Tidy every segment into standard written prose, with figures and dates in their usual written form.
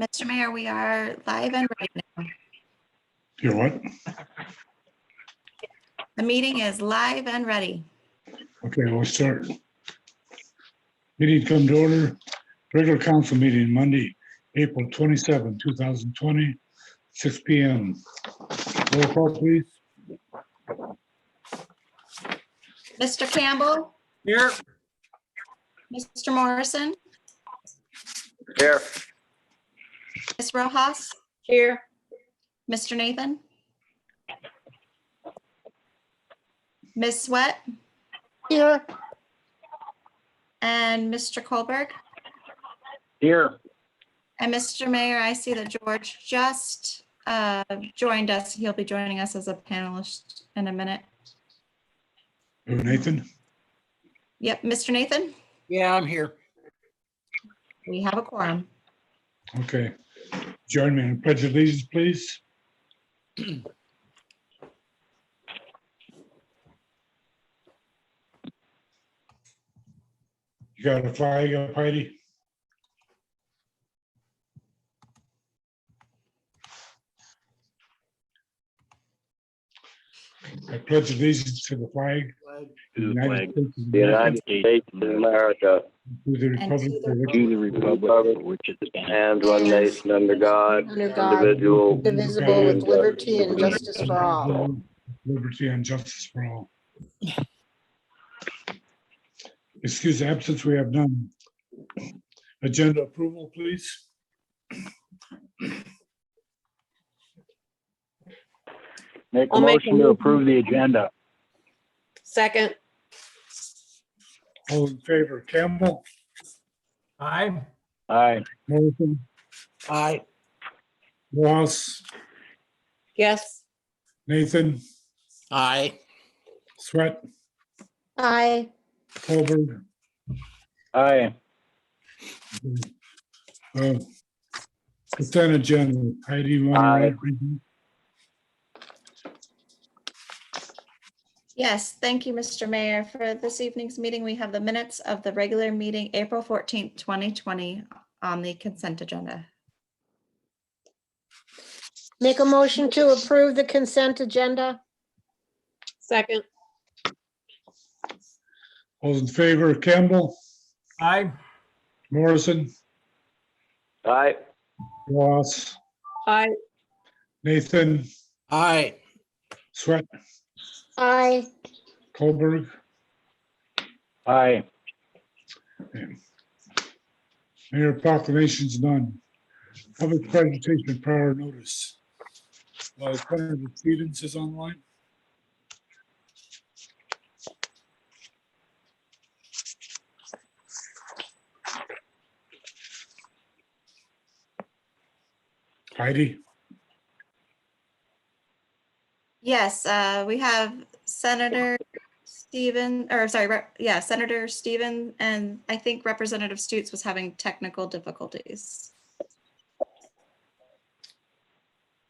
Mr. Mayor, we are live and ready now. You're what? The meeting is live and ready. Okay, we'll start. Meeting come to order. Regular council meeting Monday, April 27, 2020, 6 p.m. Roll call, please. Mr. Campbell, Here. Mr. Morrison, Here. Ms. Rojas, Here. Mr. Nathan, Ms. Sweat, Here. and Mr. Kohlberg. Here. And Mr. Mayor, I see that George just joined us. He'll be joining us as a panelist in a minute. Nathan. Yep, Mr. Nathan, Yeah, I'm here. we have a quorum. Okay. Join me in pledge of allegiance, please. You got a flag up, Heidi? I pledge allegiance to the flag. To the flag, States of the America, United States of America, to the And republic to for which to the republic for which it stands, And one nation under God, Under God, indivisible. indivisible, with liberty and justice for all. Liberty and justice for all. Excuse the absence, we have none. Agenda approval, please. make a I'll make a motion to approve the agenda. Second. All in favor, Campbell, Aye. Aye. Morrison, Aye. Ross, Yes. Nathan, Aye. Sweat, Aye. Colbert. Aye. Consent agenda, Heidi, you want Aye. to read? Yes, thank you, Mr. Mayor. For this evening's meeting, we have the minutes of the regular meeting, April 14th, 2020 on the consent agenda. Make a motion to approve the consent agenda. Second. All in favor, Campbell, Aye. Morrison, Aye. Ross, Aye. Nathan, Aye. Sweat, Aye. Colbert. Aye. Mayor proclamations none. Public presentation prior notice. Senator Stevens is online. Heidi, Yes, we have Senator Stephen, or sorry, Senator Stephen, and I think Representative Stutes was having technical difficulties.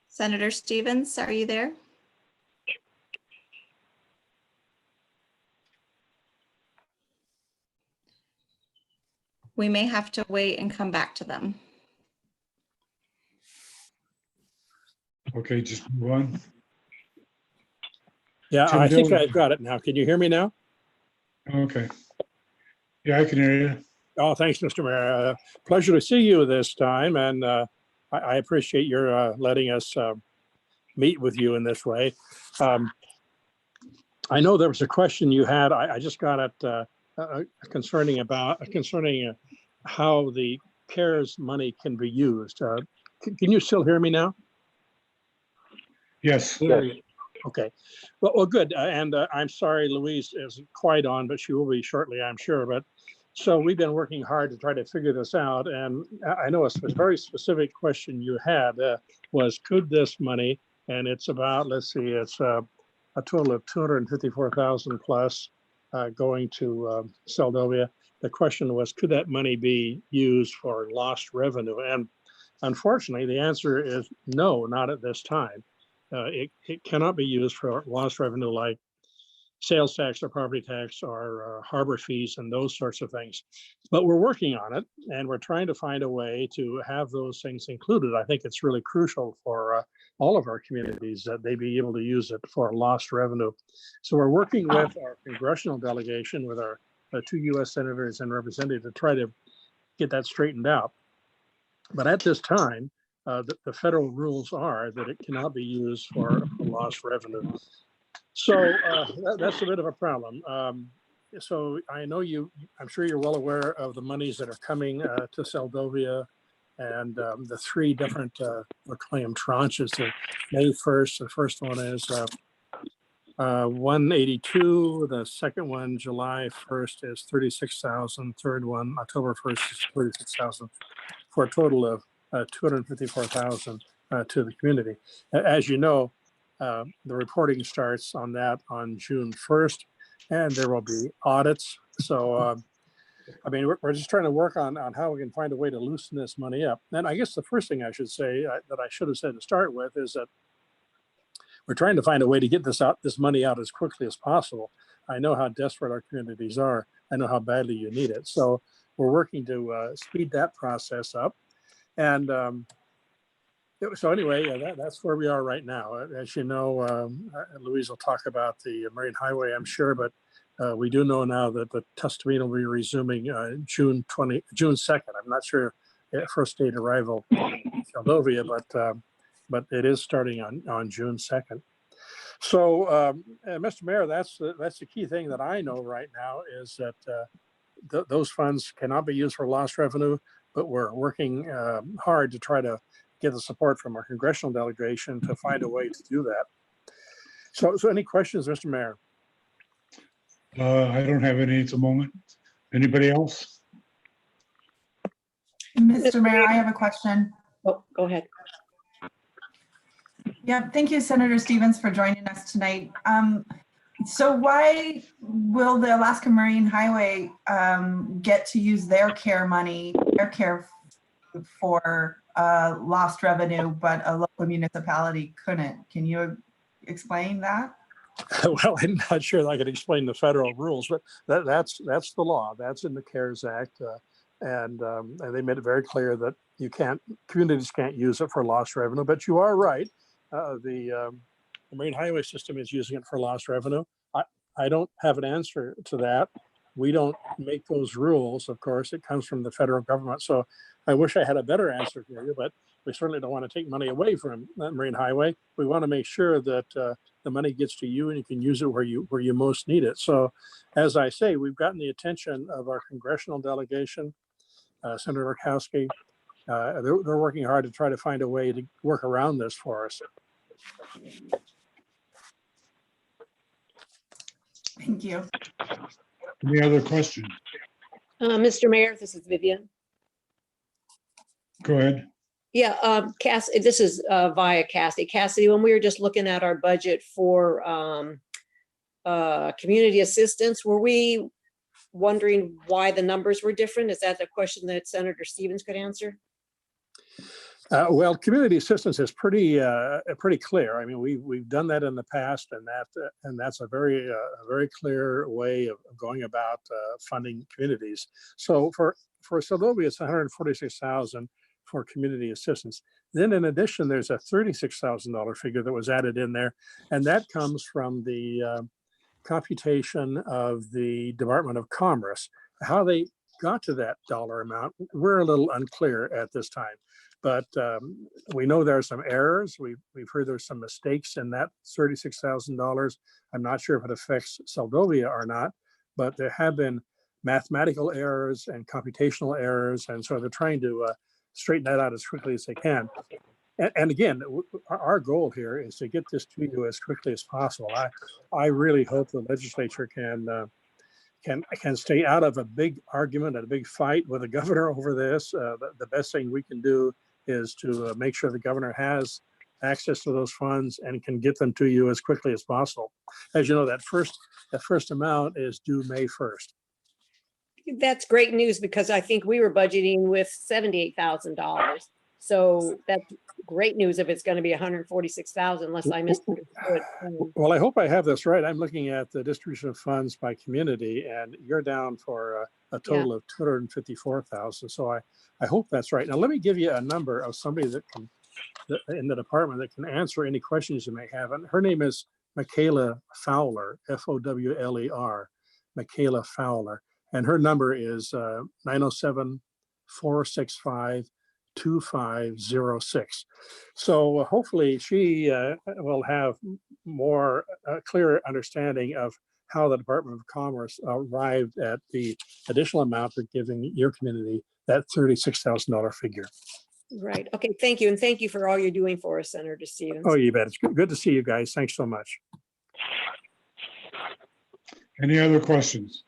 Senator Stevens, are you there? We may have to wait and come back to them. okay, just move on. Yeah, Tim I think Dillon. I've got it now. Can you hear me now? Okay. Yeah, I can hear you. Oh, thanks, Mr. Mayor. Pleasure to see you this time, and I appreciate your letting us meet with you in this way. I know there was a question you had. I just got it concerning how the CARES money can be used. Can you still hear me now? Yes. Okay, well, good. And I'm sorry, Louise isn't quite on, but she will be shortly, I'm sure. But so we've been working hard to try to figure this out. And I know a very specific question you had was, could this money, and it's about, let's see, it's a total of 254,000 plus going to Seldovia. the question was, could that money be used for lost revenue? And unfortunately, the answer is no, not at this time. It cannot be used for lost revenue like sales tax or property tax or harbor fees and those sorts of things. But we're working on it, and we're trying to find a way to have those things included. I think it's really crucial for all of our communities that they be able to use it for lost revenue. So we're working with our congressional delegation, with our 2 US senators and representatives, to try to get that straightened out. But at this time, the federal rules are that it cannot be used for lost revenue. So that's a bit of a problem. So I know I'm sure you're well aware of the monies that are coming to Seldovia, and the 3 different reclaimed tranches. May 1st, the first one is 182. The second one, July 1st, is 36,000. Third one, October 1st, is 36,000, for a total of 254,000 to the community. As you know, the reporting starts on that on June 1st, and there will be audits. So, I mean, we're just trying to work on how we can find a way to loosen this money up. And I guess the first thing I should say that I should have said to start with is that we're trying to find a way to get this money out as quickly as possible. I know how desperate our communities are. I know how badly you need it. So we're working to speed that process up. And so anyway, that's where we are right now. As you know, Louise will talk about the Marine Highway, I'm sure, but we do know now that the testimony will be resuming June 2nd. I'm not sure first date arrival in Seldovia, but it is starting on June 2nd. So, Mr. Mayor, that's the key thing that I know right now is that those funds cannot be used for lost revenue, but we're working hard to try to get the support from our congressional delegation to find a way to do that. So any questions, Mr. Mayor? I don't have any at the moment. Anybody else? Mr. Mayor, I have a question. Oh, go ahead. Yeah, thank you, Senator Stevens, for joining us tonight. So why will the Alaska Marine Highway get to use their care money, their care for lost revenue, but a local municipality couldn't? Can you explain that? Well, I'm not sure that I could explain the federal rules, but that's the law. That's in the CARES Act, and they made it very clear that communities can't use it for lost revenue. But you are right. The Marine Highway System is using it for lost revenue. I don't have an answer to that. We don't make those rules. Of course, it comes from the federal government. So I wish I had a better answer for you, but we certainly don't want to take money away from Marine Highway. We want to make sure that the money gets to you and you can use it where you most need it. So as I say, we've gotten the attention of our congressional delegation, Senator Murkowski. They're working hard to try to find a way to work around this for us. Thank you. Any other questions? Mr. Mayor, this is Vivian. Go ahead. Yeah, Cassie, this is via Cassie. Cassie, when we were just looking at our budget for community assistance, were we wondering why the numbers were different? Is that the question that Senator Stevens could answer? Well, community assistance is pretty clear. I mean, we've done that in the past, and that's a very clear way of going about funding communities. So for Seldovia, it's 146,000 for community assistance. Then in addition, there's a $36,000 figure that was added in there, and that comes from the computation of the Department of Commerce. How they got to that dollar amount, we're a little unclear at this time. But we know there are some errors. We've heard there's some mistakes in that $36,000. I'm not sure if it affects Seldovia or not, but there have been mathematical errors and computational errors. And so they're trying to straighten that out as quickly as they can. And again, our goal here is to get this to you as quickly as possible. I really hope the legislature can stay out of a big argument and a big fight with the governor over this. The best thing we can do is to make sure the governor has access to those funds and can get them to you as quickly as possible. As you know, that first amount is due May 1st. that's great news because I think we were budgeting with $78,000. So that's great news if it's going to be 146,000 unless I misunderstood. Well, I hope I have this right. I'm looking at the distribution of funds by community, and you're down for a total of 254,000. So I hope that's right. Now, let me give you a number of somebody that can, in the department, that can answer any questions you may have. And her name is Michaela Fowler, Fowler, Michaela Fowler. And her number is 907-465-2506. So hopefully she will have more clear understanding of how the Department of Commerce arrived at the additional amount for giving your community that $36,000 figure. Right. Okay. Thank you. And thank you for all you're doing for us, Senator Stevens. Oh, you bet. It's good to see you guys. Thanks so much. Any other questions?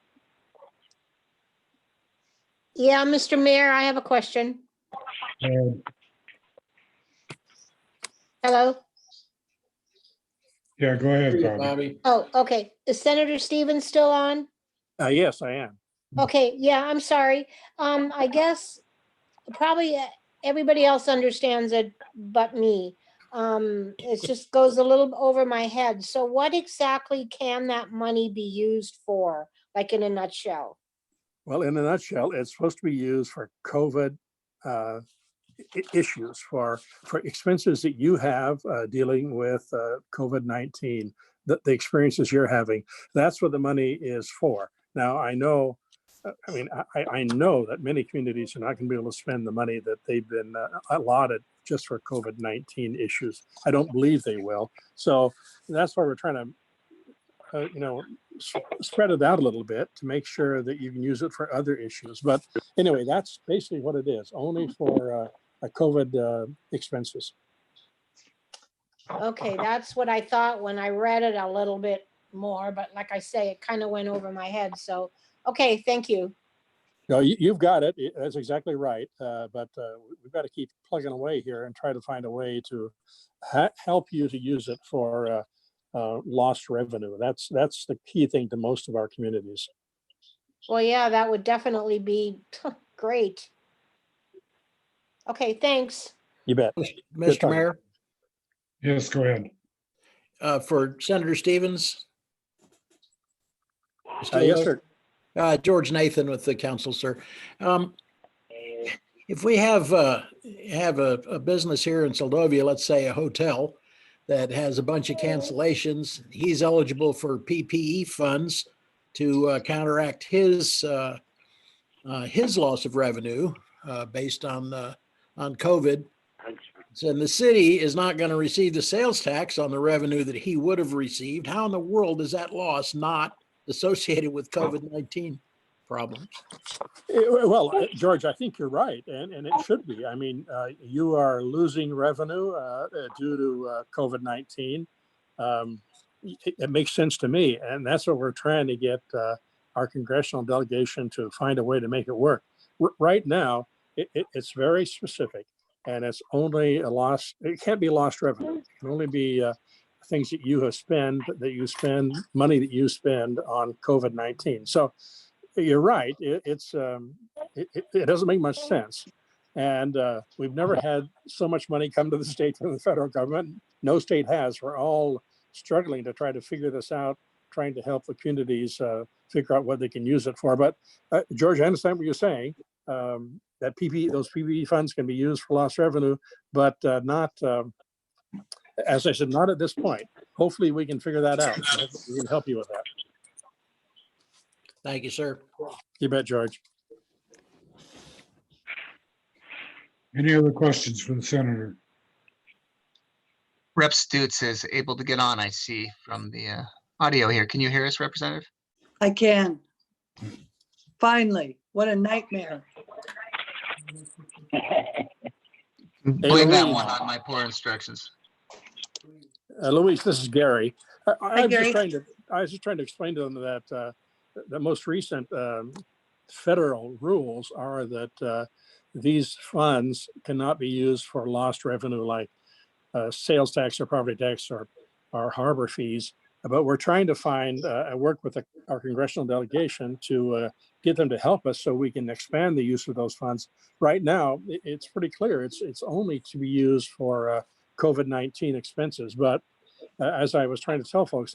Yeah, Mr. Mayor, I have a question. Hello? Yeah, go ahead, Bobby. Bobby. Oh, okay. Is Senator Stevens still on? Yes, I am. Okay, yeah, I'm sorry. I guess probably everybody else understands it but me. It just goes a little over my head. So what exactly can that money be used for, like in a nutshell? Well, in a nutshell, it's supposed to be used for COVID issues, for expenses that you have dealing with COVID-19, the experiences you're having. That's what the money is for. Now, I know, I know that many communities are not going to be able to spend the money that they've been allotted just for COVID-19 issues. I don't believe they will. So that's why we're trying to spread it out a little bit to make sure that you can use it for other issues. But anyway, that's basically what it is, only for COVID expenses. Okay, that's what I thought when I read it a little bit more, but like I say, it kind of went over my head. So, okay, thank you. No, you've got it. That's exactly right. But we've got to keep plugging away here and try to find a way to help you to use it for lost revenue. That's the key thing to most of our communities. Well, yeah, that would definitely be great. Okay, thanks. You bet. Mr. talking. Mayor, Yes, go ahead. for Senator Stevens. Yes, sir. George Nathan with the council, sir. If we have a business here in Seldovia, let's say a hotel that has a bunch of cancellations, he's eligible for PPE funds to counteract his loss of revenue based on COVID. So the city is not going to receive the sales tax on the revenue that he would have received. How in the world is that loss not associated with COVID-19 problems? Well, George, I think you're right, and it should be. I mean, you are losing revenue due to COVID-19. It makes sense to me, and that's what we're trying to get our congressional delegation to find a way to make it work. Right now, it's very specific, and it's only a loss. It can't be lost revenue. It can only be things that you have money that you spend on COVID-19. So you're right. It doesn't make much sense. And we've never had so much money come to the state from the federal government. No state has. We're all struggling to try to figure this out, trying to help the communities figure out what they can use it for. But George, I understand what you're saying. That those PPE funds can be used for lost revenue, but not, as I said, not at this point. Hopefully we can figure that out. We can help you with that. Thank you, sir. You bet, George. Any other questions for the senator? Rep Stutz is able to get on, I see from the audio here. Can you hear us, Representative? I can. Finally, what a nightmare. Blame that Louise. one on my poor instructions. Louise, this is Gary. I Gary. was just trying to explain to them that the most recent federal rules are that these funds cannot be used for lost revenue like sales tax or property tax or harbor fees. But we're trying to find, work with our congressional delegation to get them to help us so we can expand the use of those funds. Right now, it's pretty clear. It's only to be used for COVID-19 expenses. But as I was trying to tell folks,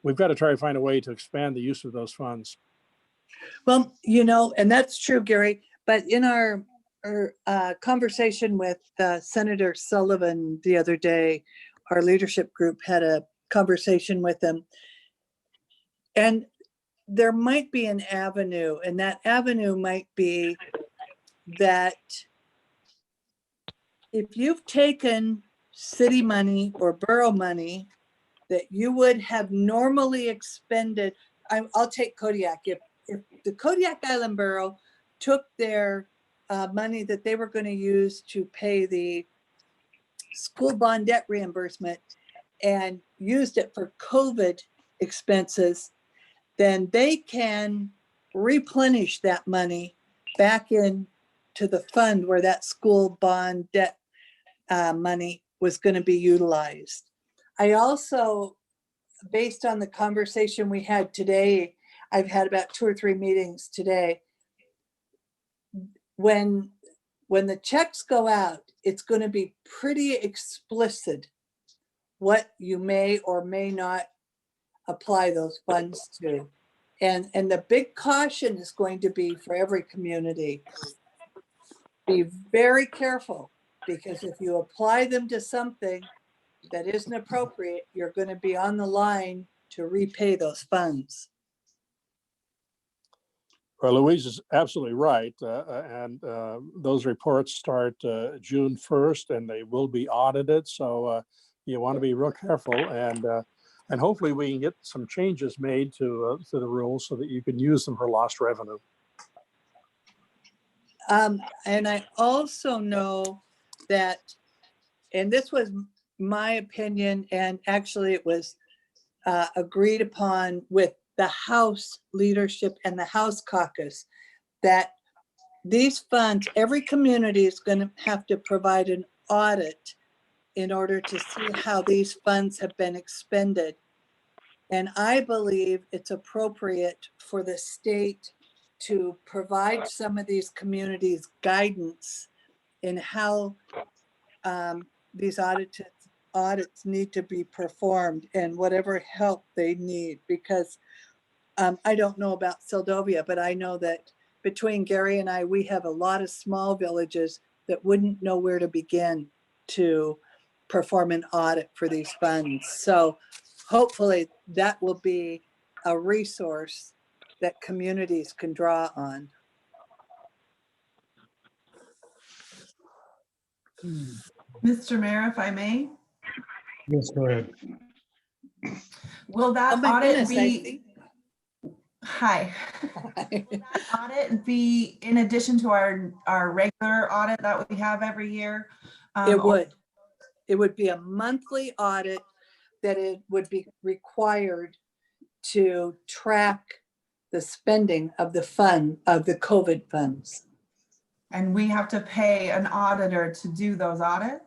we've got to try to find a way to expand the use of those funds. Well, and that's true, Gary, but in our conversation with Senator Sullivan the other day, our leadership group had a conversation with him. And there might be an avenue, and that avenue might be that if you've taken city money or borough money that you would have normally expended, I'll take Kodiak. If the Kodiak Island Borough took their money that they were going to use to pay the school bond debt reimbursement and used it for COVID expenses, then they can replenish that money back in to the fund where that school bond debt money was going to be utilized. I also, based on the conversation we had today, I've had about 2 or 3 meetings today. When the checks go out, it's going to be pretty explicit what you may or may not apply those funds to. And the big caution is going to be for every community. Be very careful, because if you apply them to something that isn't appropriate, you're going to be on the line to repay those funds. Well, Louise is absolutely right. And those reports start June 1st, and they will be audited. So you want to be real careful. And hopefully we can get some changes made to the rules so that you can use them for lost revenue. And I also know that, and this was my opinion, and actually it was agreed upon with the House leadership and the House caucus, that these funds, every community is going to have to provide an audit in order to see how these funds have been expended. And I believe it's appropriate for the state to provide some of these communities guidance in how these audits need to be performed and whatever help they need. Because I don't know about Seldovia, but I know that between Gary and I, we have a lot of small villages that wouldn't know where to begin to perform an audit for these funds. So hopefully that will be a resource that communities can draw on. Mr. Mayor, if I may, Yes, go ahead. will Oh that my audit goodness, be, hi, will that audit be in addition to our regular audit that we have every year? It would be a monthly audit that it would be required to track the spending of the COVID funds. And we have to pay an auditor to do those audits?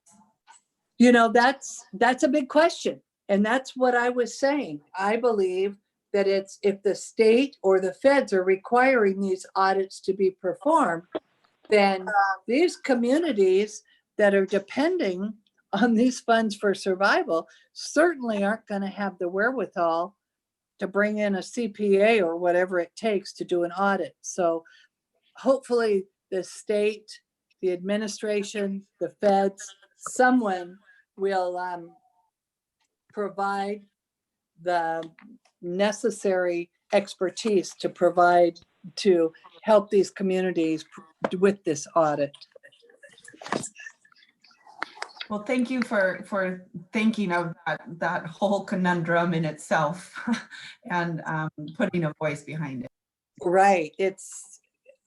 That's a big question. And that's what I was saying. I believe that it's, if the state or the feds are requiring these audits to be performed, then these communities that are depending on these funds for survival certainly aren't going to have the wherewithal to bring in a CPA or whatever it takes to do an audit. So hopefully the state, the administration, the feds, someone will provide the necessary expertise to help these communities with this audit. Well, thank you for thinking of that whole conundrum in itself and putting a voice behind it. Right.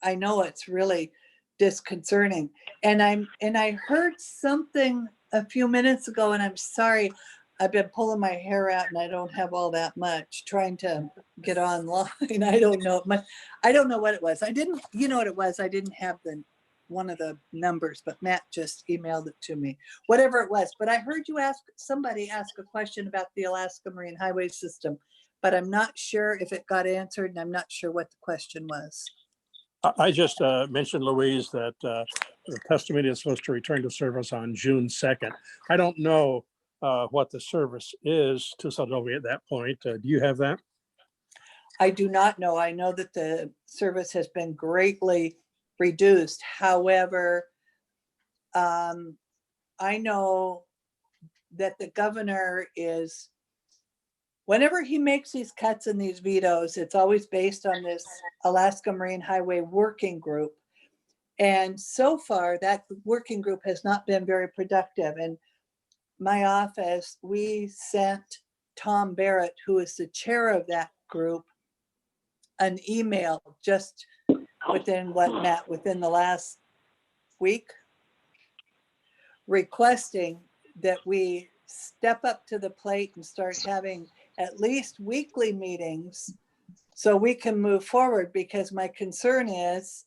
I know it's really disconcerting. And I heard something a few minutes ago, and I'm sorry, I've been pulling my hair out and I don't have all that much trying to get online. I don't know what it was. I didn't, you know what it was? I didn't have one of the numbers, but Matt just emailed it to me, whatever it was. But I heard you somebody ask a question about the Alaska Marine Highway System, but I'm not sure if it got answered, and I'm not sure what the question was. I just mentioned, Louise, that the test committee is supposed to return to service on June 2nd. I don't know what the service is to Seldovia at that point. Do you have that? I do not know. I know that the service has been greatly reduced. However, I know that the governor is, whenever he makes these cuts and these vetoes, it's always based on this Alaska Marine Highway Working Group. And so far, that working group has not been very productive. And my office, we sent Tom Barrett, who is the chair of that group, an email just within within the last week, requesting that we step up to the plate and start having at least weekly meetings so we can move forward. Because my concern is,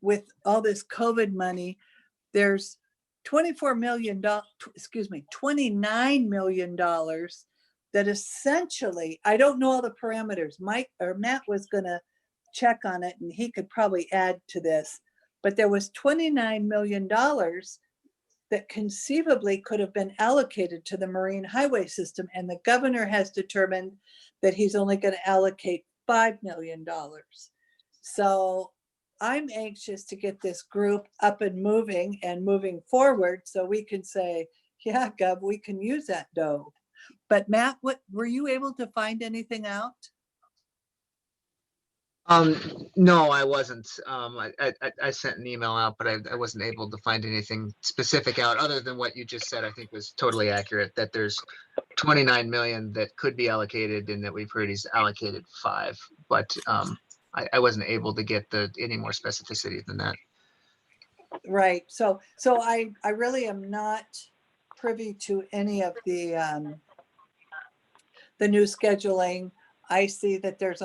with all this COVID money, there's $29 million that essentially, I don't know all the parameters. Matt was gonna check on it and he could probably add to this, but there was $29 million that conceivably could have been allocated to the Marine Highway System. And the governor has determined that he's only gonna allocate $5 million. So I'm anxious to get this group up and moving forward so we can say, yeah, Gov, we can use that dough. But Matt, were you able to find anything out? No, I wasn't. I sent an email out, but I wasn't able to find anything specific out other than what you just said. I think was totally accurate, that there's 29 million that could be allocated and that we've heard he's allocated 5, but I wasn't able to get any more specificity than that. Right. So I really am not privy to any of the new scheduling. I see that there's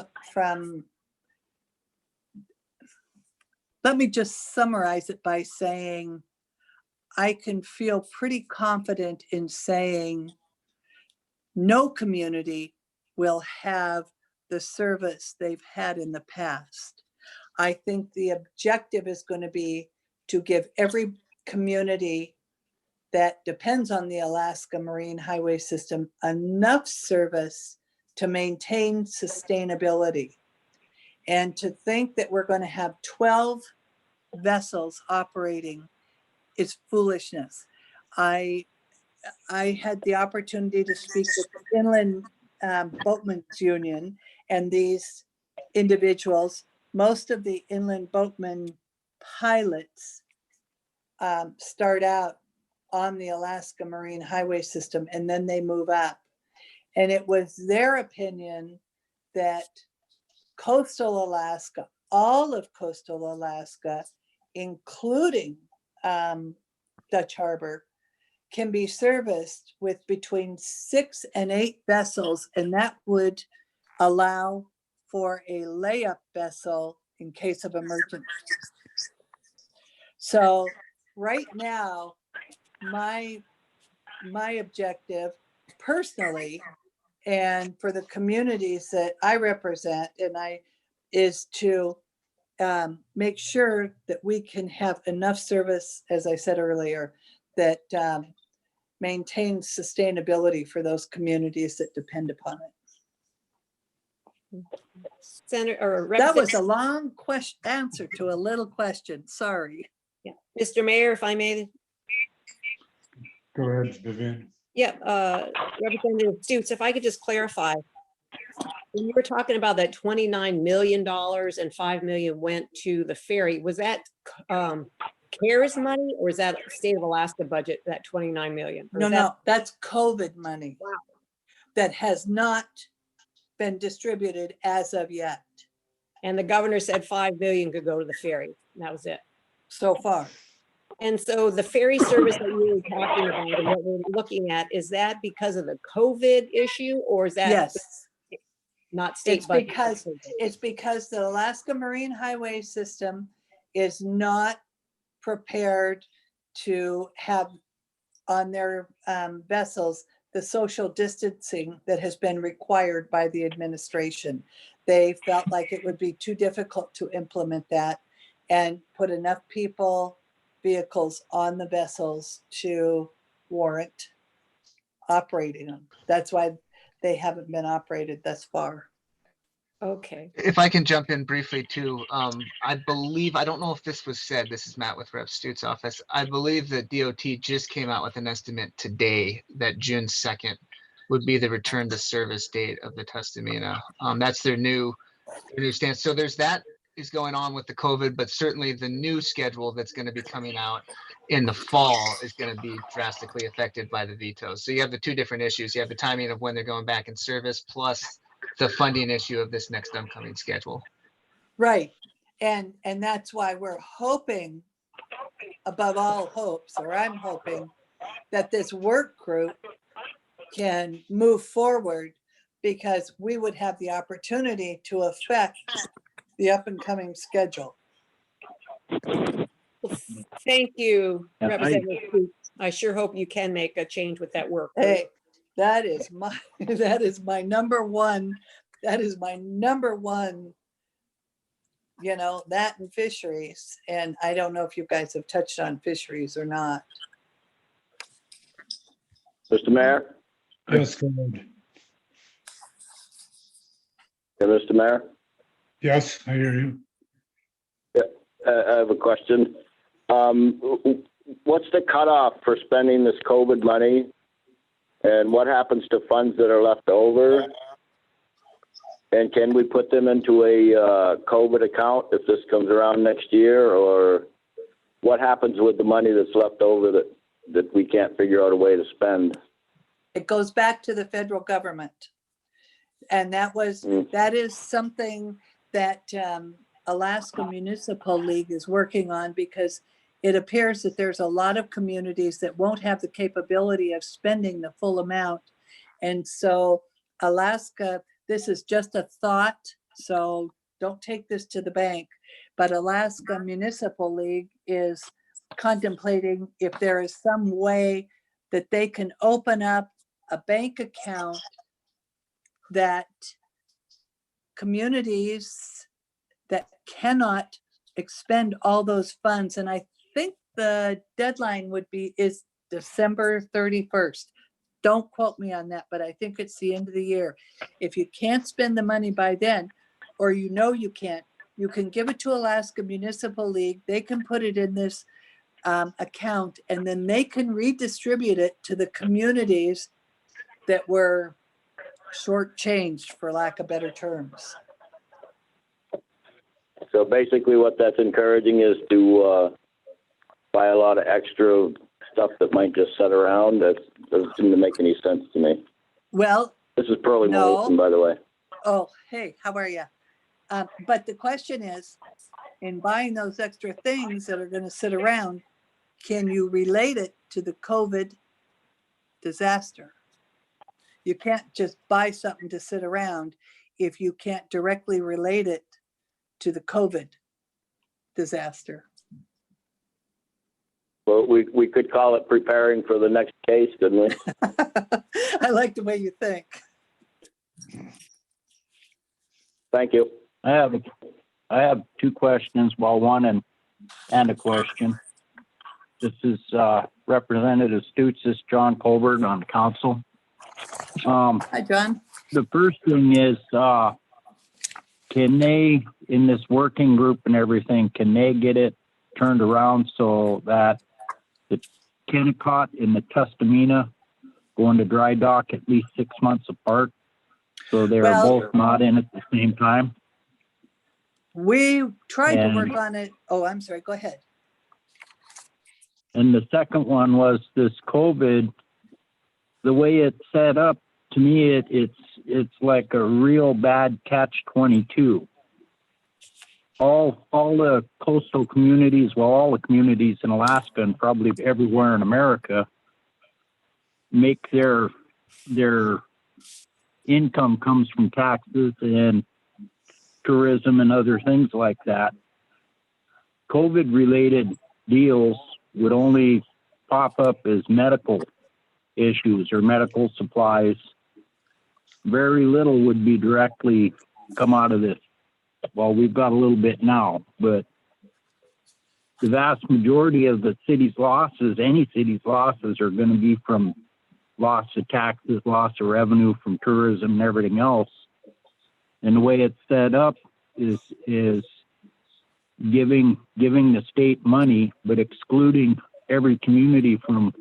let me just summarize it by saying, I can feel pretty confident in saying no community will have the service they've had in the past. I think the objective is going to be to give every community that depends on the Alaska Marine Highway System enough service to maintain sustainability. And to think that we're going to have 12 vessels operating is foolishness. I had the opportunity to speak with the Inland Boatmen's Union, and these individuals, most of the inland boatmen pilots start out on the Alaska Marine Highway System and then they move up. And it was their opinion that coastal Alaska, all of coastal Alaska, including Dutch Harbor, can be serviced with between 6 and 8 vessels, and that would allow for a layup vessel in case of emergency. So right now, my objective personally, and for the communities that I represent, is to make sure that we can have enough service, as I said earlier, that maintains sustainability for those communities that depend upon it. That was a long answer to a little question. Sorry. Yeah. Mr. Mayor, if I may. Go ahead, Vivian. Yeah, Representative Stutes, if I could just clarify. When you were talking about that $29 million and 5 million went to the ferry, was that CARES money or is that state of Alaska budget, that 29 million? No, that's COVID money. Wow. That has not been distributed as of yet. And the governor said 5 million could go to the ferry. That was it. So far. And so the ferry service that you were talking about and what we're looking at, is that because of the COVID issue or is that? Yes. not state It's budget. because the Alaska Marine Highway System is not prepared to have on their vessels the social distancing that has been required by the administration. They felt like it would be too difficult to implement that and put enough people, vehicles on the vessels to warrant operating them. That's why they haven't been operated thus far. Okay. If I can jump in briefly too, I believe, I don't know if this was said, this is Matt with Rep. Stute's office. I believe that DOT just came out with an estimate today that June 2nd would be the return to service date of the Tustamina. That's their new stance. So there's that is going on with the COVID, but certainly the new schedule that's going to be coming out in the fall is going to be drastically affected by the vetoes. So you have the two different issues. You have the timing of when they're going back in service, plus the funding issue of this next upcoming schedule. Right. And that's why we're hoping, above all hopes, or I'm hoping, that this work group can move forward, because we would have the opportunity to affect the up and coming schedule. Thank you, Yeah, Representative Scoot. I sure hope you can make a change with that work. group. Hey, that is my number one, you know, that and fisheries. And I don't know if you guys have touched on fisheries or not. Mr. Mayor? Yes, go ahead. Yeah, Mr. Mayor? Yes, I hear you. I have a question. What's the cutoff for spending this COVID money? And what happens to funds that are left over? And can we put them into a COVID account if this comes around next year? Or what happens with the money that's left over that we can't figure out a way to spend? It goes back to the federal government. And that is something that Alaska Municipal League is working on, because it appears that there's a lot of communities that won't have the capability of spending the full amount. And so Alaska, this is just a thought, so don't take this to the bank, but Alaska Municipal League is contemplating if there is some way that they can open up a bank account that communities that cannot expend all those funds, and I think the deadline is December 31st. Don't quote me on that, but I think it's the end of the year. If you can't spend the money by then, or you know you can't, you can give it to Alaska Municipal League. They can put it in this account, and then they can redistribute it to the communities that were shortchanged, for lack of better terms. So basically what that's encouraging is to buy a lot of extra stuff that might just sit around. That doesn't seem to make any sense to me. Well, this is Pearlie no. Wilson, by the way. Oh, hey, how are you? But the question is, in buying those extra things that are going to sit around, can you relate it to the COVID disaster? You can't just buy something to sit around if you can't directly relate it to the COVID disaster. Well, we could call it preparing for the next case, couldn't we? I like the way you think. Thank you. I have two questions, well, one and a question. This is Representative Stutes, this is John Colbert on council. Hi, John. The first thing is, can they, in this working group and everything, can they get it turned around so that the Kennecott and the Tustamina go into dry dock at least 6 months apart? So they're both not in at the same time? We tried to work on it. Oh, I'm sorry. Go ahead. And the second one was this COVID, the way it's set up, to me, it's like a real bad catch-22. All the coastal communities, well, all the communities in Alaska and probably everywhere in America make their income comes from taxes and tourism and other things like that. COVID-related deals would only pop up as medical issues or medical supplies. Very little would be directly come out of this. Well, we've got a little bit now, but the vast majority of the city's losses, any city's losses, are going to be from loss of taxes, loss of revenue from tourism and everything else. And the way it's set up is giving the state money, but excluding every community from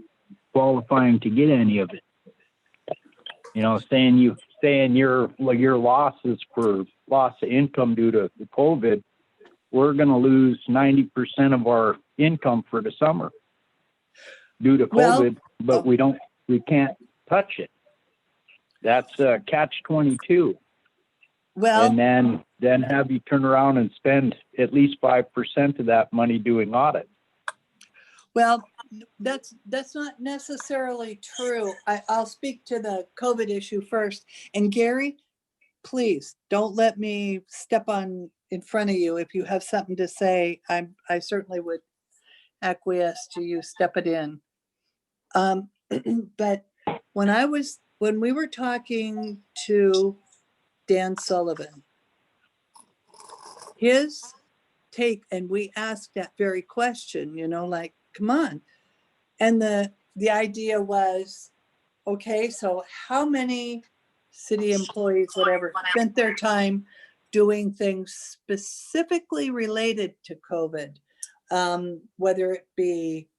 qualifying to get any of it. You know, saying your losses for loss of income due to the COVID, we're going to lose 90% of our income for the summer due to COVID, but we can't touch it. That's catch-22. Well, And then have you turn around and spend at least 5% of that money doing audit. well, that's not necessarily true. I'll speak to the COVID issue first. And Gary, please don't let me step on in front of you. If you have something to say, I certainly would acquiesce to you step it in. But when we were talking to Dan Sullivan, his take, and we asked that very question, you know, like, come on. And the idea was, okay, so how many city employees, whatever, spent their time doing things specifically related to COVID, whether it be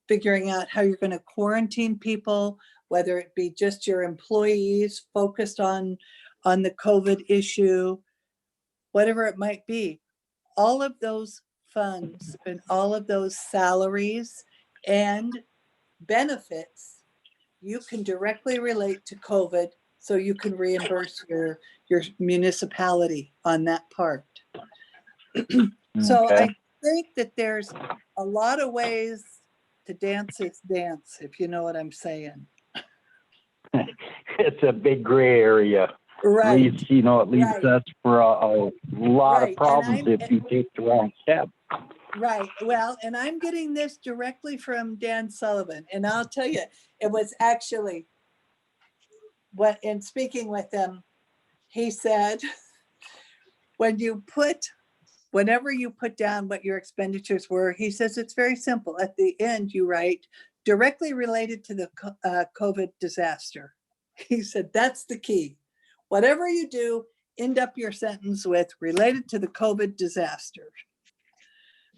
figuring out how you're going to quarantine people, whether it be just your employees focused on the COVID issue, whatever it might be. All of those funds and all of those salaries and benefits, you can directly relate to COVID, so you can reimburse your municipality on that part. So Okay. I think that there's a lot of ways to dance this dance, if you know what I'm saying. It's a big gray area. Right. Leads, you know, it leads Right. us for a lot Right. of problems if you take the wrong step. Right. Well, and I'm getting this directly from Dan Sullivan. And I'll tell you, it was actually in speaking with him, he said, whenever you put down what your expenditures were, he says it's very simple. At the end, you write directly related to the COVID disaster. He said, that's the key. Whatever you do, end up your sentence with related to the COVID disaster.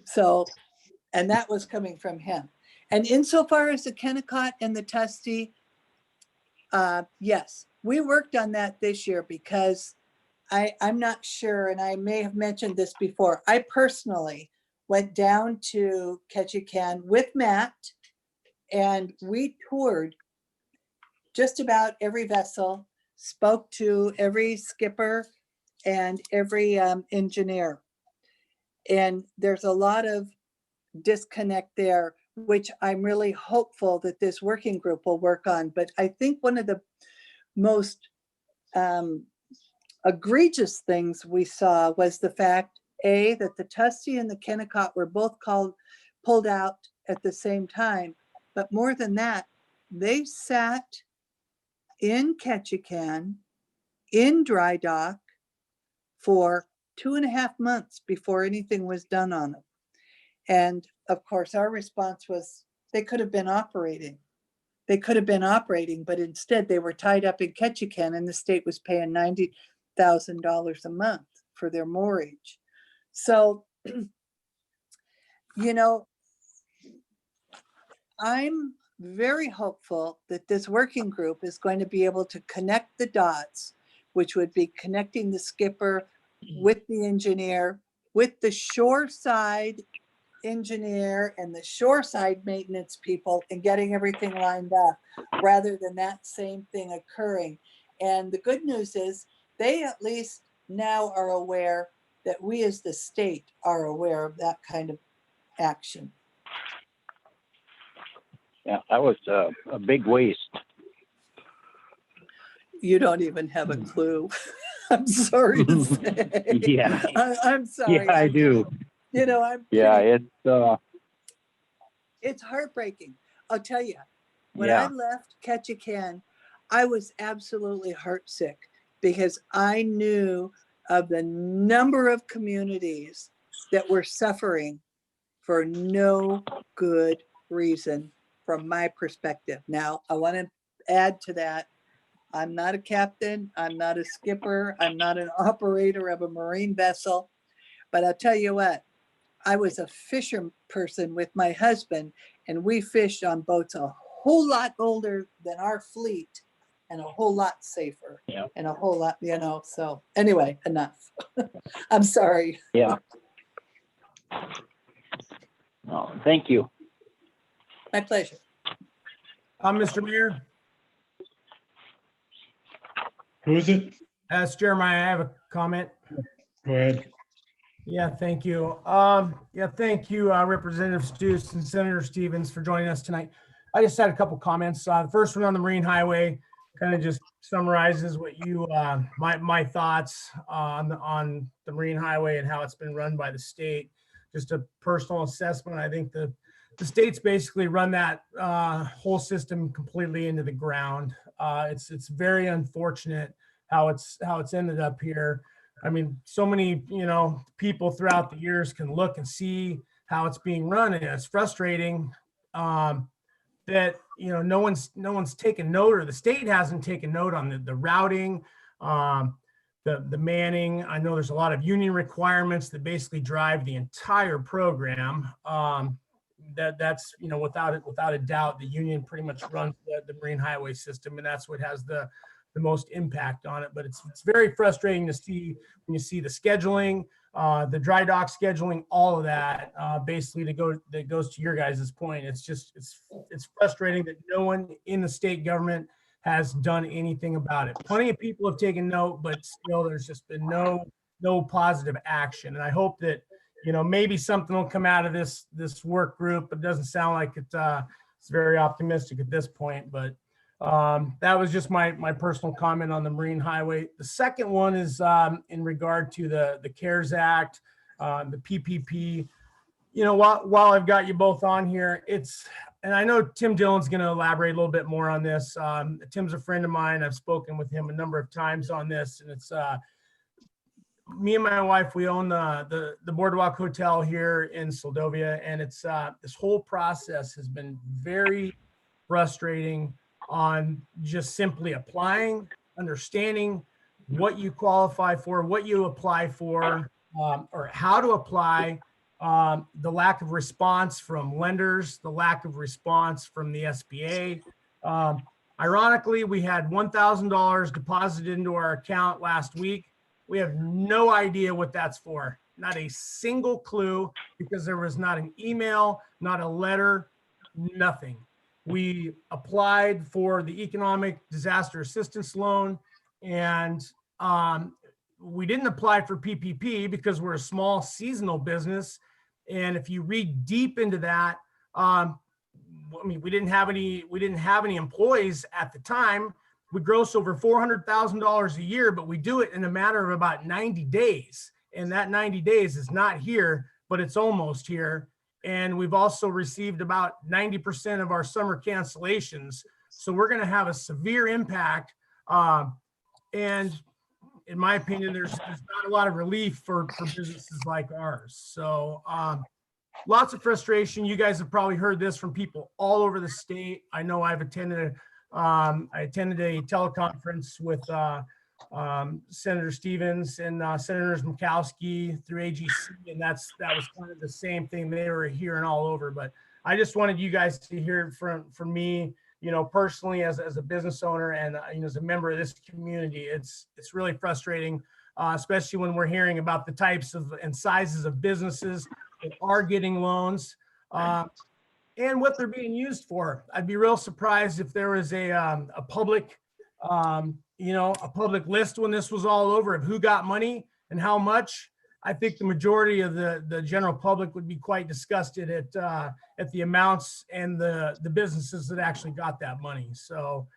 So, and that was coming from him. And insofar as the Kennecott and the Tuskegee, yes, we worked on that this year because I'm not sure, and I may have mentioned this before, I personally went down to Ketchikan with Matt, and we toured just about every vessel, spoke to every skipper and every engineer. And there's a lot of disconnect there, which I'm really hopeful that this working group will work on. But I think one of the most egregious things we saw was the fact, that the Tuskegee and the Kennecott were both pulled out at the same time. But more than that, they sat in Ketchikan, in dry dock, for 2.5 months before anything was done on them. And of course, our response was they could have been operating. They could have been operating, but instead they were tied up in Ketchikan, and the state was paying $90,000 a month for their moorage. So, you know, I'm very hopeful that this working group is going to be able to connect the dots, which would be connecting the skipper with the engineer, with the shoreside engineer and the shoreside maintenance people, and getting everything lined up rather than that same thing occurring. And the good news is they at least now are aware that we as the state are aware of that kind of action. Yeah, that was a big waste. You don't even have a clue. I'm sorry to say. Yeah. I'm sorry. Yeah, I do. You know, I'm Yeah, pretty, it's it's heartbreaking. I'll tell you, when I yeah. left Ketchikan, I was absolutely heartsick because I knew of the number of communities that were suffering for no good reason from my perspective. Now, I want to add to that. I'm not a captain. I'm not a skipper. I'm not an operator of a marine vessel. But I'll tell you what, I was a fisher person with my husband, and we fished on boats a whole lot older than our fleet and a whole lot safer. Yeah. And a whole lot, you know, so anyway, enough. I'm sorry. Yeah. No, thank you. My pleasure. Mr. Mayor, Who is it? that's Jeremiah. I have a comment. Go ahead. Yeah, thank you. Yeah, thank you, Representative Stutes and Senator Stevens for joining us tonight. I just had a couple comments. The first one on the Marine Highway kind of just summarizes what you, my thoughts on the Marine Highway and how it's been run by the state. Just a personal assessment. I think the state's basically run that whole system completely into the ground. It's very unfortunate how it's ended up here. I mean, so many, people throughout the years can look and see how it's being run, and it's frustrating that, no one's taken note, or the state hasn't taken note on the routing, the manning. I know there's a lot of union requirements that basically drive the entire program. That's, without a doubt, the union pretty much runs the Marine Highway system, and that's what has the most impact on it. But it's very frustrating to see when you see the scheduling, the dry dock scheduling, all of that, basically that goes to your guys' point. It's frustrating that no one in the state government has done anything about it. Plenty of people have taken note, but still there's just been no positive action. And I hope that, maybe something will come out of this work group. It doesn't sound like it's very optimistic at this point, but that was just my personal comment on the Marine Highway. The second one is in regard to the CARES Act, the PPP. While I've got you both on here, and I know Tim Dillon's going to elaborate a little bit more on this. Tim's a friend of mine. I've spoken with him a number of times on this, and it's me and my wife, we own the Boardwalk Hotel here in Soldovia, and it's this whole process has been very frustrating on just simply applying, understanding what you qualify for, what you apply for, or how to apply, the lack of response from lenders, the lack of response from the SBA. Ironically, we had $1,000 deposited into our account last week. We have no idea what that's for. Not a single clue, because there was not an email, not a letter, nothing. We applied for the economic disaster assistance loan, and we didn't apply for PPP because we're a small seasonal business. And if you read deep into that, we didn't have any employees at the time. We gross over $400,000 a year, but we do it in a matter of about 90 days. And that 90 days is not here, but it's almost here. And we've also received about 90% of our summer cancellations. So we're going to have a severe impact. And in my opinion, there's not a lot of relief for businesses like ours. So lots of frustration. You guys have probably heard this from people all over the state. I know I've attended I attended a teleconference with Senator Stevens and Senators Murkowski through AGC, and that was kind of the same thing they were hearing all over. But I just wanted you guys to hear it from me, personally as a business owner and as a member of this community. It's really frustrating, especially when we're hearing about the types of and sizes of businesses that are getting loans. And what they're being used for. I'd be real surprised if there was a public, a public list when this was all over of who got money and how much. I think the majority of the general public would be quite disgusted at the amounts and the businesses that actually got that money. So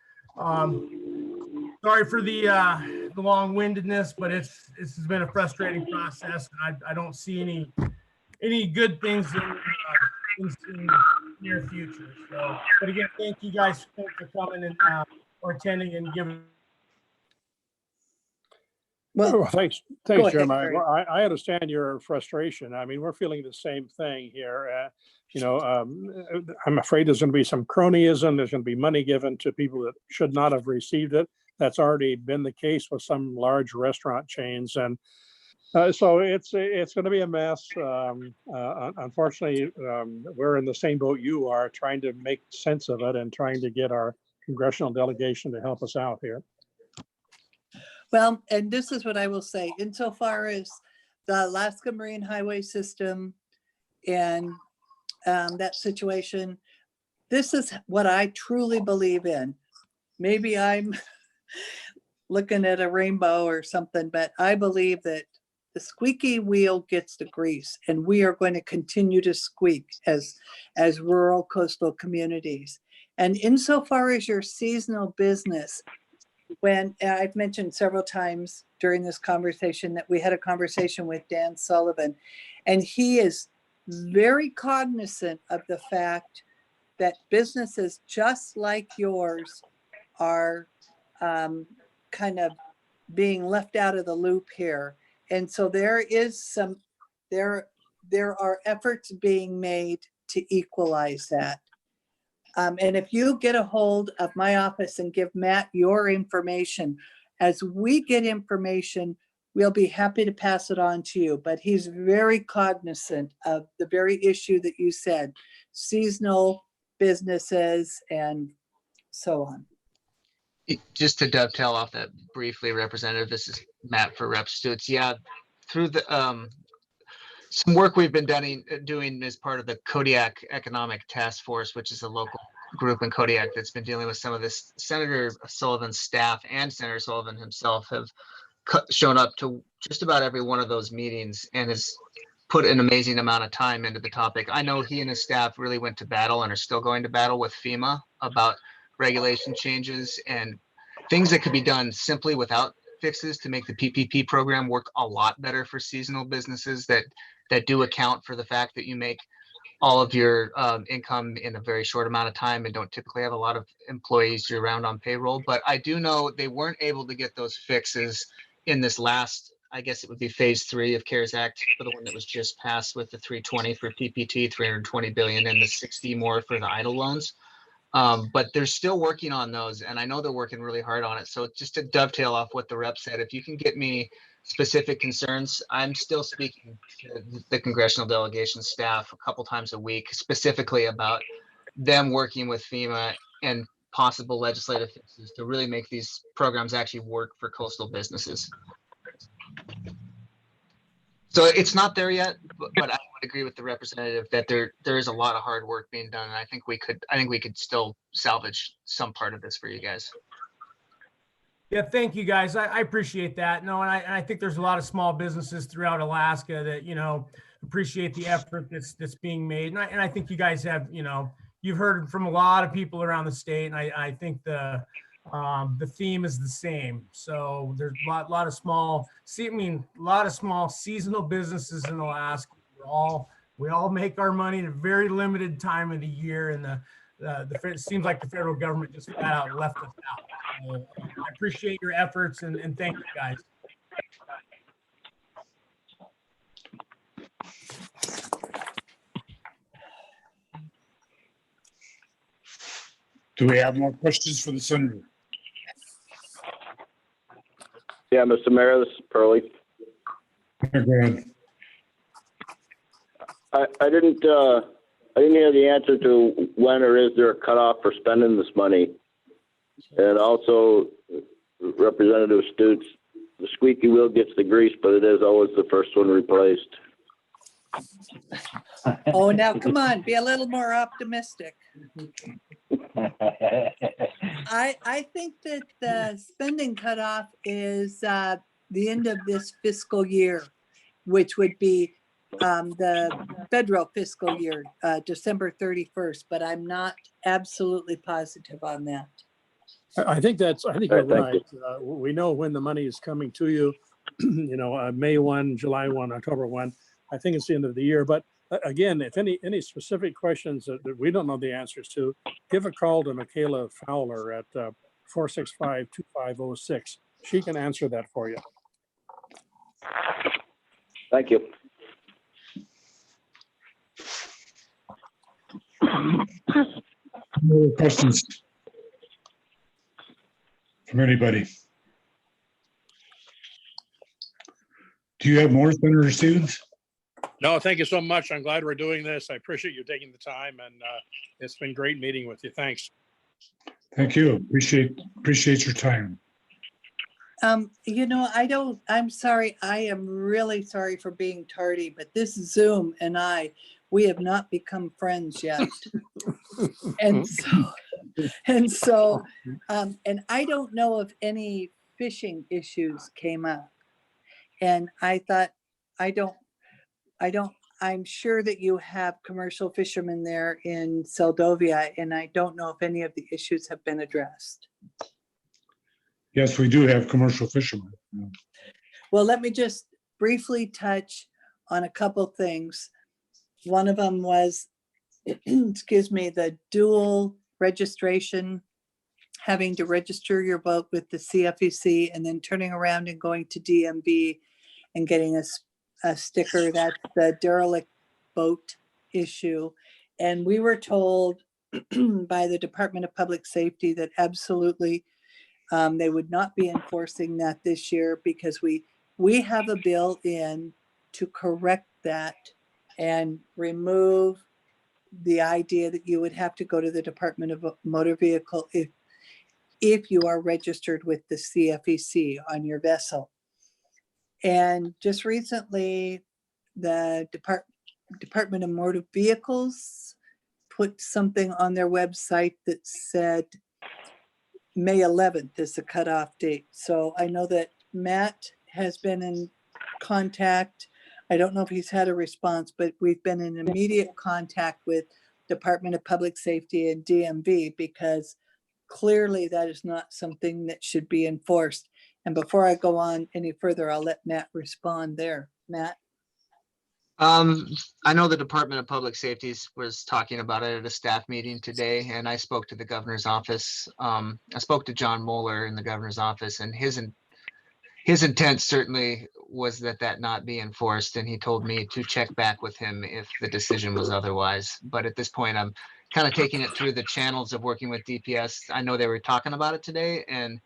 sorry for the long-windedness, but this has been a frustrating process. And I don't see any good things in the near future. So, but again, thank you guys for coming and or attending and giving. Well, Well, thanks, go ahead, Jeremiah. Gary. Well, I understand your frustration. I mean, we're feeling the same thing here. I'm afraid there's going to be some cronyism. There's going to be money given to people that should not have received it. That's already been the case with some large restaurant chains, and so it's going to be a mess. Unfortunately, we're in the same boat you are, trying to make sense of it and trying to get our congressional delegation to help us out here. Well, and this is what I will say, insofar as the Alaska Marine Highway System and that situation, this is what I truly believe in. Maybe I'm looking at a rainbow or something, but I believe that the squeaky wheel gets the grease, and we are going to continue to squeak as rural coastal communities. And insofar as your seasonal business, when I've mentioned several times during this conversation that we had a conversation with Dan Sullivan, and he is very cognizant of the fact that businesses just like yours are kind of being left out of the loop here. And so there are efforts being made to equalize that. And if you get a hold of my office and give Matt your information, as we get information, we'll be happy to pass it on to you. But he's very cognizant of the very issue that you said, seasonal businesses and so on. Just to dovetail off that briefly, Representative, this is Matt for Rep. Stutz. Yeah, through the some work we've been doing as part of the Kodiak Economic Task Force, which is a local group in Kodiak that's been dealing with some of this. Senator Sullivan's staff and Senator Sullivan himself have shown up to just about every one of those meetings and has put an amazing amount of time into the topic. I know he and his staff really went to battle and are still going to battle with FEMA about regulation changes and things that could be done simply without fixes to make the PPP program work a lot better for seasonal businesses that do account for the fact that you make all of your income in a very short amount of time and don't typically have a lot of employees year round on payroll. But I do know they weren't able to get those fixes in this last, I guess it would be phase 3 of CARES Act, for the one that was just passed with the 320 for PPT, 320 billion, and the 60 more for the EIDL loans. But they're still working on those, and I know they're working really hard on it. So just to dovetail off what the rep said, if you can get me specific concerns, I'm still speaking to the congressional delegation staff a couple times a week, specifically about them working with FEMA and possible legislative fixes to really make these programs actually work for coastal businesses. So it's not there yet, but I would agree with the representative that there is a lot of hard work being done, and I think we could still salvage some part of this for you guys. Yeah, thank you guys. I appreciate that. No, and I think there's a lot of small businesses throughout Alaska that, you know, appreciate the effort that's being made. And I think you guys have, you know, you've heard from a lot of people around the state, and I think the theme is the same. So there's a lot of small seasonal businesses in Alaska. We all make our money in a very limited time of the year, and it seems like the federal government just flat out left us out. So, I appreciate your efforts and thank you guys. Do we have more questions for the senator? Yeah, Mr. Mayor, this is Pearlie. Go ahead. I didn't hear the answer to when or is there a cutoff for spending this money. And also, Representative Stutz, the squeaky wheel gets the grease, but it is always the first one replaced. Oh, now come on, be a little more optimistic. I think that the spending cutoff is the end of this fiscal year, which would be the federal fiscal year, December 31st, but I'm not absolutely positive on that. I think you're Thank right. you. We know when the money is coming to you, May 1, July 1, October 1. I think it's the end of the year. But again, if any specific questions that we don't know the answers to, give a call to Michaela Fowler at 465-2506. She can answer that for you. Thank you. No other questions from anybody? Do you have more, Senator Stevens? No, thank you so much. I'm glad we're doing this. I appreciate you taking the time, and it's been great meeting with you. Thanks. Thank you. Appreciate your time. I'm sorry. I am really sorry for being tardy, but this Zoom and we have not become friends yet. And I don't know if any fishing issues came up. And I thought, I'm sure that you have commercial fishermen there in Seldovia, and I don't know if any of the issues have been addressed. Yes, we do have commercial fishermen. Well, let me just briefly touch on a couple things. One of them was, excuse me, the dual registration, having to register your boat with the CFEC and then turning around and going to DMV and getting a sticker. That's the derelict boat issue. And we were told by the Department of Public Safety that absolutely they would not be enforcing that this year, because we have a bill in to correct that and remove the idea that you would have to go to the Department of Motor Vehicle if you are registered with the CFEC on your vessel. And just recently, the Department of Motor Vehicles put something on their website that said May 11th is the cutoff date. So I know that Matt has been in contact. I don't know if he's had a response, but we've been in immediate contact with Department of Public Safety and DMV, because clearly that is not something that should be enforced. And before I go on any further, I'll let Matt respond there. Matt? I know the Department of Public Safety was talking about it at a staff meeting today, and I spoke to the governor's office. I spoke to John Moeller in the governor's office, and his intent certainly was that not be enforced, and he told me to check back with him if the decision was otherwise. But at this point, I'm kind of taking it through the channels of working with DPS. I know they were talking about it today, and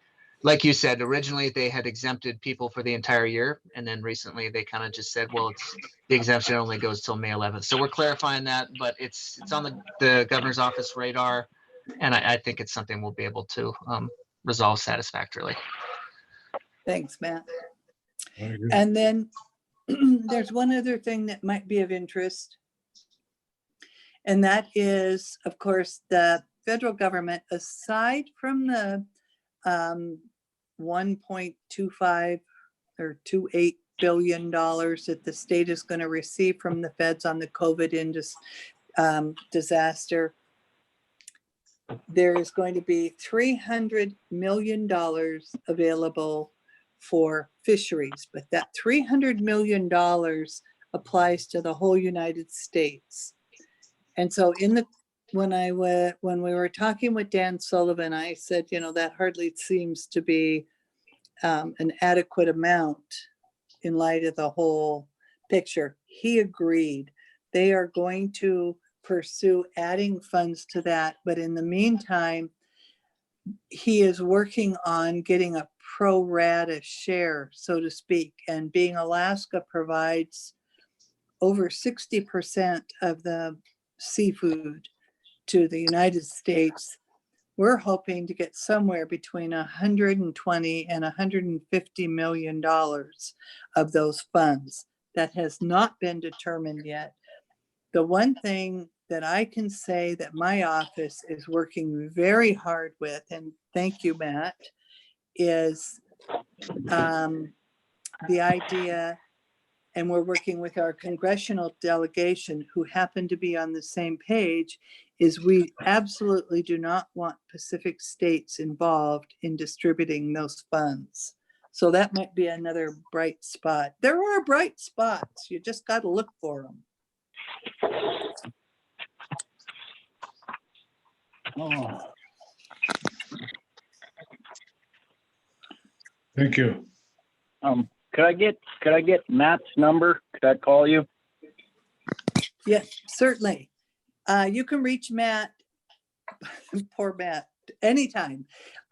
like you said, originally they had exempted people for the entire year, and then recently they kind of just said, well, the exemption only goes till May 11th. So we're clarifying that, but it's on the governor's office radar, and I think it's something we'll be able to resolve satisfactorily. Thanks, Matt. And then there's one other thing that might be of interest. And that is, of course, the federal government, aside from the 1.25 or 28 billion dollars that the state is going to receive from the feds on the COVID disaster, there is going to be $300 million available for fisheries, but that $300 million applies to the whole United States. And so when we were talking with Dan Sullivan, I said, that hardly seems to be an adequate amount in light of the whole picture. He agreed. They are going to pursue adding funds to that, but in the meantime, he is working on getting a pro rata share, so to speak. And being Alaska provides over 60% of the seafood to the United States, we're hoping to get somewhere between 120 and 150 million dollars of those funds. That has not been determined yet. The one thing that I can say that my office is working very hard with, and thank you, Matt, is the idea, and we're working with our congressional delegation who happen to be on the same page, is we absolutely do not want Pacific states involved in distributing those funds. So that might be another bright spot. There are bright spots. You just got to look for them. Oh. Thank you. Could I get Matt's number? Could I call you? Yeah, certainly. You can reach Matt, poor Matt, anytime.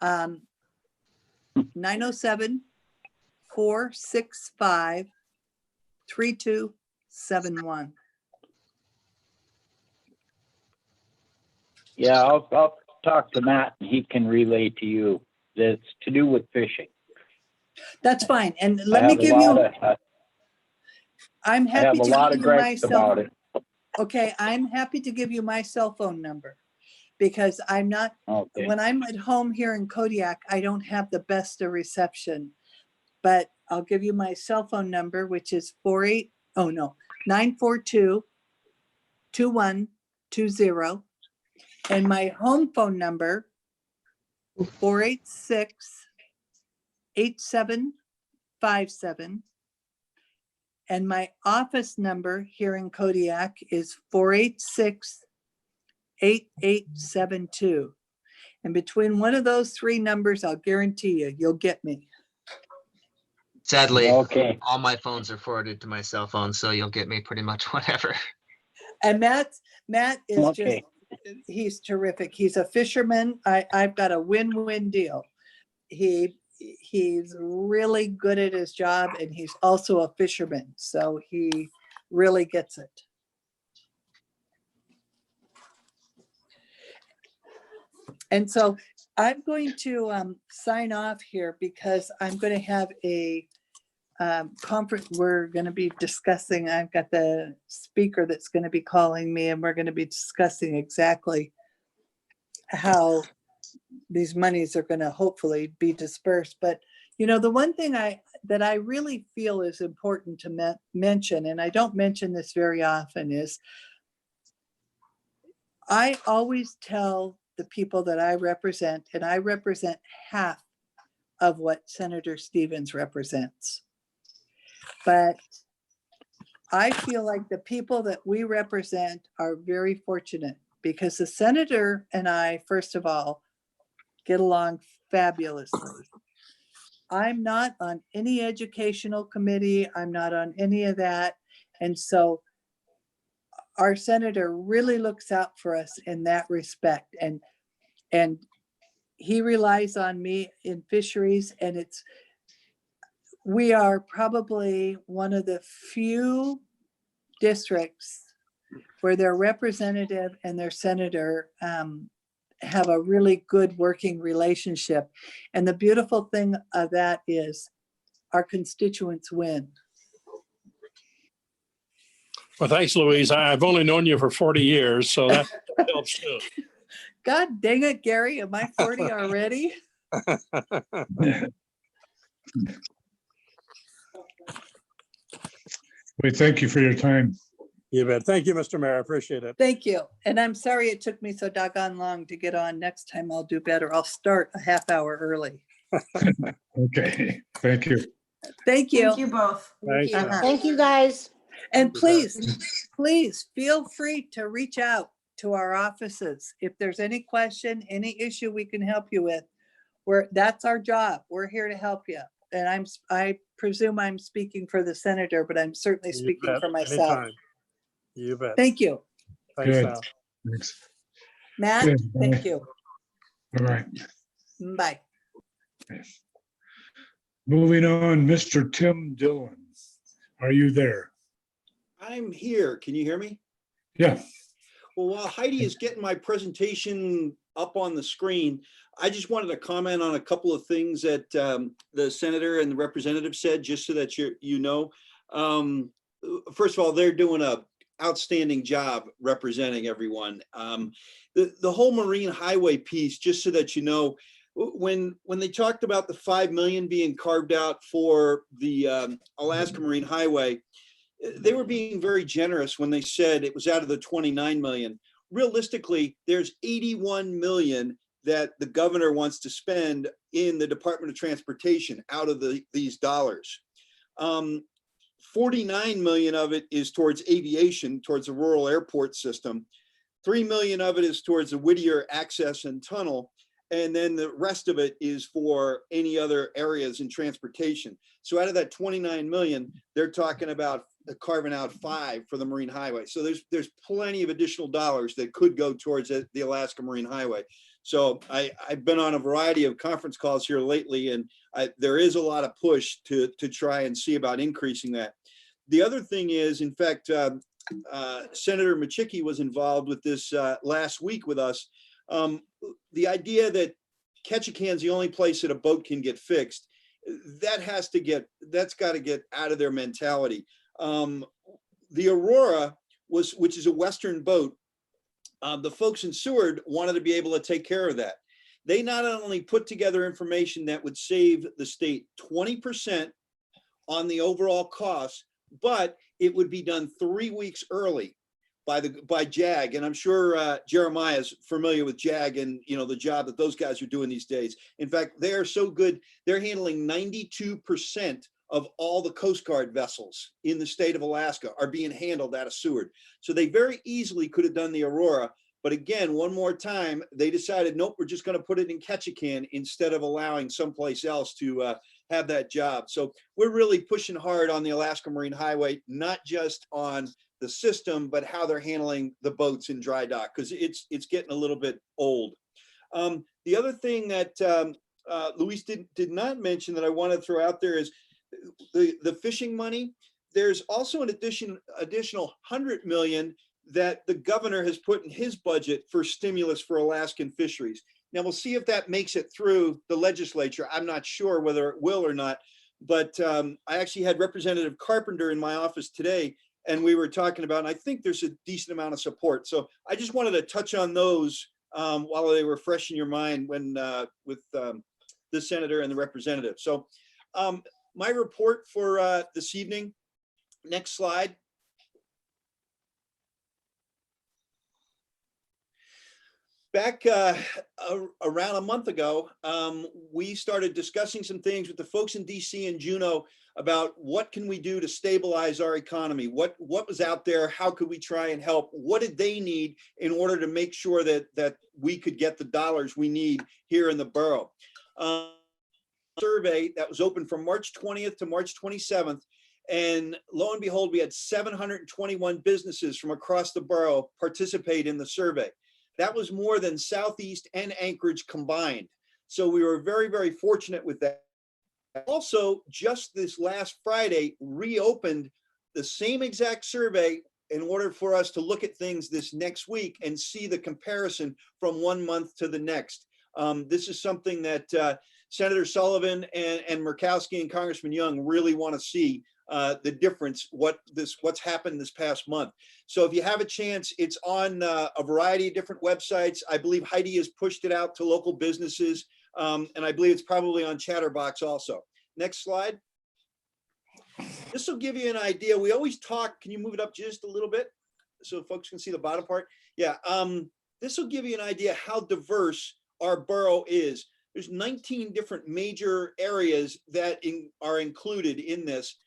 907-465-3271. Yeah, I'll talk to Matt and he can relay to you. That's to do with fishing. That's fine. And I let me have a give lot you, of- I'm I have happy a to lot give of you my gripes about it. Okay, I'm happy to give you my cell phone number because I'm not, Okay. when I'm at home here in Kodiak, I don't have the best of reception. But I'll give you my cell phone number, which is 942-2120. And my home phone number, 486-8757. And my office number here in Kodiak is 486-8872. And between one of those three numbers, I'll guarantee you'll get me. Sadly, Okay. all my phones are forwarded to my cell phone, so you'll get me pretty much whatever. And Matt is Okay. he's terrific. He's a fisherman. I've got a win-win deal. He's really good at his job and he's also a fisherman. So he really gets it. And so I'm going to sign off here because I'm going to have a conference. We're going to be discussing, I've got the speaker that's going to be calling me and we're going to be discussing exactly how these monies are going to hopefully be dispersed. But, you know, the one thing that I really feel is important to mention, and I don't mention this very often, is I always tell the people that I represent, and I represent half of what Senator Stevens represents. But I feel like the people that we represent are very fortunate because the senator and I, first of all, get along fabulously. I'm not on any educational committee. I'm not on any of that. And so our senator really looks out for us in that respect. And he relies on me in fisheries, and we are probably one of the few districts where their representative and their senator have a really good working relationship. And the beautiful thing of that is our constituents win. Well, thanks, Louise. I've only known you for 40 years, so that helps too. God dang it, Gary, am I 40 already? We thank you for your time. You bet. Thank you, Mr. Mayor. I appreciate it. Thank you. And I'm sorry it took me so doggone long to get on. Next time I'll do better. I'll start a half hour early. Okay, thank you. Thank you. Thank you both. Thank you. Thank you, guys. And please feel free to reach out to our offices. If there's any question, any issue we can help you with, that's our job. We're here to help you. And I presume I'm speaking for the senator, but I'm certainly You speaking bet. for myself. Anytime. You bet. Thank you. Thanks, Good. Al. Thanks. Matt, Good. thank you. All right. Bye. Moving on, Mr. Tim Dillon. Are you there? I'm here. Can you hear me? Yeah. Well, while Heidi is getting my presentation up on the screen, I just wanted to comment on a couple of things that the senator and the representative said, just so that you know. First of all, they're doing a outstanding job representing everyone. The whole Marine Highway piece, just so that you know, when they talked about the 5 million being carved out for the Alaska Marine Highway, they were being very generous when they said it was out of the 29 million. realistically, there's 81 million that the governor wants to spend in the Department of Transportation out of these dollars. 49 million of it is towards aviation, towards the rural airport system. 3 million of it is towards the Whittier access and tunnel. And then the rest of it is for any other areas in transportation. So out of that 29 million, they're talking about carving out 5 for the Marine Highway. So there's plenty of additional dollars that could go towards the Alaska Marine Highway. So I've been on a variety of conference calls here lately, and there is a lot of push to try and see about increasing that. The other thing is, in fact, Senator Machicki was involved with this last week with us. The idea that Ketchikan's the only place that a boat can get fixed, that's got to get out of their mentality. The Aurora which is a Western boat, the folks in Seward wanted to be able to take care of that. They not only put together information that would save the state 20% on the overall cost, but it would be done 3 weeks early by JAG. And I'm sure Jeremiah is familiar with JAG and the job that those guys are doing these days. In fact, they are so good, they're handling 92% of all the Coast Guard vessels in the state of Alaska are being handled out of Seward. So they very easily could have done the Aurora. But again, one more time, they decided, nope, we're just going to put it in Ketchikan instead of allowing someplace else to have that job. So we're really pushing hard on the Alaska Marine Highway, not just on the system, but how they're handling the boats in dry dock, because it's getting a little bit old. The other thing that Luis did not mention that I want to throw out there is the fishing money. There's also an additional $100 million that the governor has put in his budget for stimulus for Alaskan fisheries. Now we'll see if that makes it through the legislature. I'm not sure whether it will or not, but I actually had Representative Carpenter in my office today, and we were talking about, and I think there's a decent amount of support. So I just wanted to touch on those while they were fresh in your mind when with the senator and the representative. So my report for this evening, next slide. Back around a month ago, we started discussing some things with the folks in DC and Juneau about what can we do to stabilize our economy, what was out there, how could we try and help, what did they need in order to make sure that we could get the dollars we need here in the borough. Survey that was open from March 20th to March 27th. And lo and behold, we had 721 businesses from across the borough participate in the survey. That was more than Southeast and Anchorage combined. So we were very, very fortunate with that. Also, just this last Friday, reopened the same exact survey in order for us to look at things this next week and see the comparison from 1 month to the next. This is something that Senator Sullivan and Murkowski and Congressman Young really want to see the difference, what's happened this past month. So if you have a chance, it's on a variety of different websites. I believe Heidi has pushed it out to local businesses, and I believe it's probably on Chatterbox also. Next slide. This will give you an idea. We always talk, can you move it up just a little bit so folks can see the bottom part? Yeah, this will give you an idea how diverse our borough is. There's 19 different major areas that are included in this,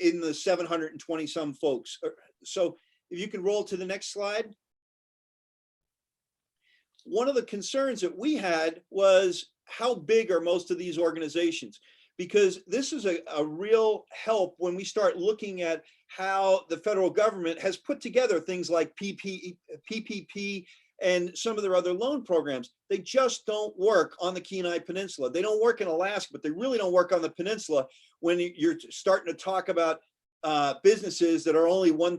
in the 720 some folks. So if you can roll to the next slide. One of the concerns that we had was how big are most of these organizations? Because this is a real help when we start looking at how the federal government has put together things like PPP and some of their other loan programs. They just don't work on the Kenai Peninsula. They don't work in Alaska, but they really don't work on the peninsula when you're starting to talk about businesses that are only 1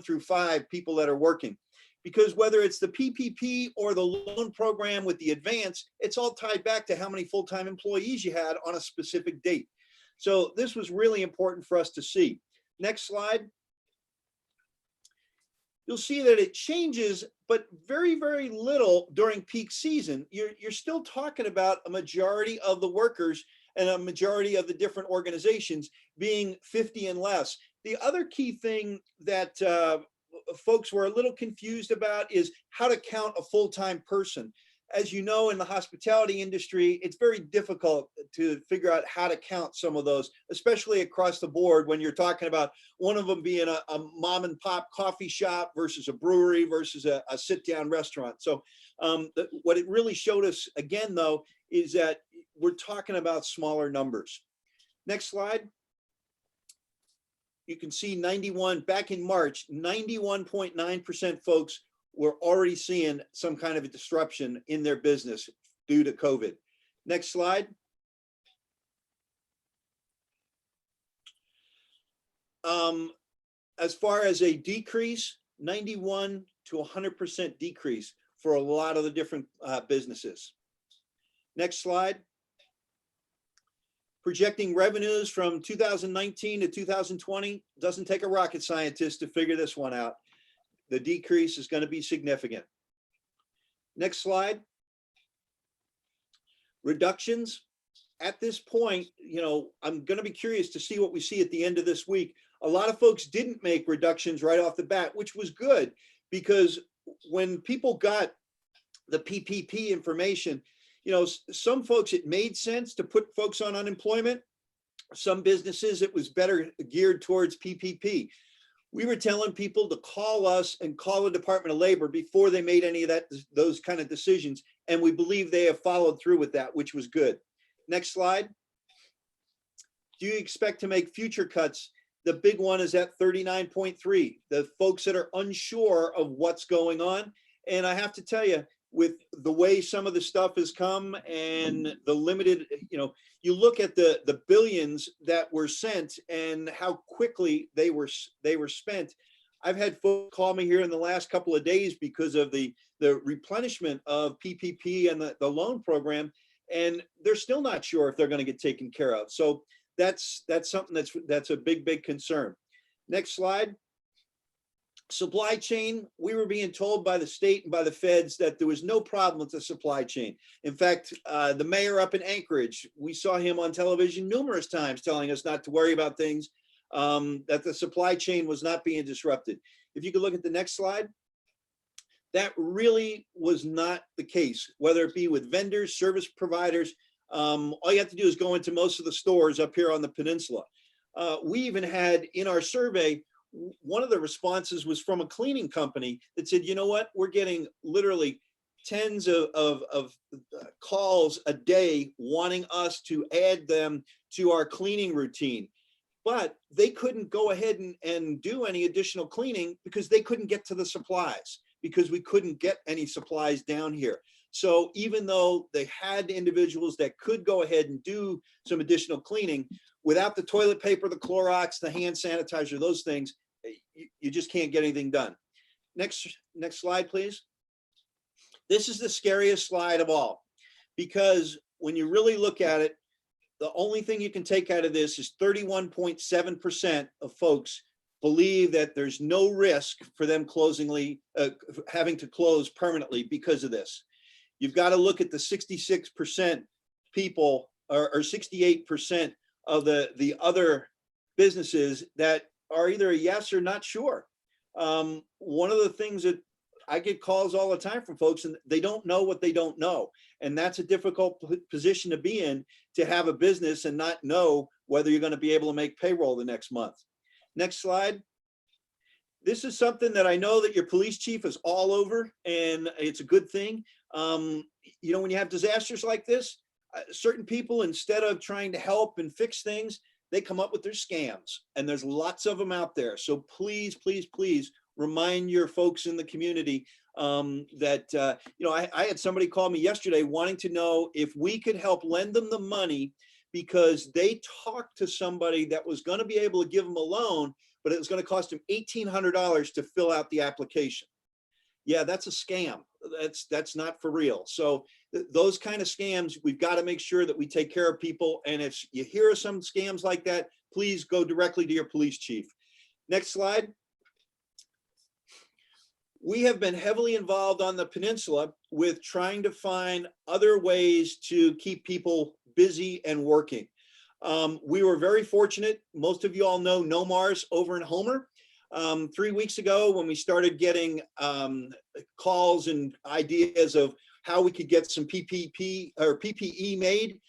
through 5 people that are working. Because whether it's the PPP or the loan program with the advance, it's all tied back to how many full-time employees you had on a specific date. So this was really important for us to see. Next slide. You'll see that it changes, but very, very little during peak season. You're still talking about a majority of the workers and a majority of the different organizations being 50 and less. The other key thing that folks were a little confused about is how to count a full-time person. As you know, in the hospitality industry, it's very difficult to figure out how to count some of those, especially across the board when you're talking about one of them being a mom and pop coffee shop versus a brewery versus a sit-down restaurant. So what it really showed us again, though, is that we're talking about smaller numbers. Next slide. You can see 91, back in March, 91.9% folks were already seeing some kind of a disruption in their business due to COVID. Next slide. As far as a decrease, 91 to 100% decrease for a lot of the different businesses. Next slide. Projecting revenues from 2019 to 2020 doesn't take a rocket scientist to figure this one out. The decrease is going to be significant. Next slide. Reductions. At this point, you know, I'm going to be curious to see what we see at the end of this week. A lot of folks didn't make reductions right off the bat, which was good, because when people got the PPP information, you know, some folks, it made sense to put folks on unemployment. Some businesses, it was better geared towards PPP. We were telling people to call us and call the Department of Labor before they made any of those kind of decisions. And we believe they have followed through with that, which was good. Next slide. Do you expect to make future cuts? The big one is at 39.3, the folks that are unsure of what's going on. And I have to tell you, with the way some of the stuff has come and the limited, you know, you look at the billions that were sent and how quickly they were spent. I've had folks call me here in the last couple of days because of the replenishment of PPP and the loan program, and they're still not sure if they're going to get taken care of. So that's something that's a big concern. Next slide. Supply chain, we were being told by the state and by the feds that there was no problem with the supply chain. In fact, the mayor up in Anchorage, we saw him on television numerous times telling us not to worry about things, that the supply chain was not being disrupted. If you could look at the next slide, that really was not the case, whether it be with vendors, service providers. All you have to do is go into most of the stores up here on the peninsula. We even had in our survey, one of the responses was from a cleaning company that said, you know what, we're getting literally tens of calls a day wanting us to add them to our cleaning routine. But they couldn't go ahead and do any additional cleaning because they couldn't get to the supplies, because we couldn't get any supplies down here. So even though they had individuals that could go ahead and do some additional cleaning, without the toilet paper, the Clorox, the hand sanitizer, those things, you just can't get anything done. Next slide, please. This is the scariest slide of all, because when you really look at it, the only thing you can take out of this is 31.7% of folks believe that there's no risk for them having to close permanently because of this. You've got to look at the 66% people or 68% of the other businesses that are either a yes or not sure. One of the things that I get calls all the time from folks, and they don't know what they don't know. And that's a difficult position to be in, to have a business and not know whether you're going to be able to make payroll the next month. Next slide. This is something that I know that your police chief is all over, and it's a good thing. You know, when you have disasters like this, certain people, instead of trying to help and fix things, they come up with their scams, and there's lots of them out there. So please, please, please remind your folks in the community that, you know, I had somebody call me yesterday wanting to know if we could help lend them the money because they talked to somebody that was going to be able to give them a loan, but it was going to cost them $1,800 to fill out the application. Yeah, that's a scam. That's not for real. So those kind of scams, we've got to make sure that we take care of people. And if you hear of some scams like that, please go directly to your police chief. Next slide. We have been heavily involved on the peninsula with trying to find other ways to keep people busy and working. We were very fortunate. Most of you all know Nomars over in Homer. 3 weeks ago when we started getting calls and ideas of how we could get some PPP or PPE made.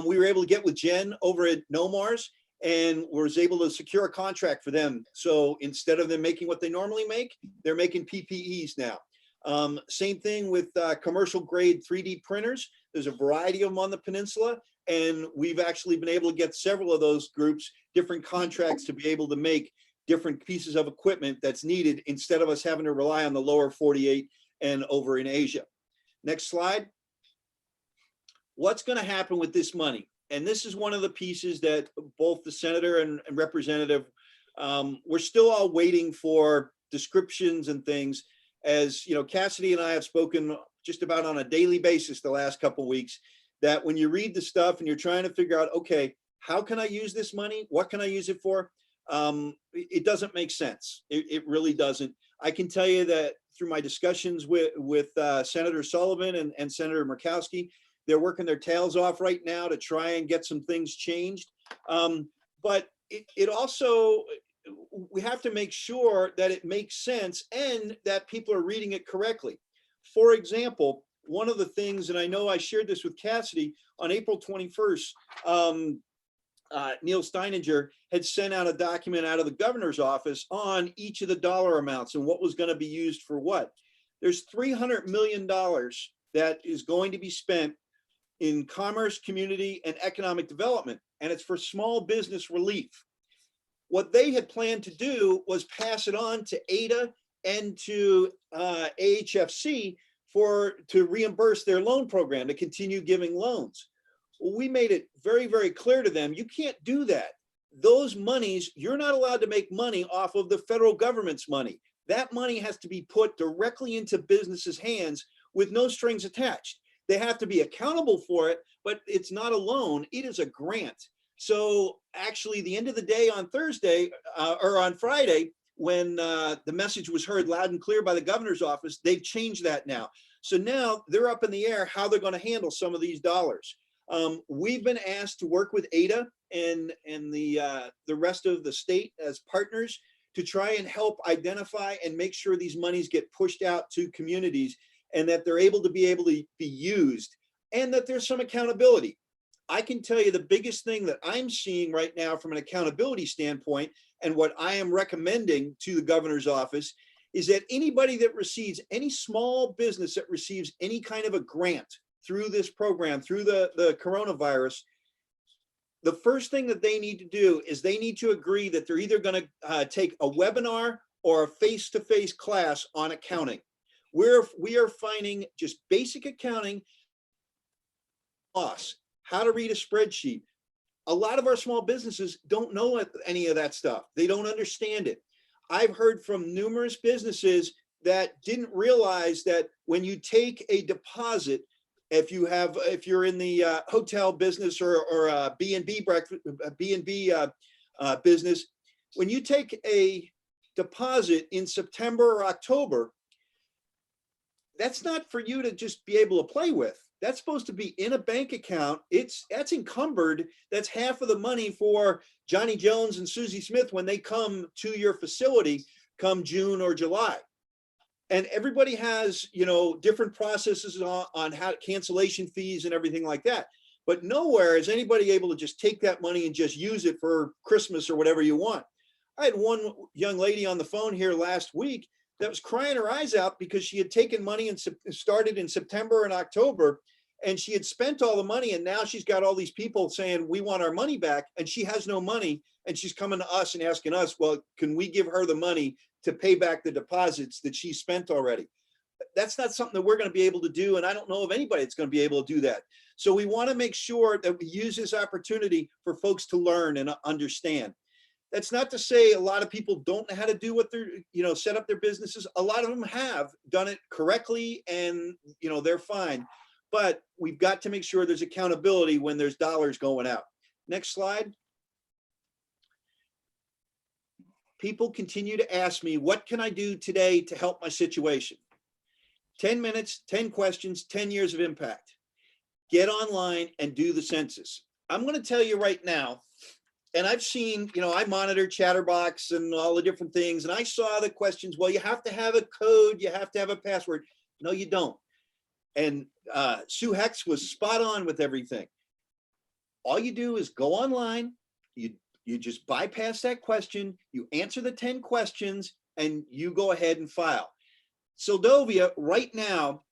We were able to get with Jen over at Nomars and was able to secure a contract for them. So instead of them making what they normally make, they're making PPEs now. Same thing with commercial grade 3D printers. There's a variety of them on the peninsula, and we've actually been able to get several of those groups different contracts to be able to make different pieces of equipment that's needed instead of us having to rely on the lower 48 and over in Asia. Next slide. What's going to happen with this money? And this is one of the pieces that both the senator and representative, we're still all waiting for descriptions and things. As you know, Cassidy and I have spoken just about on a daily basis the last couple of weeks, that when you read the stuff and you're trying to figure out, okay, how can I use this money? What can I use it for? It doesn't make sense. It really doesn't. I can tell you that through my discussions with Senator Sullivan and Senator Murkowski, they're working their tails off right now to try and get some things changed. But it also, we have to make sure that it makes sense and that people are reading it correctly. For example, one of the things, and I know I shared this with Cassidy, on April 21st, Neil Steininger had sent out a document out of the governor's office on each of the dollar amounts and what was going to be used for what. There's $300 million that is going to be spent in commerce, community, and economic development, and it's for small business relief. What they had planned to do was pass it on to ADA and to AHFC to reimburse their loan program, to continue giving loans. Well, we made it very, very clear to them, you can't do that. Those monies, you're not allowed to make money off of the federal government's money. That money has to be put directly into businesses' hands with no strings attached. They have to be accountable for it, but it's not a loan, it is a grant. So actually the end of the day on Thursday or on Friday, when the message was heard loud and clear by the governor's office, they've changed that now. So now they're up in the air how they're going to handle some of these dollars. We've been asked to work with ADA and the rest of the state as partners to try and help identify and make sure these monies get pushed out to communities and that they're able to be used and that there's some accountability. I can tell you the biggest thing that I'm seeing right now from an accountability standpoint and what I am recommending to the governor's office is that anybody that receives, any small business that receives any kind of a grant through this program, through the coronavirus, the first thing that they need to do is they need to agree that they're either going to take a webinar or a face-to-face class on accounting. We are finding just basic accounting, how to read a spreadsheet. A lot of our small businesses don't know any of that stuff. They don't understand it. I've heard from numerous businesses that didn't realize that when you take a deposit, if you're in the hotel business or B&B business, when you take a deposit in September or October, that's not for you to just be able to play with. That's supposed to be in a bank account. That's encumbered. That's half of the money for Johnny Jones and Susie Smith when they come to your facility come June or July. And everybody has, different processes on how cancellation fees and everything like that. But nowhere is anybody able to just take that money and just use it for Christmas or whatever you want. I had one young lady on the phone here last week that was crying her eyes out because she had taken money and started in September and October, and she had spent all the money, and now she's got all these people saying, we want our money back, and she has no money, and she's coming to us and asking us, well, can we give her the money to pay back the deposits that she spent already? That's not something that we're going to be able to do, and I don't know of anybody that's going to be able to do that. So we want to make sure that we use this opportunity for folks to learn and understand. That's not to say a lot of people don't know how to do what they're, set up their businesses. A lot of them have done it correctly and, they're fine. But we've got to make sure there's accountability when there's dollars going out. Next slide. People continue to ask me, what can I do today to help my situation? 10 minutes, 10 questions, 10 years of impact. Get online and do the census. I'm going to tell you right now, and I've seen, you know, I monitor Chatterbox and all the different things, and I saw the questions, well, you have to have a code, you have to have a password. No, you don't. And Sue Hex was spot on with everything. All you do is go online, you just bypass that question, you answer the 10 questions, and you go ahead and file. Soldovia, right now,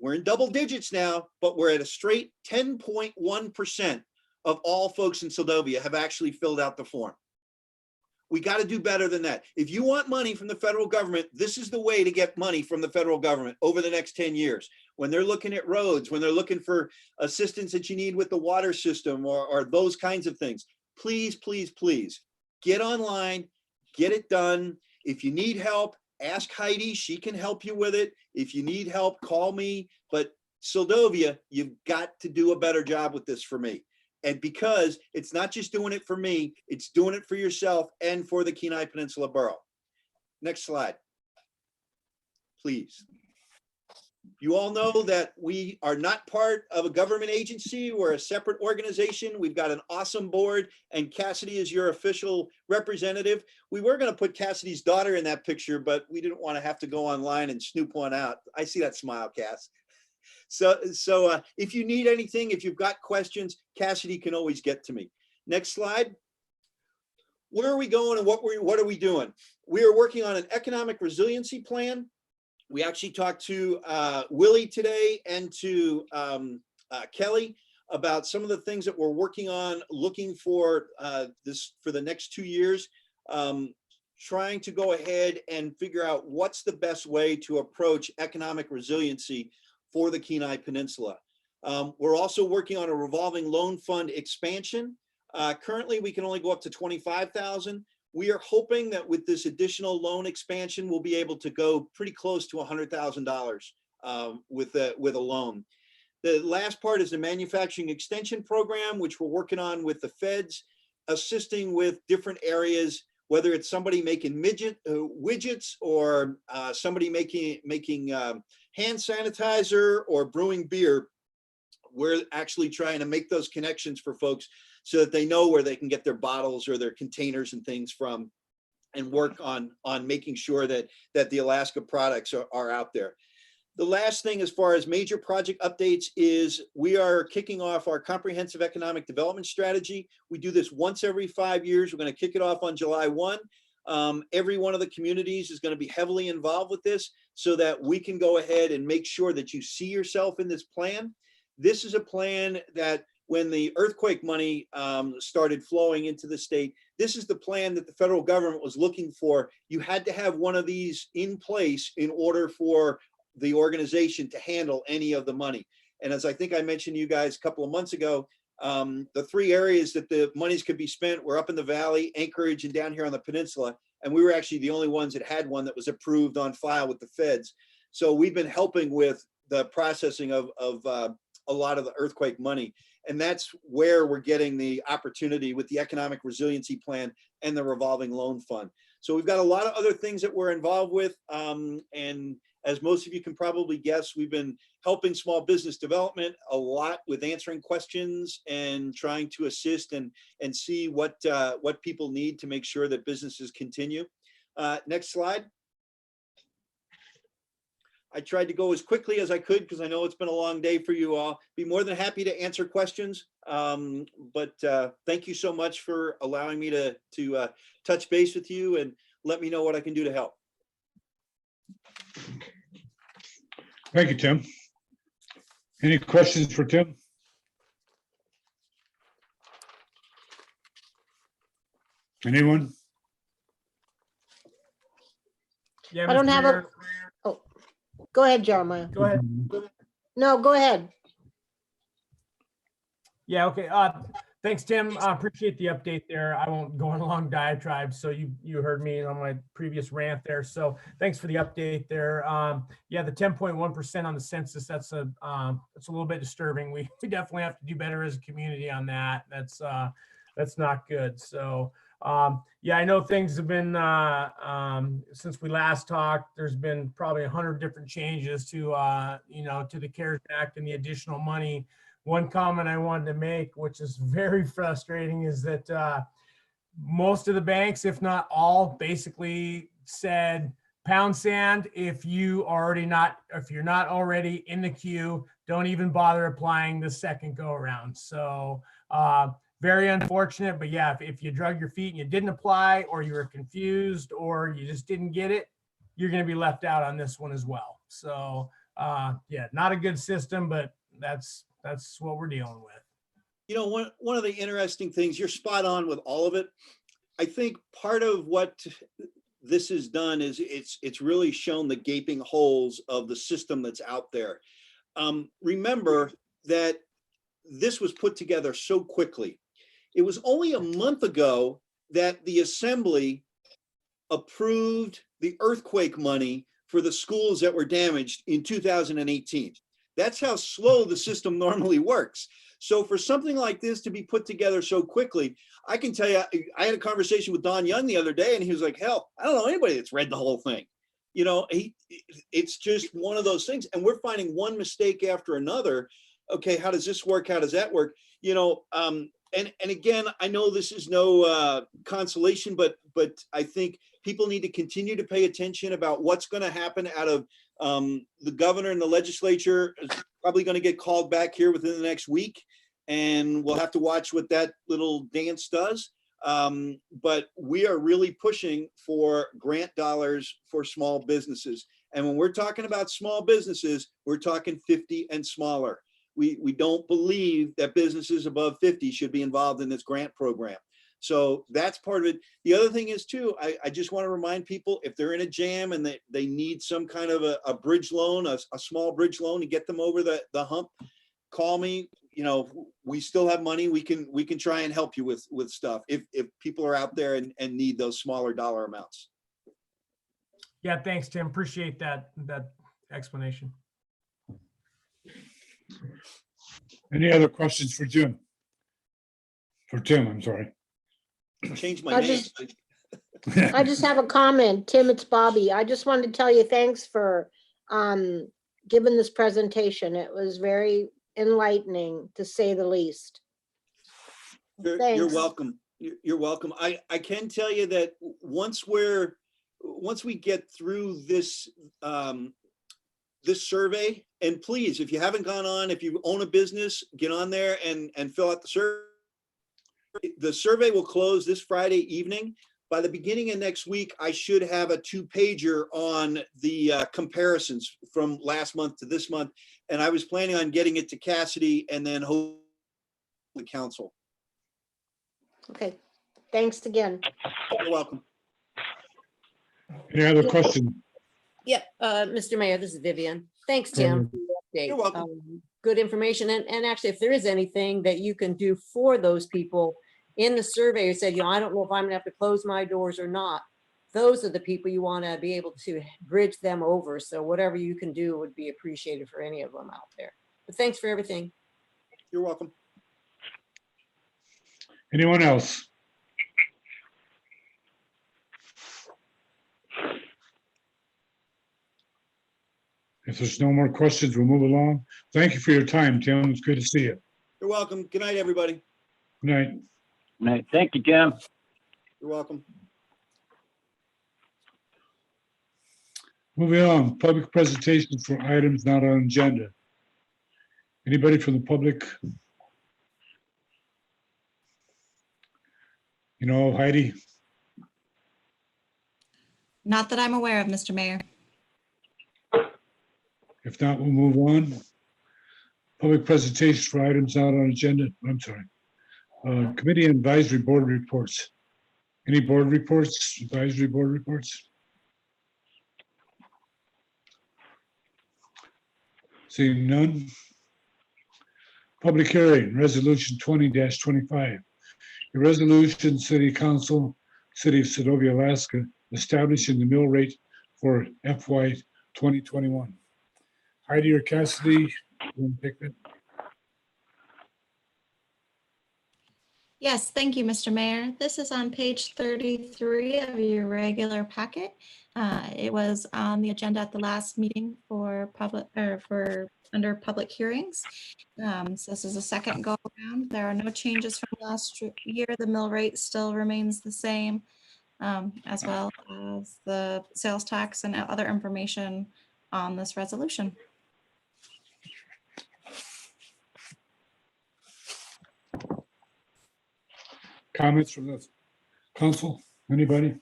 we're in double digits now, but we're at a straight 10.1% of all folks in Soldovia have actually filled out the form. We got to do better than that. If you want money from the federal government, this is the way to get money from the federal government over the next 10 years. When they're looking at roads, when they're looking for assistance that you need with the water system or those kinds of things, please, please, please get online, get it done. If you need help, ask Heidi, she can help you with it. If you need help, call me. But Soldovia, you've got to do a better job with this for me. And because it's not just doing it for me, it's doing it for yourself and for the Kenai Peninsula Borough. Next slide, please. You all know that we are not part of a government agency. We're a separate organization. We've got an awesome board, and Cassidy is your official representative. We were going to put Cassidy's daughter in that picture, but we didn't want to have to go online and snoop one out. I see that smile, Cass. So if you need anything, if you've got questions, Cassidy can always get to me. Next slide. Where are we going and what are we doing? We are working on an economic resiliency plan. We actually talked to Willie today and to Kelly about some of the things that we're working on, looking for this for the next 2 years, trying to go ahead and figure out what's the best way to approach economic resiliency for the Kenai Peninsula. We're also working on a revolving loan fund expansion. Currently, we can only go up to 25,000. We are hoping that with this additional loan expansion, we'll be able to go pretty close to $100,000 with a loan. The last part is the manufacturing extension program, which we're working on with the feds, assisting with different areas, whether it's somebody making widgets or somebody making hand sanitizer or brewing beer. We're actually trying to make those connections for folks so that they know where they can get their bottles or their containers and things from, and work on making sure that the Alaska products are out there. The last thing as far as major project updates is we are kicking off our comprehensive economic development strategy. We do this once every 5 years. We're going to kick it off on July 1. Every one of the communities is going to be heavily involved with this so that we can go ahead and make sure that you see yourself in this plan. This is a plan that when the earthquake money started flowing into the state, this is the plan that the federal government was looking for. You had to have one of these in place in order for the organization to handle any of the money. And as I think I mentioned to you guys a couple of months ago, the 3 areas that the monies could be spent were up in the valley, Anchorage, and down here on the peninsula. And we were actually the only ones that had one that was approved on file with the feds. So we've been helping with the processing of a lot of the earthquake money. And that's where we're getting the opportunity with the economic resiliency plan and the revolving loan fund. So we've got a lot of other things that we're involved with. And as most of you can probably guess, we've been helping small business development a lot with answering questions and trying to assist and see what people need to make sure that businesses continue. Next slide. I tried to go as quickly as I could because I know it's been a long day for you all. Be more than happy to answer questions. But thank you so much for allowing me to touch base with you and let me know what I can do to help. Thank you, Tim. Any questions for Tim? Anyone? Yeah, I don't Mr. have Mayor. Oh, go ahead, Jeremiah. Go ahead. No, go ahead. Yeah, okay. Thanks, Tim. I appreciate the update there. I won't go on a long diatribe. So you heard me on my previous rant there. So thanks for the update there. Yeah, the 10.1% on the census, that's a little bit disturbing. We definitely have to do better as a community on that. That's not good. So yeah, I know things have been, since we last talked, there's been probably 100 different changes to, to the CARES Act and the additional money one comment I wanted to make, which is very frustrating, is that most of the banks, if not all, basically said, pound sand, if you're not already in the queue, don't even bother applying the second go around. So very unfortunate, but yeah, if you drug your feet and you didn't apply, or you were confused, or you just didn't get it, you're going to be left out on this one as well. So yeah, not a good system, but that's what we're dealing with. You know, one of the interesting things, you're spot on with all of it. I think part of what this has done is it's really shown the gaping holes of the system that's out there. Remember that this was put together so quickly. It was only a month ago that the Assembly approved the earthquake money for the schools that were damaged in 2018. That's how slow the system normally works. So for something like this to be put together so quickly, I can tell you, I had a conversation with Don Young the other day, and he was like, hell, I don't know anybody that's read the whole thing. You know, it's just one of those things. And we're finding one mistake after another. Okay, how does this work? How does that work? You know, and again, I know this is no consolation, but I think people need to continue to pay attention about what's going to happen out of the governor and the legislature is probably going to get called back here within the next week, and we'll have to watch what that little dance does. But we are really pushing for grant dollars for small businesses. And when we're talking about small businesses, we're talking 50 and smaller. We don't believe that businesses above 50 should be involved in this grant program. So that's part of it. The other thing is too, I just want to remind people, if they're in a jam and they need some kind of a bridge loan, a small bridge loan to get them over the hump, call me. You know, we still have money. We can try and help you with stuff if people are out there and need those smaller dollar amounts. Yeah, thanks, Tim. Appreciate that explanation. Any other questions for Jim? For Tim, I'm sorry. Change my I name. I just have a comment. Tim, it's Bobby. I just wanted to tell you thanks for giving this presentation. It was very enlightening, to say the least. You're Thanks. welcome. You're welcome. I can tell you that once we get through this this survey, and please, if you haven't gone on, if you own a business, get on there and fill out the survey. The survey will close this Friday evening. By the beginning of next week, I should have a 2-pager on the comparisons from last month to this month. And I was planning on getting it to Cassidy and then hopefully the council. Okay, thanks again. You're welcome. Any other questions? Yep, Mr. Mayor, this is Vivian. Thanks, Tim, for the update. You're welcome. Good information. And actually, if there is anything that you can do for those people in the survey who said, you know, I don't know if I'm gonna have to close my doors or not, those are the people you want to be able to bridge them over. So whatever you can do would be appreciated for any of them out there. But thanks for everything. You're welcome. Anyone else? If there's no more questions, we'll move along. Thank you for your time, Tim. It's good to see you. You're welcome. Good night, everybody. Good night. Good night. Thank you, Jim. You're welcome. Moving on, public presentations for items not on agenda. Anybody from the public? You know, Heidi? Not that I'm aware of, Mr. Mayor. If not, we'll move on. Public presentations for items not on agenda. I'm sorry. Committee and advisory board reports. Any board reports, advisory board reports? Seeing none. Public hearing, resolution 20-25. A resolution, City Council, City of Segovia, Alaska, establishing the mill rate for FY 2021. Heidi or Cassidy, you want to take that? Yes, thank you, Mr. Mayor. This is on page 33 of your regular packet. It was on the agenda at the last meeting for public, or for under public hearings. So this is a second go around. There are no changes from last year. The mill rate still remains the same, as well as the sales tax and other information on this resolution. Comments from the council? Anybody?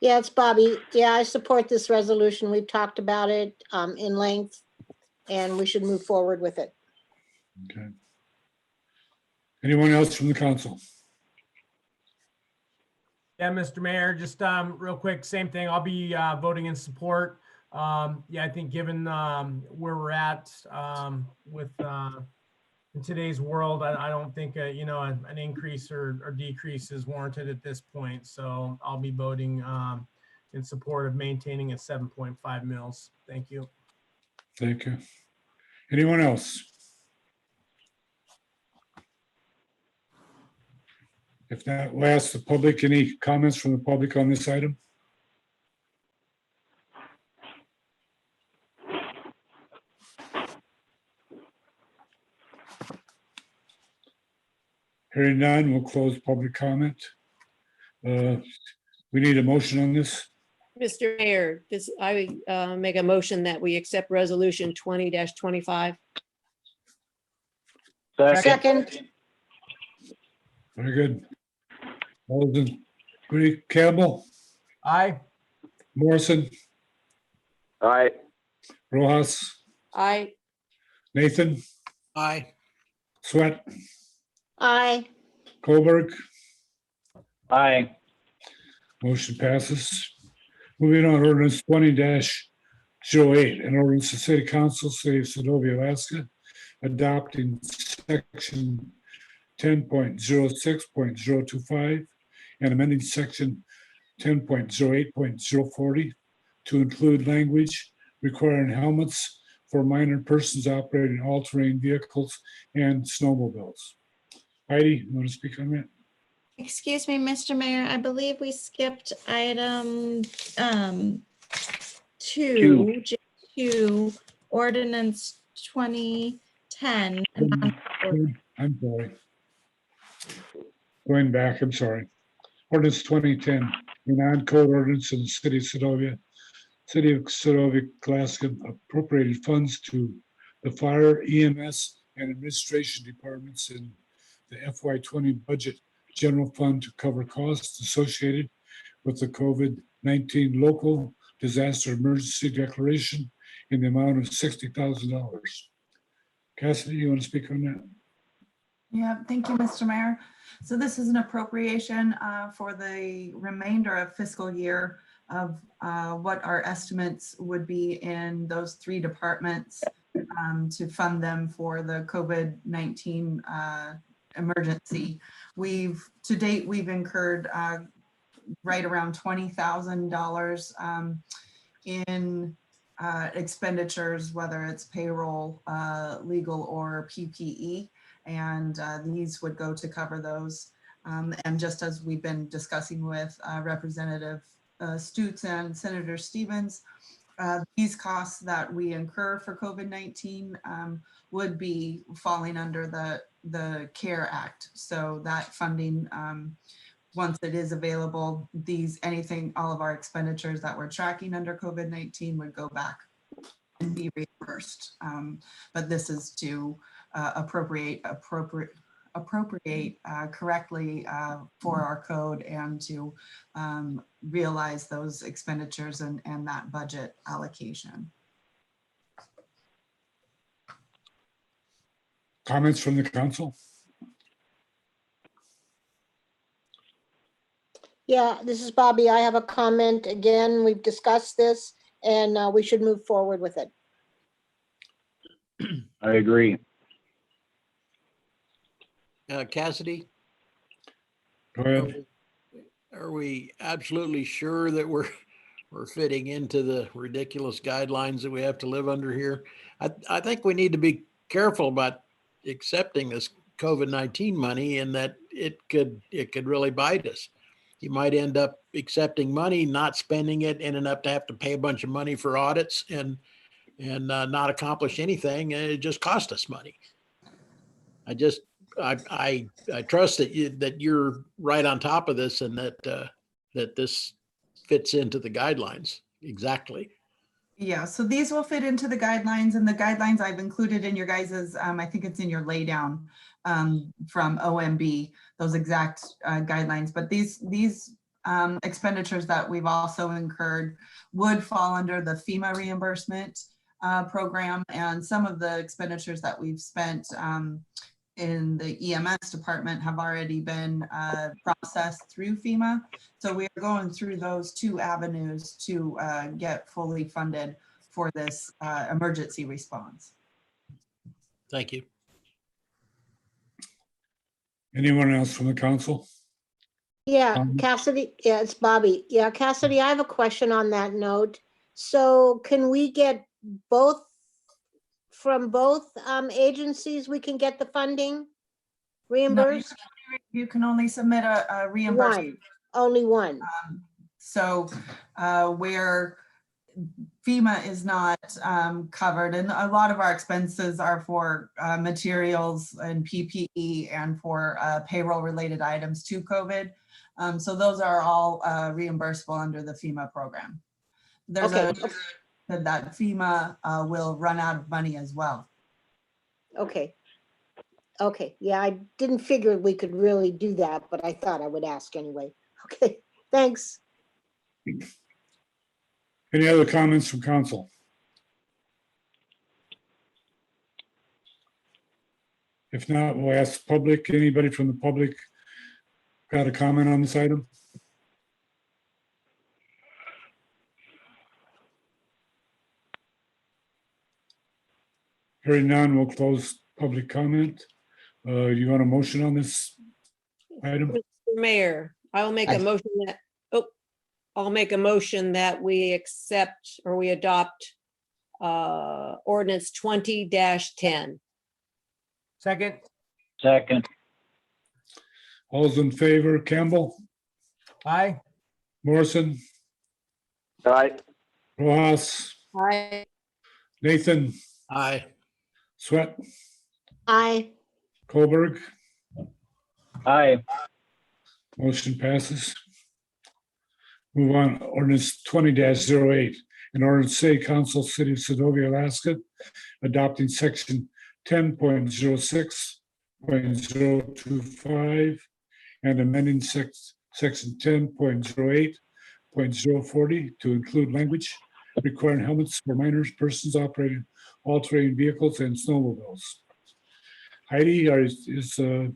Yeah, it's Bobby. Yeah, I support this resolution. We've talked about it in length, and we should move forward with it. Okay. Anyone else from the council? Yeah, Mr. Mayor, just real quick, same thing. I'll be voting in support. Yeah, I think given where we're at with in today's world, I don't think you know, an increase or decrease is warranted at this point. So I'll be voting in support of maintaining at 7.5 mils. Thank you. Thank you. Anyone else? If not, we'll ask the public, any comments from the public on this item? Hearing none, we'll close public comment. We need a motion on this. Mr. Mayor, I make a motion that we accept resolution 20-25. Second, Very good. All those in, agree? Campbell, Aye. Morrison, Aye. Rojas, Aye. Nathan, Aye. Sweat, aye. Colberg. Aye. Motion passes. Moving on, ordinance 20-08, an ordinance of the City Council, City of Segovia, Alaska, adopting section 10.06.025 and amending section 10.08.040 to include language requiring helmets for minor persons operating all-terrain vehicles and snowmobiles. Heidi, you want to speak on that? Excuse me, Mr. Mayor, I believe we skipped item 2, J2, ordinance 2010. I'm sorry. Going back, I'm sorry. Ordinance 2010, a non-code ordinance in the City of Segovia, Alaska, appropriated funds to the fire, EMS, and administration departments in the FY20 budget general fund to cover costs associated with the COVID-19 local disaster emergency declaration in the amount of $60,000. Cassidy, you want to speak on that? Yeah, thank you, Mr. Mayor. So this is an appropriation for the remainder of fiscal year of what our estimates would be in those 3 departments to fund them for the COVID-19 emergency. To date, we've incurred right around $20,000 in expenditures, whether it's payroll, legal, or PPE. And these would go to cover those. And just as we've been discussing with Representative Stutes and Senator Stevens, these costs that we incur for COVID-19 would be falling under the CARE Act. So that funding, once it is available, all of our expenditures that we're tracking under COVID-19 would go back and be reimbursed. But this is to appropriate correctly for our code and to realize those expenditures and that budget allocation. Comments from the council? Yeah, this is Bobby. I have a comment. Again, we've discussed this and we should move forward with it. I agree. Cassidy, Go ahead. are we absolutely sure that we're fitting into the ridiculous guidelines that we have to live under here? I think we need to be careful about accepting this COVID-19 money and that it could really bite us. You might end up accepting money, not spending it, ending up to have to pay a bunch of money for audits and not accomplish anything, and it just cost us money. I trust that you're right on top of this and that this fits into the guidelines exactly. Yeah, so these will fit into the guidelines, and the guidelines I've included in your guys's, I think it's in your laydown from OMB, those exact guidelines. But these expenditures that we've also incurred would fall under the FEMA reimbursement program, and some of the expenditures that we've spent in the EMS department have already been processed through FEMA. So we're going through those two avenues to get fully funded for this emergency response. Thank you. Anyone else from the council? Yeah, Cassidy, yeah, it's Bobby. Yeah, Cassidy, I have a question on that note. So can we get both, from both agencies, we can get the funding reimbursed? No, you can only submit a reimbursement. Only one. So where FEMA is not covered, and a lot of our expenses are for materials and PPE and for payroll related items to COVID. So those are all reimbursable under the FEMA program. There's that FEMA will run out of money as well. Okay. Okay, yeah, I didn't figure we could really do that, but I thought I would ask anyway. Okay, thanks. Any other comments from council? If not, we'll ask public. Anybody from the public got a comment on this item? Hearing none, we'll close public comment. You want a motion on this item? Mr. Mayor, I will make a motion that, I'll make a motion that we accept or we adopt ordinance 20-10. Second. Second. All's in favor, Campbell, Aye. Morrison, Aye. Rojas, Aye. Nathan, Aye. Sweat, Aye. Colberg. Aye. Motion passes. Move on, ordinance 20-08, an ordinance City Council, City of Sedovia, Alaska, adopting section 10.06.025 and amending section 10.08.040 to include language requiring helmets for minors, persons operating all-terrain vehicles and snowmobiles. Heidi, is the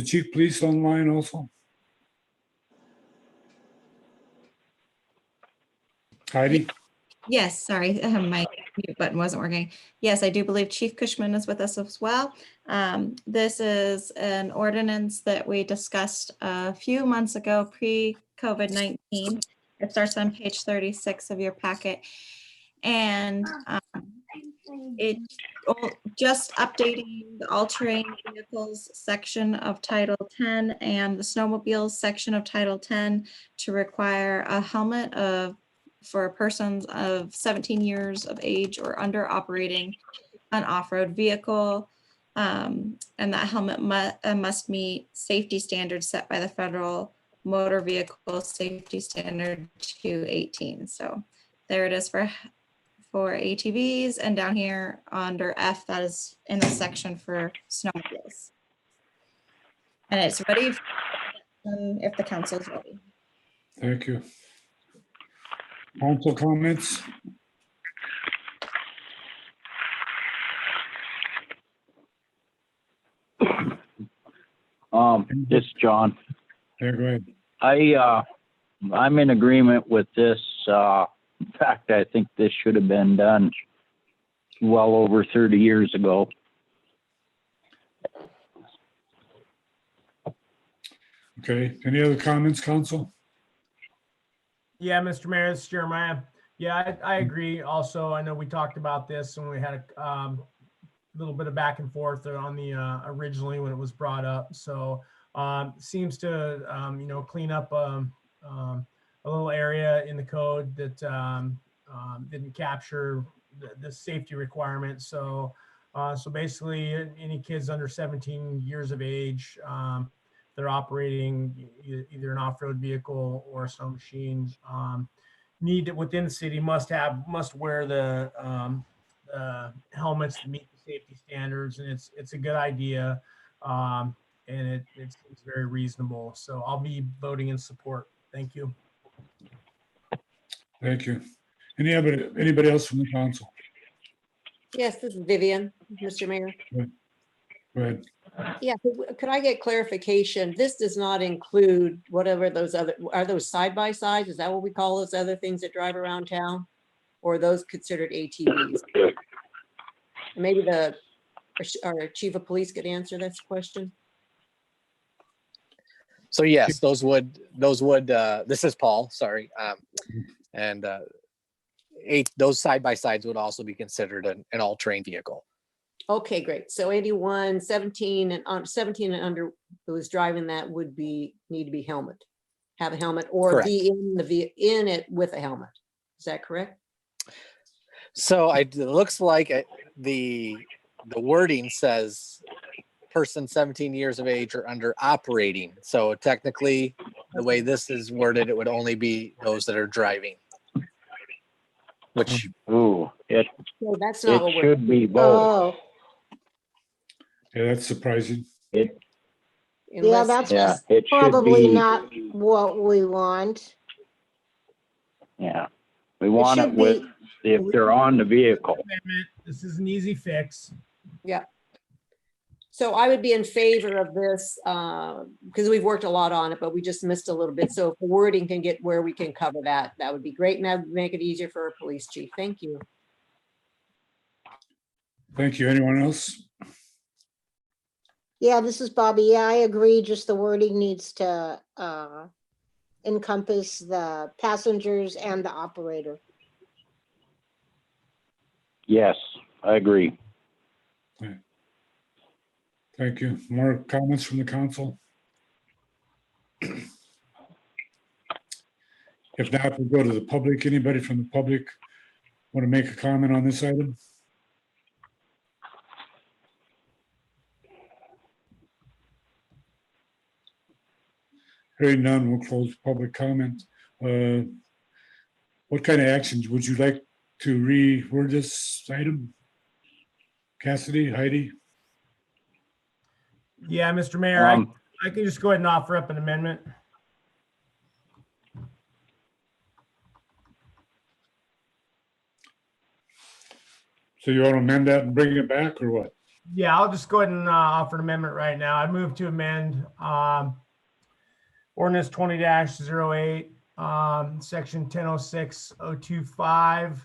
chief police online also? Heidi? Yes, sorry, my mute button wasn't working. Yes, I do believe Chief Cushman is with us as well. This is an ordinance that we discussed a few months ago, pre-COVID-19. It starts on page 36 of your packet. And it just updating the all-terrain vehicles section of Title 10 and the snowmobiles section of Title 10 to require a helmet for persons of 17 years of age or under operating an off-road vehicle. And that helmet must meet safety standards set by the Federal Motor Vehicle Safety Standard 218. So there it is for ATVs, and down here under F, that is in the section for snowmobiles. And it's ready if the council is ready. Thank you. Council comments? This is John. Yeah, go ahead. I'm in agreement with this. In fact, I think this should have been done well over 30 years ago. Okay, any other comments, council? Yeah, Mr. Mayor, this is Jeremiah. Yeah, I agree also. I know we talked about this when we had little bit of back and forth on the originally when it was brought up. So seems to clean up a little area in the code that didn't capture the safety requirements. So basically, any kids under 17 years of age, they're operating either an off-road vehicle or a snow machine, need to, within the city, must wear the helmets to meet the safety standards, and it's a good idea, and it seems very reasonable. So I'll be voting in support. Thank you. Thank you. Anybody else from the council? Yes, this is Vivian, Mr. Mayor. Go ahead. Yeah, could I get clarification? This does not include whatever those other, are those side-by-sides? Is that what we call those other things that drive around town? Or are those considered ATVs? Maybe our chief of police could answer this question. So yes, those would, this is Paul, sorry. And those side-by-sides would also be considered an all-terrain vehicle. Okay, great. So anyone 17 and under who is driving that would need to be have a helmet, or Correct. be in it with a helmet. Is that correct? So it looks like the wording says person 17 years of age or under operating. So technically, the way this is worded, it would only be those that are driving. Which, Ooh, So that's not what it we're. should be both. Oh, Yeah, that's surprising. yeah, Unless- that's Yeah, it should probably be, not what we want. yeah. We want it should with, if they're on the vehicle. This is an easy fix. Yeah. So I would be in favor of this because we've worked a lot on it, but we just missed a little bit. So if the wording can get where we can cover that, that would be great. And that would make it easier for our police chief. Thank you. Thank you. Anyone else? Yeah, this is Bobby. Yeah, I agree. Just the wording needs to encompass the passengers and the operator. Yes, I agree. Thank you. More comments from the council? If not, we'll go to the public. Anybody from the public want to make a comment on this item? Hearing none, we'll close public comment. What kind of actions would you like to reword this item? Cassidy, Heidi? Yeah, Mr. Mayor, I can just go ahead and offer up an amendment. So you want to amend that and bring it back or what? Yeah, I'll just go ahead and offer an amendment right now. I move to amend ordinance 20-08, section 1006-025,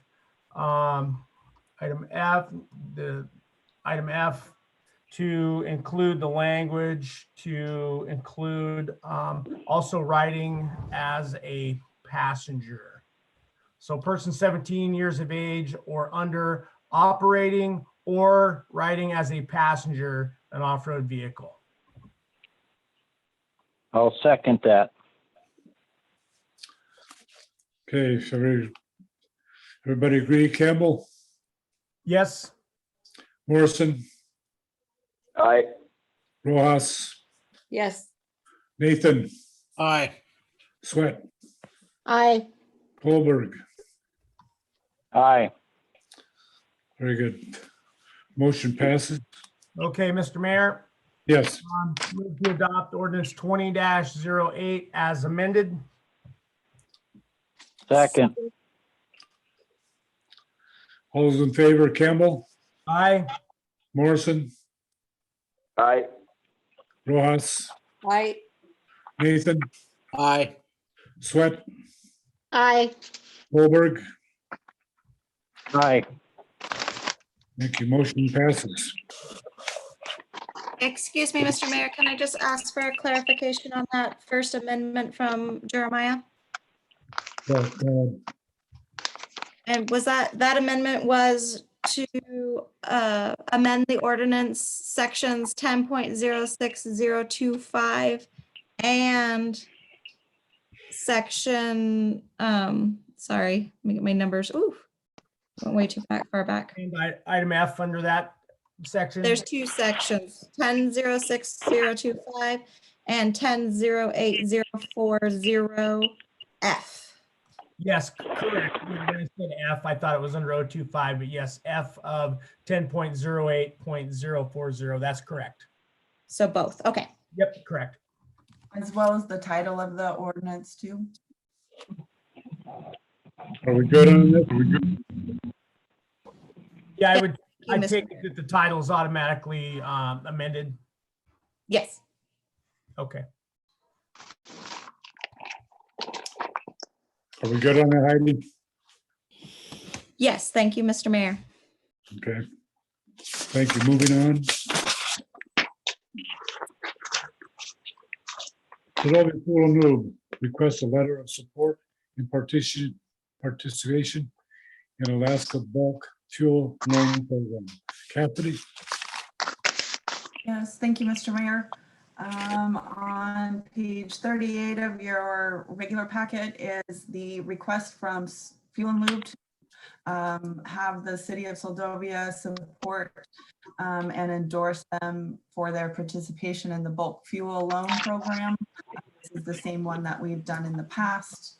item F, item F, to include the language to include also riding as a passenger. So person 17 years of age or under, operating or riding as a passenger an off-road vehicle. I'll second that. Okay, so everybody agree? Campbell? Yes. Morrison? Aye. Rojas? Yes. Nathan? Aye. Sweat? Aye. Holberg? Aye. Very good. Motion passes. Okay, Mr. Mayor, Yes. move to adopt ordinance 20-08 as amended. Second. All those in favor, Campbell? Aye. Morrison? Aye. Rojas? Aye. Nathan? Aye. Sweat? Aye. Holberg? Aye. Thank you. Motion passes. Excuse me, Mr. Mayor, can I just ask for a clarification on that first amendment from Jeremiah? But, And was that amendment was to amend the ordinance sections 10.06025 and section, sorry, let me get my numbers. Ooh, went way too far back. And item F under that section. There's two sections, 10.06025 and 10.08040F. Yes, correct. When I said F, I thought it was under 025, but yes, F of 10.08.040. That's correct. So both, okay. Yep, correct. As well as the title of the ordinance too. Are we good on this? Are we good? Yeah, you, I'd Mr. take it that the title is automatically amended. Yes. Okay. Are we good on that, Heidi? Yes, thank you, Mr. Mayor. Okay. Thank you. Moving on. Sylvia Pool and Lube requests a letter of support and participation in Alaska bulk fuel loan program. Cassidy? Yes, thank you, Mr. Mayor. On page 38 of your regular packet is the request from Fuel and Lube to have the city of Soldovia support and endorse them for their participation in the bulk fuel loan program. This is the same one that we've done in the past.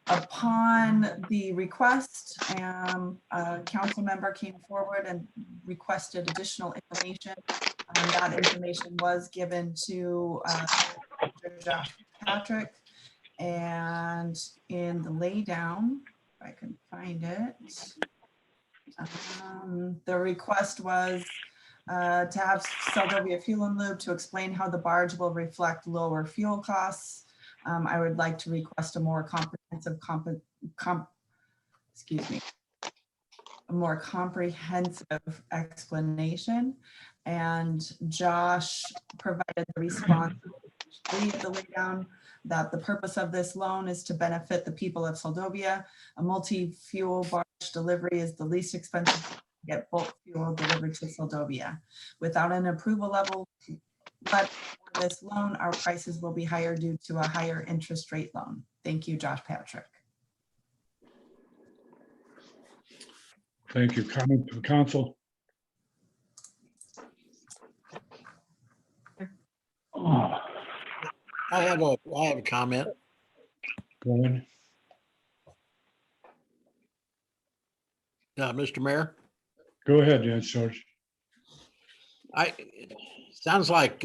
Upon the request, a council member came forward and requested additional information. That information was given to Josh Patrick, and in the laydown, if I can find it, the request was to have Seldovia Fuel and Lube to explain how the barge will reflect lower fuel costs. I would like to request a more comprehensive a more comprehensive explanation. And Josh provided the response of the laydown that the purpose of this loan is to benefit the people of Soldovia. A multi-fuel barge delivery is the least expensive to get bulk fuel delivered to Soldovia. Without an approval level for this loan, our prices will be higher due to a higher interest rate loan. Thank you, Josh Patrick. Thank you. Comment from council? I have a comment. Go ahead. Mr. Mayor, Go ahead, yeah, George. sounds like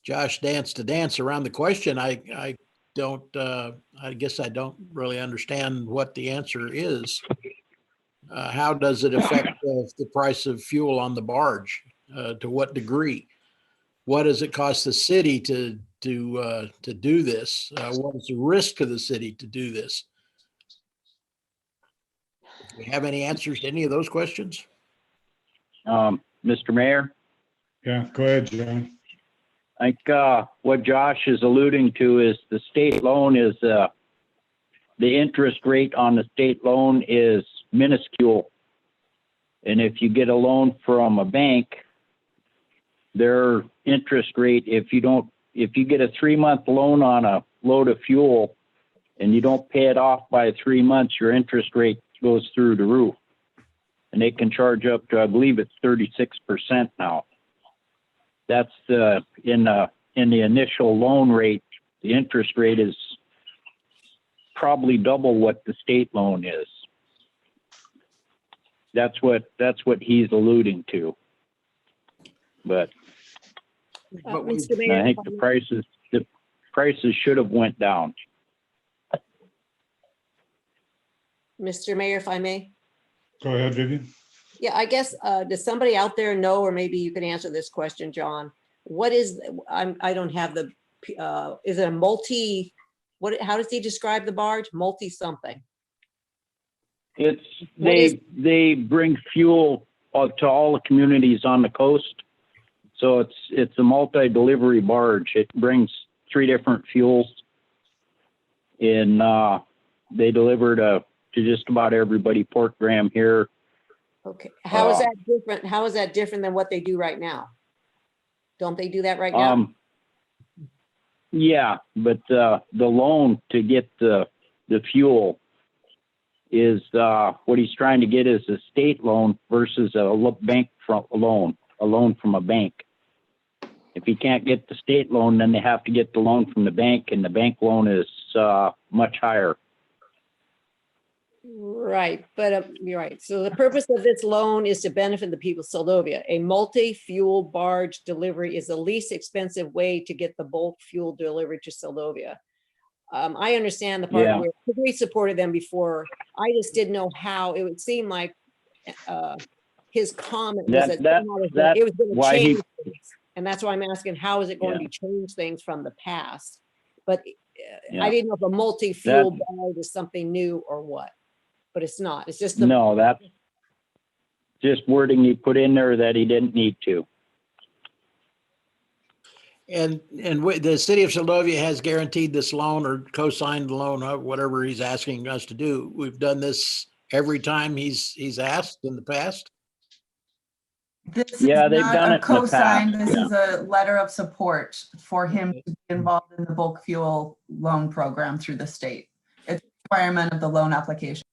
Josh danced a dance around the question. I guess I don't really understand what the answer is. How does it affect the price of fuel on the barge? To what degree? What does it cost the city to do this? What is the risk to the city to do this? Do we have any answers to any of those questions? Mr. Mayor, Yeah, go ahead, John. I think what Josh is alluding to is the state loan is the interest rate on the state loan is minuscule. And if you get a loan from a bank, their interest rate, if you get a 3-month loan on a load of fuel and you don't pay it off by 3 months, your interest rate goes through the roof. And they can charge up to, I believe it's 36% now. That's in the initial loan rate, the interest rate is probably double what the state loan is. That's what he's alluding to. But Mr. Mayor, I think the prices should have went down. Mr. Mayor, if I may. Go ahead, Vivian. Yeah, I guess, does somebody out there know, or maybe you can answer this question, John? What is, I don't have the, is it a multi, how does he describe the barge? Multi something? They bring fuel to all the communities on the coast. So it's a multi-delivery barge. It brings 3 different fuels. They deliver to to just about everybody. Port Graham here. Okay, how is Uh, that different? How is that different than what they do right now? Don't they do that right now? Yeah, but the loan to get the fuel is what he's trying to get is a state loan versus a bank loan from a bank. If he can't get the state loan, then they have to get the loan from the bank, and the bank loan is much higher. Right, but you're right. So the purpose of this loan is to benefit the people of Seldovia. A multi-fuel barge delivery is the least expensive way to get the bulk fuel delivered to Seldovia. I understand the part Yeah. where we supported them before. I just didn't know how. It would seem like his comment was that somehow it was going to why change things. And that's why I'm asking, how is it going to change things from the past? But I didn't know if a multi-fuel barge is something new or what. But it's not. It's just No, that's just wording he put in there that he didn't need to. And the city of Seldovia has guaranteed this loan or co-signed the loan, whatever he's asking us to do. We've done this every time he's asked in the past. This Yeah, is they've not done a it in the co-sign. past, This yeah. is a letter of support for him to be involved in the bulk fuel loan program through the state. It's a requirement of the loan application.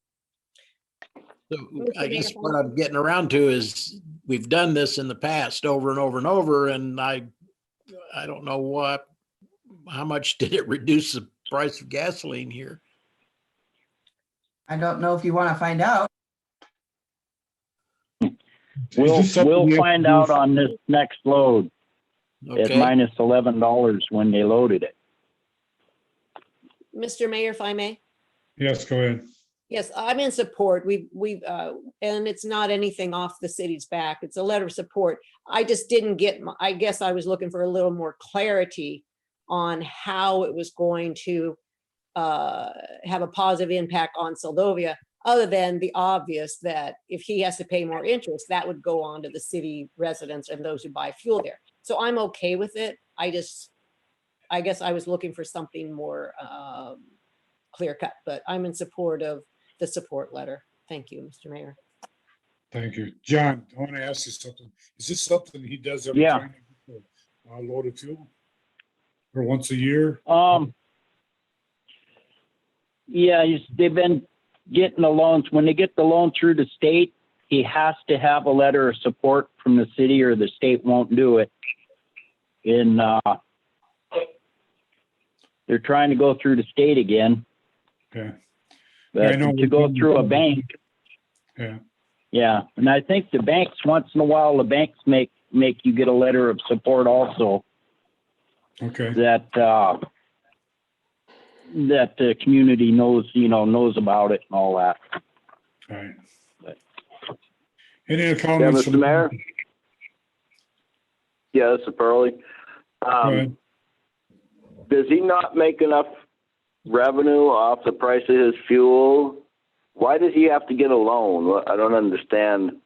So I guess what I'm getting around to is we've done this in the past over and over and over, and I don't know how much did it reduce the price of gasoline here? I don't know if you want to find out. We'll find out on this next load at Okay. minus $11 when they loaded it. Mr. Mayor, if I may. Yes, go ahead. Yes, I'm in support. And it's not anything off the city's back. It's a letter of support. I just didn't get, I guess I was looking for a little more clarity on how it was going to have a positive impact on Seldovia, other than the obvious that if he has to pay more interest, that would go on to the city residents and those who buy fuel there. So I'm okay with it. I guess I was looking for something more clear cut, but I'm in support of the support letter. Thank you, Mr. Mayor. Thank you. John, I want to ask you something. Is this something he does every Yeah. time he gets a load of fuel? Or once a year? Yeah, they've been getting the loans. When they get the loan through the state, he has to have a letter of support from the city or the state won't do it. And they're trying to go through the state again. Okay. But I know to go through a bank. Yeah. Yeah, and I think the banks, once in a while, the banks make you get a letter of support also. Okay. That the community knows about it and all that. All right. But, any other comments? Mr. Mayor? Yeah, this is Pearlie. Go ahead. Does he not make enough revenue off the price of his fuel? Why does he have to get a loan? I don't understand.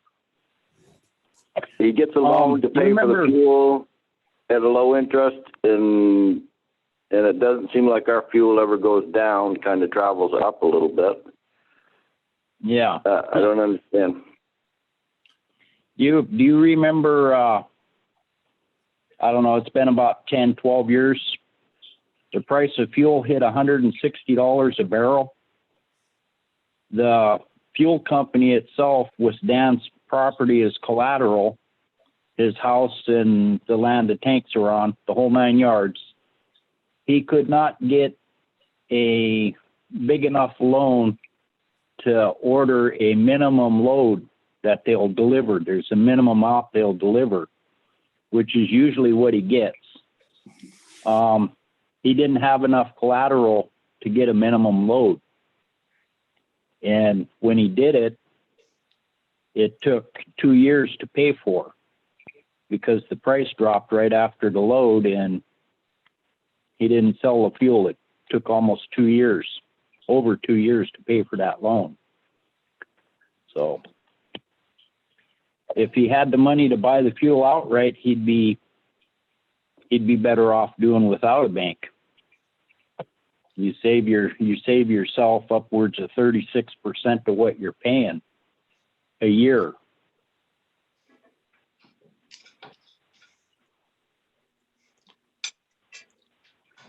He gets a loan to pay for the fuel at a low interest, and it doesn't seem like our fuel ever goes down, kind of travels up a little bit. Yeah. I don't understand. Do you remember, I don't know, it's been about 10, 12 years, the price of fuel hit $160 a barrel. The fuel company itself, with Dan's property as collateral, his house and the land the tanks are on, the whole 9 yards, he could not get a big enough loan to order a minimum load that they'll deliver. There's a minimum amount they'll deliver, which is usually what he gets. He didn't have enough collateral to get a minimum load. And when he did it, it took 2 years to pay for because the price dropped right after the load and he didn't sell the fuel. It took almost 2 years, over 2 years to pay for that loan. So if he had the money to buy the fuel outright, he'd be better off doing without a bank. You save yourself upwards of 36% of what you're paying a year.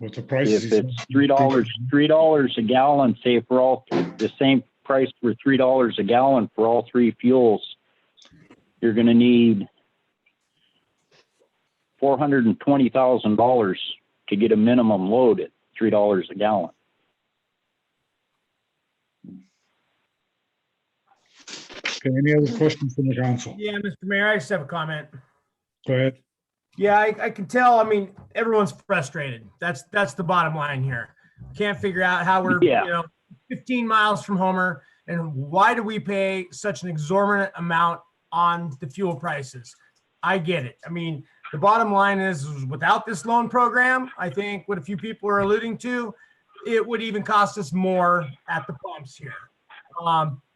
With the price. If it's $3 a gallon, say for all the same price for $3 a gallon for all three fuels, you're going to need $420,000 to get a minimum load at $3 a gallon. Okay, any other questions from the council? Yeah, Mr. Mayor, I just have a comment. Go ahead. Yeah, I can tell. I mean, everyone's frustrated. That's the bottom line here. Can't figure out how we're, Yeah. 15 miles from Homer, and why do we pay such an exorbitant amount on the fuel prices? I get it. I mean, the bottom line is without this loan program, I think what a few people are alluding to, it would even cost us more at the pumps here.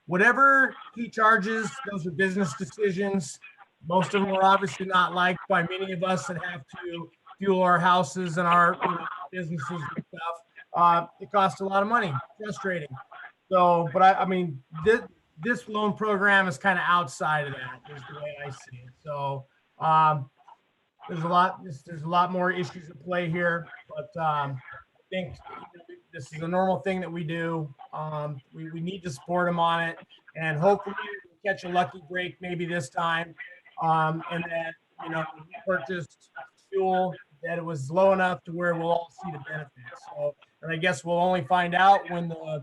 Whatever he charges, those are business decisions. Most of them are obviously not liked by many of us that have to fuel our houses and our businesses and stuff. It costs a lot of money. Frustrating. So, but I mean, this loan program is kind of outside of that, is the way I see it. So there's a lot more issues at play here, but I think this is a normal thing that we do. We need to support them on it, and hopefully we'll catch a lucky break maybe this time. And that, we purchased fuel that it was low enough to where we'll all see the benefits. So, and I guess we'll only find out when I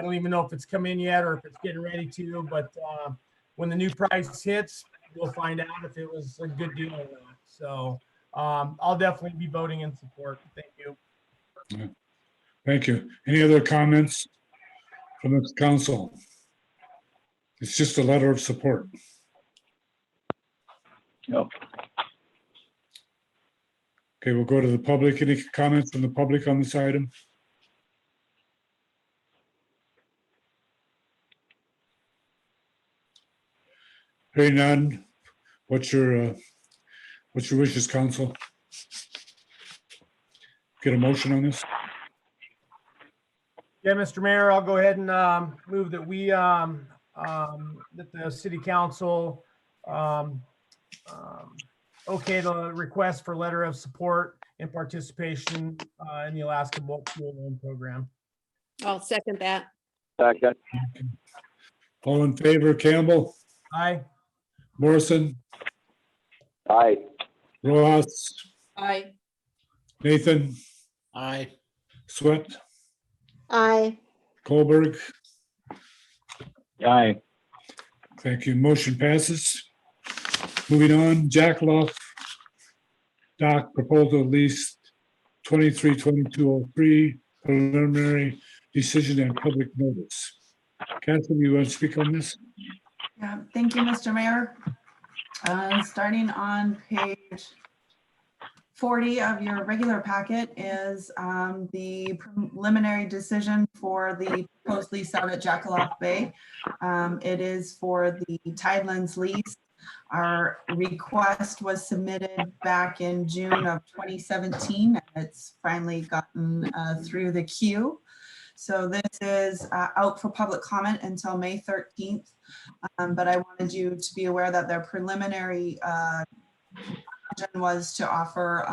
don't even know if it's come in yet or if it's getting ready to, but when the new price hits, we'll find out if it was a good deal or not. So I'll definitely be voting in support. Thank you. Yeah. Thank you. Any other comments from the council? It's just a letter of support. Yep. Okay, we'll go to the public. Any comments from the public on this item? Hearing none. What's your wishes, council? Get a motion on this? Yeah, Mr. Mayor, I'll go ahead and move that we that the city council okay the request for letter of support and participation in the Alaska Bulk Fuel Loan Program. I'll second that. Second. All in favor, Campbell, Aye. Morrison, Aye. Rojas, Aye. Nathan, Aye. Sweat, Aye. Colberg. Aye. Thank you. Motion passes. Moving on, Jackaloff Dock Proposal Lease 232203 preliminary decision and public notice. Catherine, you want to speak on this? Yeah, thank you, Mr. Mayor. Starting on page 40 of your regular packet is the preliminary decision for the proposed lease out at Jackaloff Bay. It is for the Tidelands lease. Our request was submitted back in June of 2017. And it's finally gotten through the queue. So this is out for public comment until May 13th. But I wanted you to be aware that their preliminary was to offer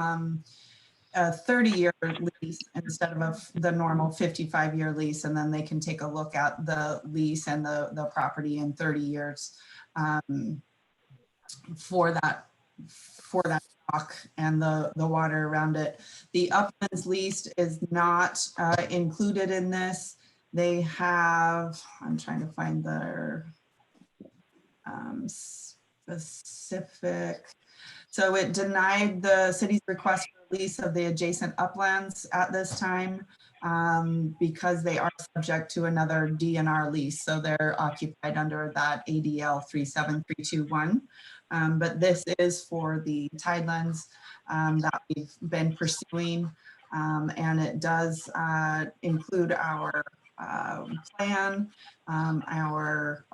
a 30-year lease instead of the normal 55-year lease, and then they can take a look at the lease and the property in 30 years for that dock and the water around it. The Uplands lease is not included in this. They have, I'm trying to find their specific. So it denied the city's request for release of the adjacent uplands at this time because they are subject to another DNR lease. So they're occupied under that ADL 37321. But this is for the Tidelands that we've been pursuing. And it does include our plan, our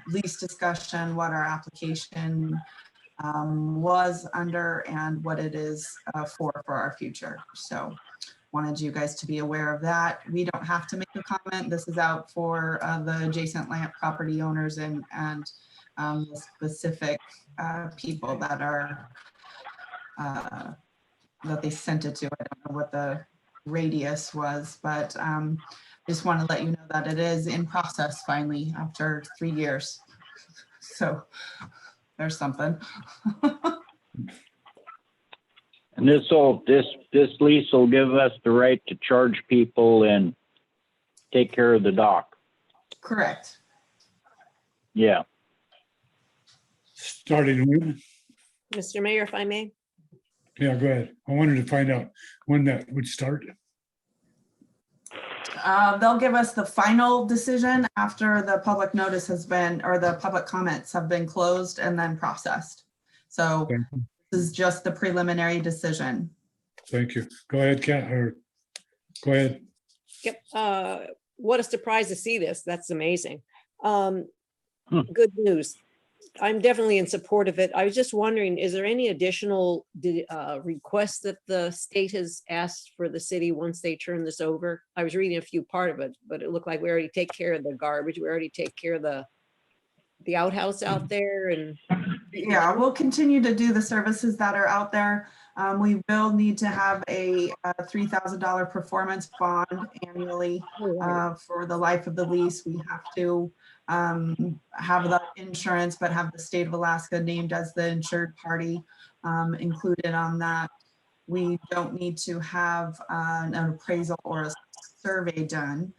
lease discussion, what our application was under, and what it is for our future. So wanted you guys to be aware of that. We don't have to make a comment. This is out for the adjacent land property owners and the specific people that are that they sent it to. I don't know what the radius was, but just want to let you know that it is in process finally after 3 years. So there's something. And this lease will give us the right to charge people and take care of the dock. Correct. Yeah. Starting when? Mr. Mayor, if I may. Yeah, go ahead. I wanted to find out when that would start. They'll give us the final decision after the public notice has been, or the public comments have been closed and then processed. So Thank you. this is just the preliminary decision. Thank you. Go ahead, Kat, or go ahead. Yep. What a surprise to see this. That's amazing. Good news. I'm definitely in support of it. I was just wondering, is there any additional requests that the state has asked for the city once they turn this over? I was reading a few part of it, but it looked like we already take care of the garbage. We already take care of the outhouse out there. And yeah, we'll continue to do the services that are out there. We will need to have a $3,000 performance bond annually for the life of the lease. We have to have the insurance, but have the state of Alaska named as the insured party included on that. We don't need to have an appraisal or a survey done.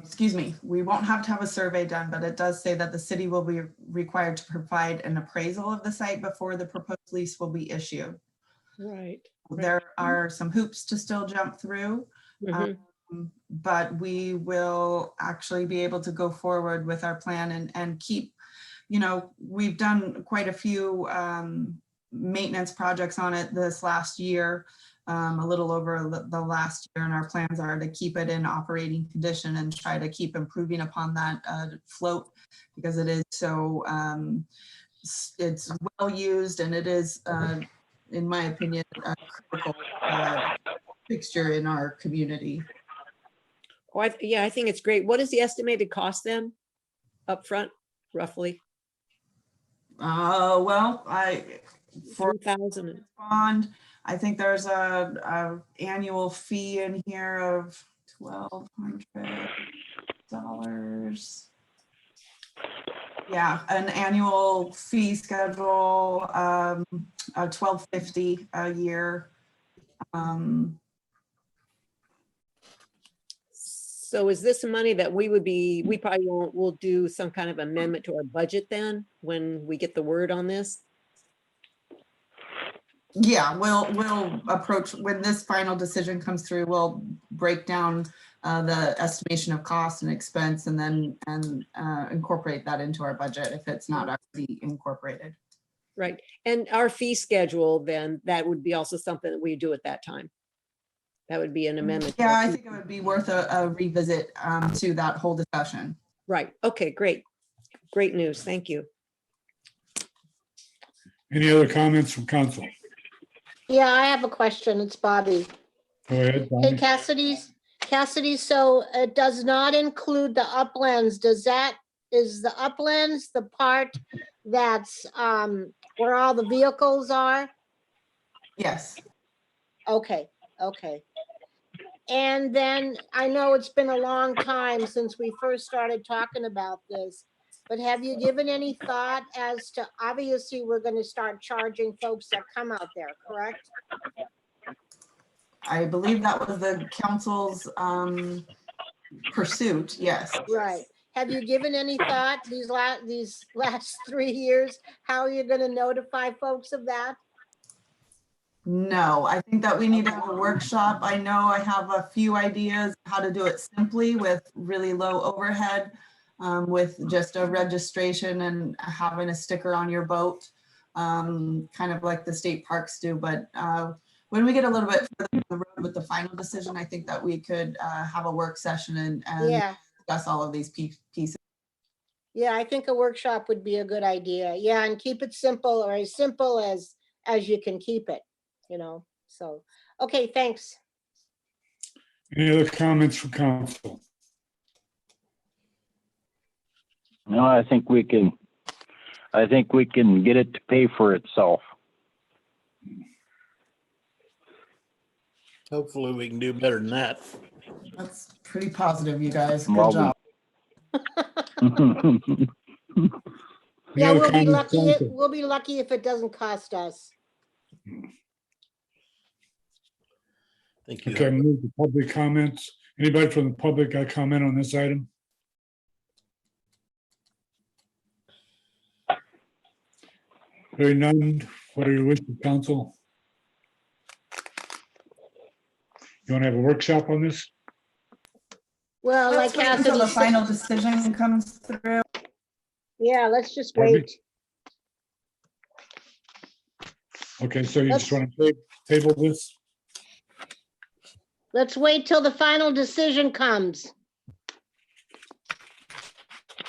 Excuse me, we won't have to have a survey done, but it does say that the city will be required to provide an appraisal of the site before the proposed lease will be issued. Right. There are some hoops to still jump through, but we will actually be able to go forward with our plan and keep, you know, we've done quite a few maintenance projects on it this last year. A little over the last year, and our plans are to keep it in operating condition and try to keep improving upon that float, because it is so it's well used, and it is in my opinion a critical fixture in our community. Oh, yeah, I think it's great. What is the estimated cost then up front, roughly? Well, for 3,000 bond, I think there's a annual fee in here of $1,200. Yeah, an annual fee schedule, $1,250 a year. So is this money that we probably we'll do some kind of amendment to our budget then when we get the word on this? Yeah, we'll approach, when this final decision comes through, we'll break down the estimation of cost and expense, and then incorporate that into our budget if it's not already incorporated. Right. And our fee schedule, then that would be also something that we do at that time. That would be an amendment. Yeah, I think it would be worth a revisit to that whole discussion. Right. Okay, great. Great news. Thank you. Any other comments from council? Yeah, I have a question. It's Bobby. Go ahead, Hey, Bonnie. Cassidy, so it does not include the uplands. Is the uplands the part that's where all the vehicles are? Yes. Okay. And then I know it's been a long time since we first started talking about this, but have you given any thought as to, obviously we're going to start charging folks that come out there, correct? I believe that was the council's pursuit, yes. Right. Have you given any thought these last 3 years, how you're going to notify folks of that? No, I think that we need to have a workshop. I know I have a few ideas how to do it simply with really low overhead, with just a registration and having a sticker on your boat, kind of like the state parks do. But when we get a little bit further down the road with the final decision, I think that we could have a work session and Yeah. discuss all of these pieces. Yeah, I think a workshop would be a good idea. Yeah, and keep it simple, or as simple as you can keep it, you know. So, okay, thanks. Any other comments from council? No, I think we can get it to pay for itself. Hopefully we can do better than that. That's pretty positive, you guys. Good Well, job. Any Yeah, other we'll be comments, lucky. council? We'll be lucky if it doesn't cost us. Thank you. Okay, move to public comments. Anybody from the public got a comment on this item? Hearing none, what are your wishes, council? You want to have a workshop on this? Well, like Let's wait until the Cassidy said, final decision comes through. yeah, let's just Pardon me? wait. Okay, so you just want to table this? Let's wait till the final decision comes.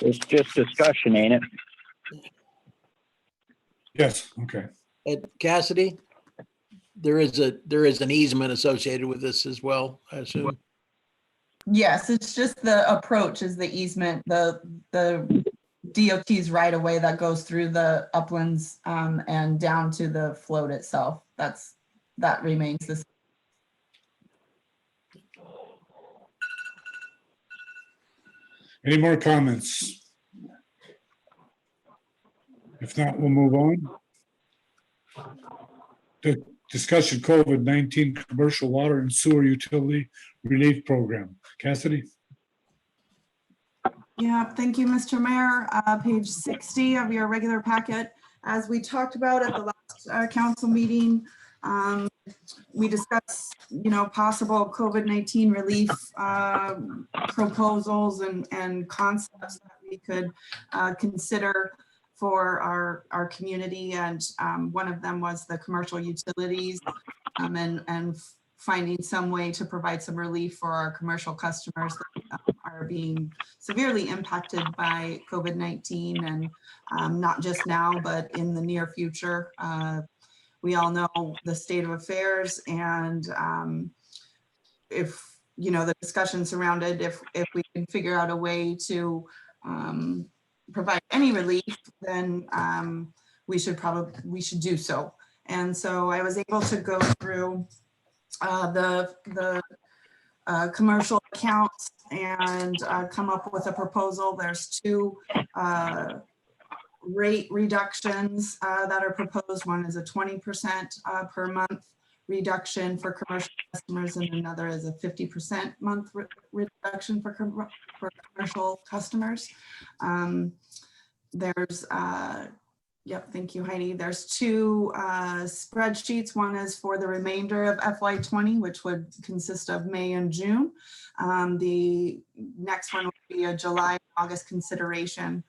It's just discussion, ain't it? Yes, okay. Cassidy, there is an easement associated with this as well, I assume. Yes, it's just the approach is the easement, the DOT's right of way that goes through the uplands and down to the float itself. That remains the same. Any more comments? If not, we'll move on. The discussion COVID-19 commercial water and sewer utility relief program. Cassidy? Yeah, thank you, Mr. Mayor. Page 60 of your regular packet. As we talked about at the last council meeting, we discussed, possible COVID-19 relief proposals and concepts that we could consider for our community. And one of them was the commercial utilities and finding some way to provide some relief for our commercial customers that are being severely impacted by COVID-19 and not just now, but in the near future. We all know the state of affairs and if, the discussion surrounded, if we can figure out a way to provide any relief, then we should do so. And so I was able to go through the commercial accounts and come up with a proposal. There's two rate reductions that are proposed. One is a 20% per month reduction for commercial customers and another is a 50% month reduction for commercial customers. There's yep, thank you, Heidi. There's two spreadsheets. One is for the remainder of FY20, which would consist of May and June. The next one would be a July, August consideration.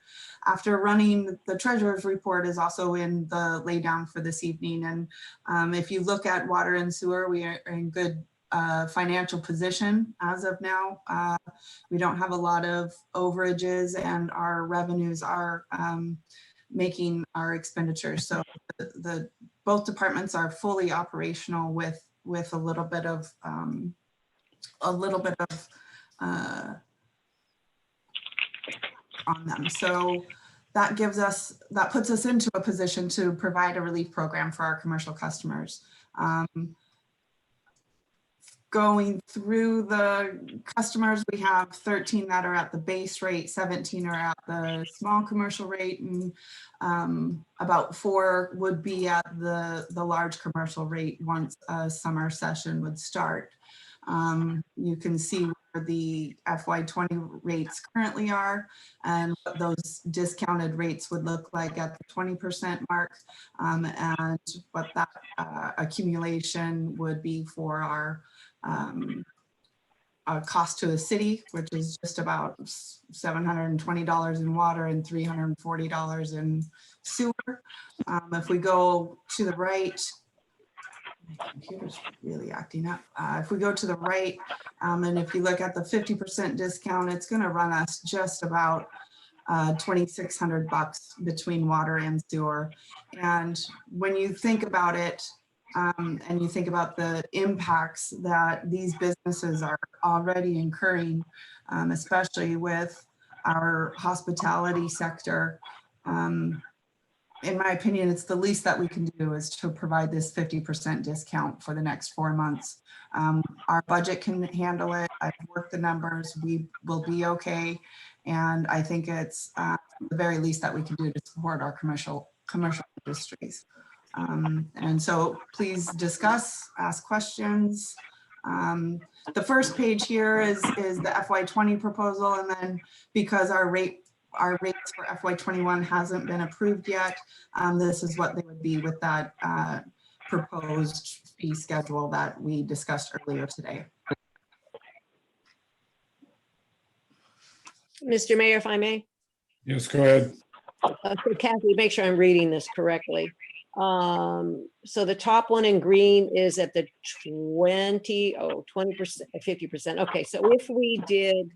After running, the treasurer's report is also in the laydown for this evening. And if you look at water and sewer, we are in good financial position as of now. We don't have a lot of overages and our revenues are making our expenditures. So both departments are fully operational with a little bit of on them. So that puts us into a position to provide a relief program for our commercial customers. Going through the customers, we have 13 that are at the base rate, 17 are at the small commercial rate, and about 4 would be at the large commercial rate once a summer session would start. You can see where the FY20 rates currently are and what those discounted rates would look like at the 20% mark, and what that accumulation would be for our cost to the city, which is just about $720 in water and $340 in sewer. If we go to the right, my computer's really acting up. If we go to the right, and if you look at the 50% discount, it's going to run us just about $2,600 between water and sewer. And when you think about it, and you think about the impacts that these businesses are already incurring, especially with our hospitality sector. In my opinion, it's the least that we can do is to provide this 50% discount for the next 4 months. Our budget can handle it. I've worked the numbers. We will be okay. And I think it's the very least that we can do to support our commercial industries. And so please discuss, ask questions. The first page here is the FY20 proposal. And then because our rates for FY21 hasn't been approved yet, this is what they would be with that proposed fee schedule that we discussed earlier today. Mr. Mayor, if I may. Yes, go ahead. So Kathy, make sure I'm reading this correctly. So the top one in green is at the 20%, 50%. Okay, so if we did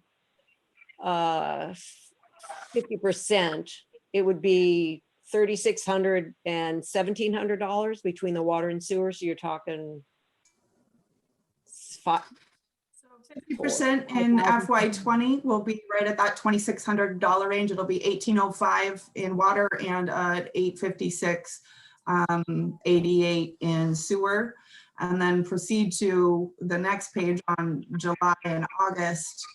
50%, it would be $3,600 and $1,700 between the water and sewer. So you're talking 50% in FY20 will be right at that $2,600 range. It'll be $1,805 in water and $856.88 in sewer. And then proceed to the next page on July and August,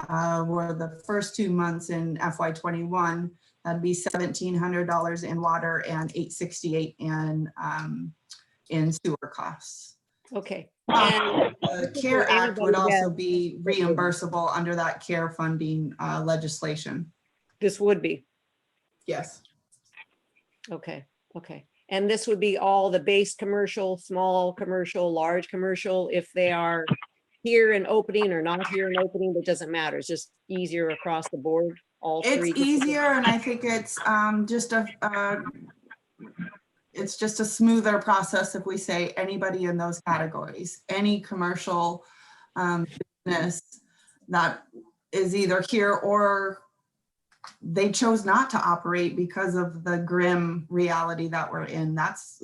where the first 2 months in FY21, that'd be $1,700 in water and $868 in sewer costs. Okay. And the CARE Act would also be reimbursable under that CARE funding legislation. This would be. Yes. Okay. Okay. And this would be all the base commercial, small commercial, large commercial, if they are here and opening or not here and opening, it doesn't matter. It's just easier across the board. All three. It's easier, and I think it's just a smoother process if we say anybody in those categories, any commercial business that is either here or they chose not to operate because of the grim reality that we're in. That's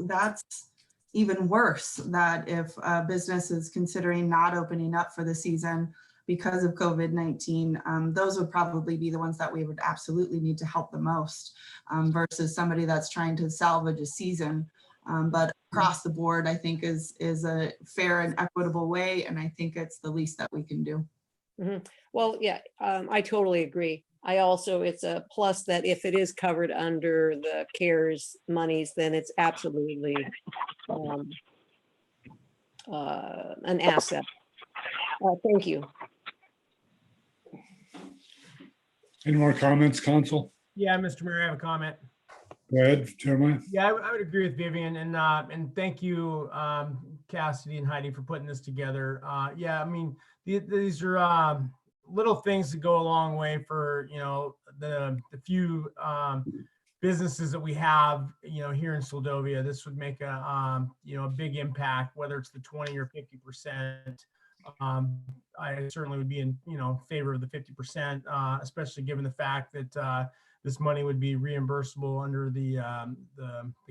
even worse, that if a business is considering not opening up for the season because of COVID-19, those would probably be the ones that we would absolutely need to help the most, versus somebody that's trying to salvage a season. But across the board, I think is a fair and equitable way, and I think it's the least that we can do. Mm-hmm. Well, yeah, I totally agree. I also, it's a plus that if it is covered under the CARES monies, then it's absolutely an asset. Thank you. Any more comments, Council? Yeah, Mr. Mayor, I have a comment. Go ahead, Jeremiah. Yeah, I would agree with Vivian, and thank you, Cassidy and Heidi, for putting this together. Yeah, I mean, these are little things that go a long way for, you know, the few businesses that we have, you know, here in Soldovia. This would make a you know, a big impact, whether it's the 20 or 50%. I certainly would be in, you know, favor of the 50%, especially given the fact that this money would be reimbursable under the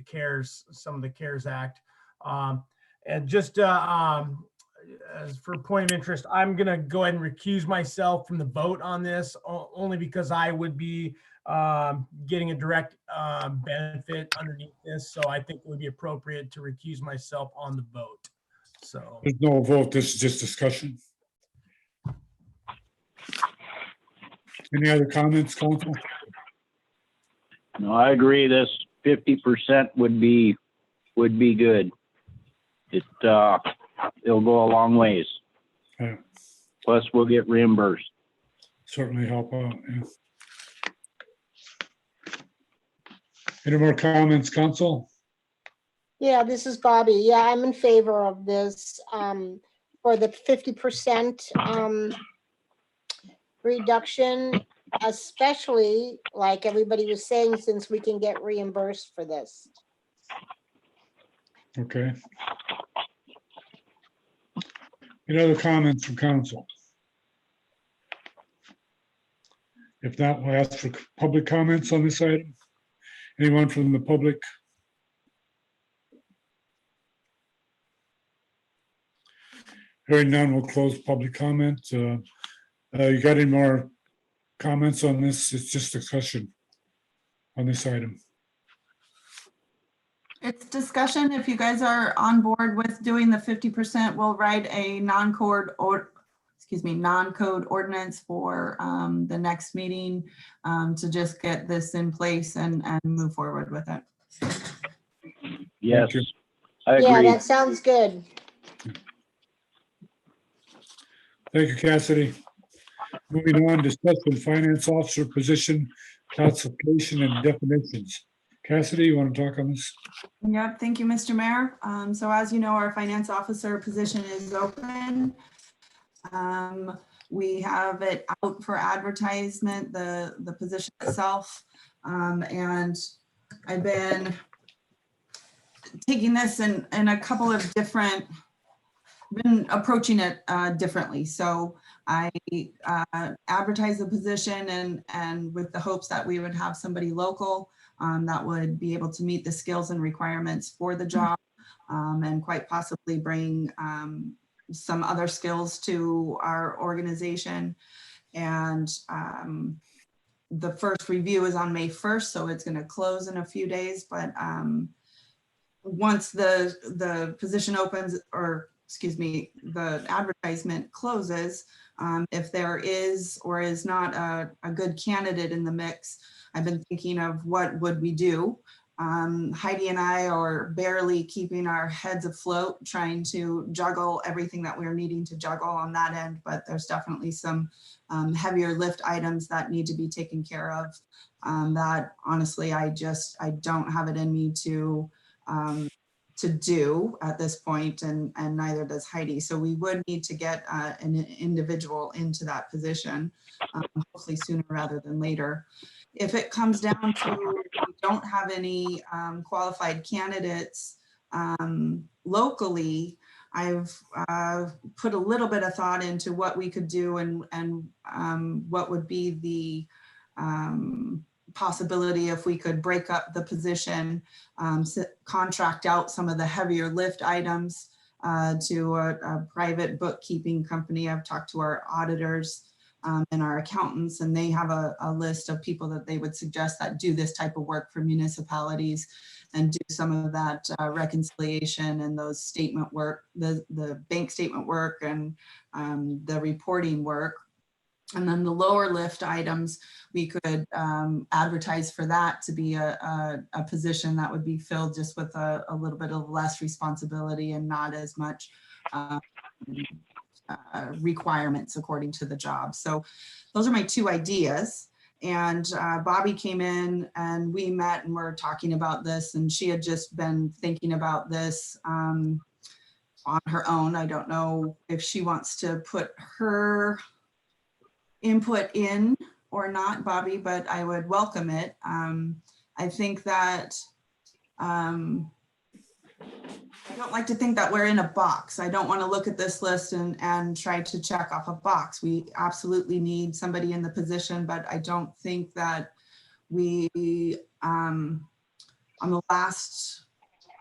CARES, some of the CARES Act. And just as for a point of interest, I'm going to go ahead and recuse myself from the vote on this, only because I would be getting a direct benefit underneath this. So I think it would be appropriate to recuse myself on the vote. So there's no vote. This is just discussion. Any other comments, Council? No, I agree. This 50% would be good. It'll go a long ways. Yeah. Plus, we'll get reimbursed. Certainly help out. Yeah. Any more comments, Council? Yeah, this is Bobby. Yeah, I'm in favor of this for the 50% reduction, especially like everybody was saying, since we can get reimbursed for this. Okay. Any other comments from Council? If not, we'll ask for public comments on this item. Anyone from the public? Hearing none, we'll close public comment. You got any more comments on this? It's just discussion on this item. It's discussion. If you guys are on board with doing the 50%, we'll write a non-code ordinance for the next meeting to just get this in place and move forward with it. Yes, you. I Yeah, agree. that sounds good. Thank you, Cassidy. Moving on, discussion finance officer position classification and definitions. Cassidy, you want to talk on this? Yep, thank you, Mr. Mayor. So as you know, our finance officer position is open. We have it out for advertisement, the position itself. And I've been taking this in a couple of different, been approaching it differently. So I advertised the position and with the hopes that we would have somebody local that would be able to meet the skills and requirements for the job and quite possibly bring some other skills to our organization. And the first review is on May 1st, so it's going to close in a few days. But once the position opens, or excuse me, the advertisement closes, if there is or is not a good candidate in the mix, I've been thinking of what would we do. Heidi and I are barely keeping our heads afloat, trying to juggle everything that we're needing to juggle on that end, but there's definitely some heavier lift items that need to be taken care of that honestly, I don't have it in me to do at this point, and neither does Heidi. So we would need to get an individual into that position, hopefully sooner rather than later. If it comes down to we don't have any qualified candidates locally, I've put a little bit of thought into what we could do and what would be the possibility if we could break up the position, contract out some of the heavier lift items to a private bookkeeping company. I've talked to our auditors and our accountants, and they have a list of people that they would suggest that do this type of work for municipalities and do some of that reconciliation and those statement work, the bank statement work and the reporting work. And then the lower lift items, we could advertise for that to be a position that would be filled just with a little bit of less responsibility and not as much requirements according to the job. So those are my two ideas. And Bobby came in and we met and we're talking about this, and she had just been thinking about this on her own. I don't know if she wants to put her input in or not, Bobby, but I would welcome it. I think that I don't like to think that we're in a box. I don't want to look at this list and try to check off a box. We absolutely need somebody in the position, but I don't think that we, on the last,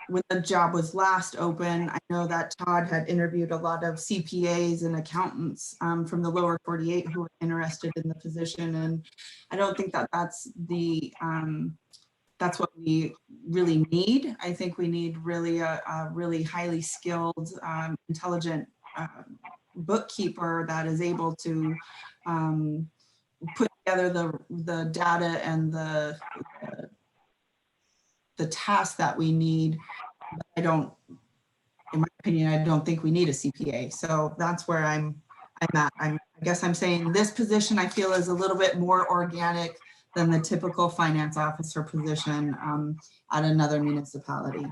when the job was last open, I know that Todd had interviewed a lot of CPAs and accountants from the lower 48 who were interested in the position. And I don't think that that's what we really need. I think we need really a really highly skilled, intelligent bookkeeper that is able to put together the data and the tasks that we need. In my opinion, I don't think we need a CPA. So that's where I'm at. I guess I'm saying this position I feel is a little bit more organic than the typical finance officer position at another municipality.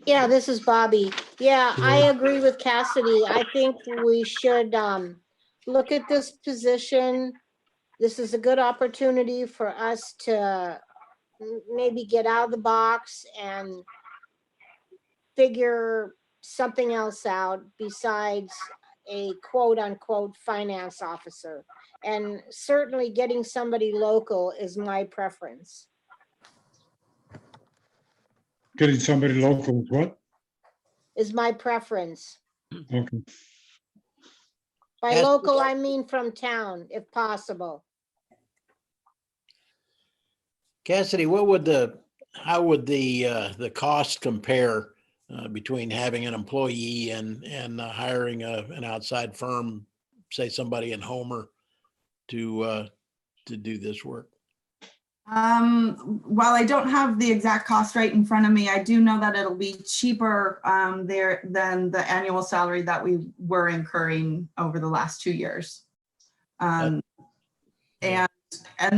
Yeah, this is Bobby. Yeah, I agree with Cassidy. I think we should look at this position. This is a good opportunity for us to maybe get out of the box and figure something else out besides a quote unquote finance officer. And certainly getting somebody local is my preference. Getting somebody local is what? is my preference. Okay. By Yes. local, I mean from town, if possible. Cassidy, how would the cost compare between having an employee and hiring an outside firm, say somebody in Homer, to do this work? While I don't have the exact cost right in front of me, I do know that it'll be cheaper there than the annual salary that we were incurring over the last 2 years. And